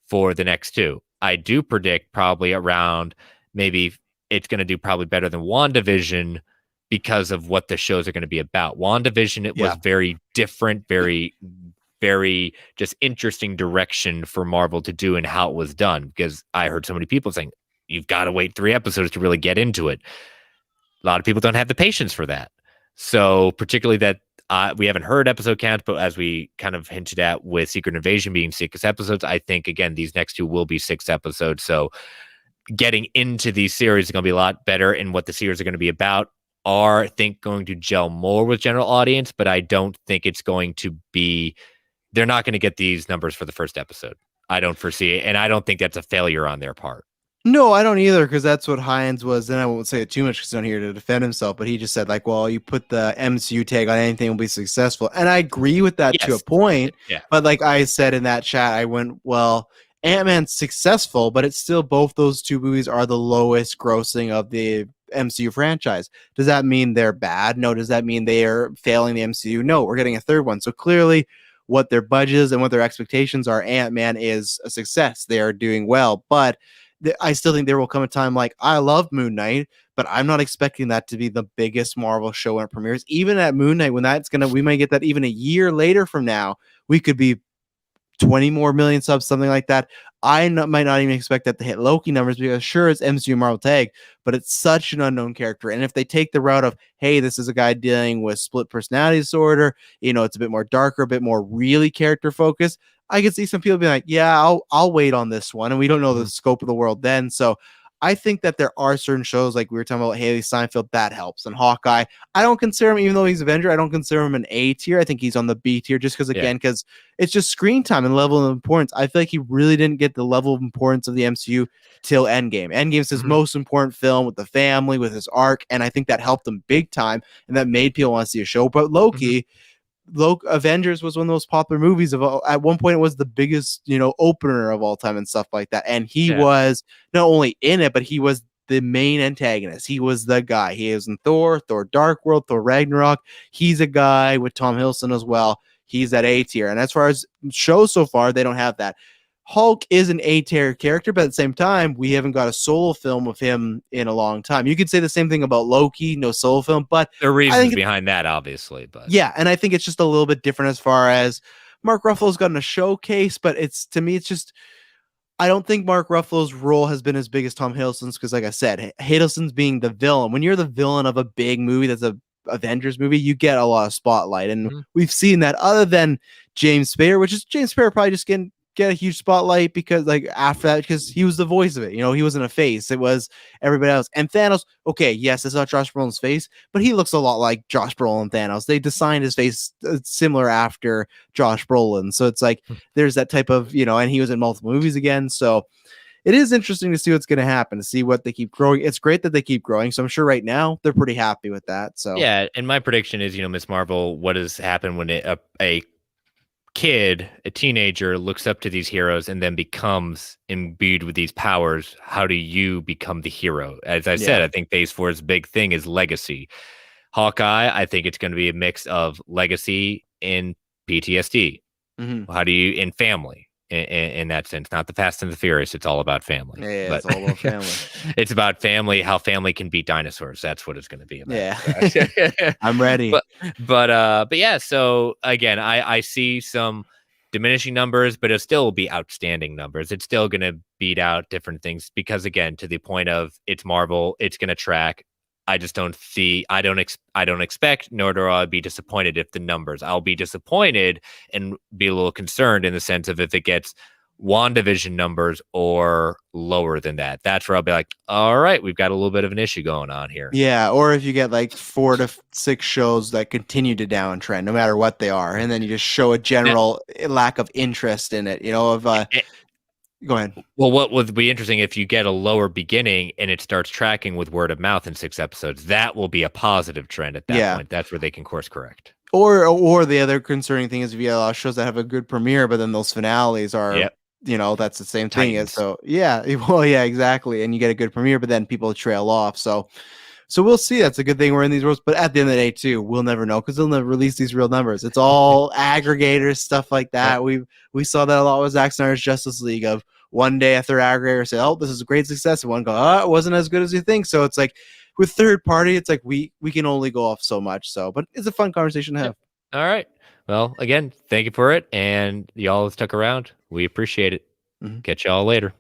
S1: for the next 2. I do predict probably around maybe it's going to do probably better than WandaVision because of what the shows are going to be about. WandaVision, it was very different, very, very just interesting direction for Marvel to do and how it was done, because I heard so many people saying, you've got to wait 3 episodes to really get into it. A lot of people don't have the patience for that. So particularly that we haven't heard episode counts, but as we kind of hinted at with Secret Invasion being 6 episodes, I think, again, these next 2 will be 6 episodes. So getting into these series is going to be a lot better, and what the series are going to be about are, I think, going to gel more with general audience, but I don't think it's going to be, they're not going to get these numbers for the first episode. I don't foresee it, and I don't think that's a failure on their part.
S3: No, I don't either, because that's what Hines was, and I won't say it too much because he's not here to defend himself, but he just said, like, well, you put the MCU tag on anything will be successful. And I agree with that to a
S1: Yes.
S3: point,
S1: Yeah.
S3: but like I said in that chat, I went, well, Ant-Man's successful, but it's still both those two movies are the lowest grossing of the MCU franchise. Does that mean they're bad? No. Does that mean they are failing the MCU? No, we're getting a third one. So clearly what their budgets and what their expectations are, Ant-Man is a success. They are doing well, but I still think there will come a time like I love Moon Knight, but I'm not expecting that to be the biggest Marvel show when it premieres. Even at Moon Knight, when we might get that even a year later from now, we could be 20 more million subs, something like that. Might not even expect that to hit Loki numbers because sure, it's MCU Marvel tag, but it's such an unknown character. And if they take the route of, hey, this is a guy dealing with split personality disorder, it's a bit more darker, a bit more really character focused, I could see some people be like, yeah, I'll wait on this one. And we don't know the scope of the world then. So I think that there are certain shows like we were talking about Haley Steinfeld that helps, and Hawkeye. I don't consider him, even though he's Avenger, I don't consider him an A tier. I think he's on the B tier just because it's just screen time and level of importance. I feel like he really didn't get the level of importance of the MCU till Endgame. Endgame's his most important film with the family, with his arc, and I think that helped him big time, and that made people want to see a show. But Loki. Avengers was one of the most popular movies of all. At one point, it was the biggest, opener of all time and stuff like that. And he was not only in it, but he was the main antagonist. He was the guy. He is in Thor Dark World, Thor Ragnarok. He's a guy with Tom Hiddleston as well. He's at A tier. And as far as shows so far, they don't have that. Hulk is an A-tier character, but at the same time, we haven't got a solo film of him in a long time. You could say the same thing about Loki, no solo film, but
S1: there are reasons behind that, obviously. But
S3: yeah, and I think it's just a little bit different as far as Mark Ruffalo's gotten a showcase, but to me, it's just I don't think Mark Ruffalo's role has been as big as Tom Hiddleston's because, like I said, Hiddleston's being the villain. When you're the villain of a big movie that's a Avengers movie, you get a lot of spotlight, and we've seen that. Other than James Spader, which is James Spader probably just get a huge spotlight because after that, because he was the voice of it. He wasn't a face. It was everybody else. And Thanos, okay, yes, it's not Josh Brolin's face, but he looks a lot like Josh Brolin and Thanos. They designed his face similar after Josh Brolin. So it's like there's that type of, and he was in multiple movies again. So it is interesting to see what's going to happen, to see what they keep growing. It's great that they keep growing. So I'm sure right now they're pretty happy with that. So
S1: yeah. And my prediction is, Ms. Marvel, what has happened when a kid, a teenager, looks up to these heroes and then becomes imbued with these powers? How do you become the hero? As I said, I think Phase 4's big thing is legacy. Hawkeye, I think it's going to be a mix of legacy and PTSD. How do you, in family, in that sense, not the Fast and the Furious, it's all about family.
S3: Yeah, it's all about family.
S1: It's about family, how family can beat dinosaurs. That's what it's going to be about.
S3: Yeah. I'm ready.
S1: But yeah, so again, I see some diminishing numbers, but it'll still be outstanding numbers. It's still going to beat out different things because, again, to the point of it's Marvel, it's going to track. I just don't see, I don't expect, nor do I be disappointed if the numbers. I'll be disappointed and be a little concerned in the sense of if it gets WandaVision numbers or lower than that. That's where I'll be like, all right, we've got a little bit of an issue going on here.
S3: Yeah, or if you get like 4 to 6 shows that continue to downtrend, no matter what they are, and then you just show a general lack of interest in it, Go ahead.
S1: Well, what would be interesting if you get a lower beginning and it starts tracking with word of mouth in 6 episodes, that will be a positive trend at that point. That's where they can course correct.
S3: Or the other concerning thing is if you get a lot of shows that have a good premiere, but then those finales are, that's the same thing. So exactly. And you get a good premiere, but then people trail off. So we'll see. That's a good thing we're in these roles. But at the end of the day, too, we'll never know because they'll never release these real numbers. It's all aggregators, stuff like that. We saw that a lot with Zack Snyder's Justice League of one day a third aggregator said, oh, this is a great success. And one go, oh, it wasn't as good as you think. So it's like with third party, it's like we can only go off so much. So, but it's a fun conversation to have.
S1: All right. Well, again, thank you for it. And y'all stuck around. We appreciate it. Catch y'all later.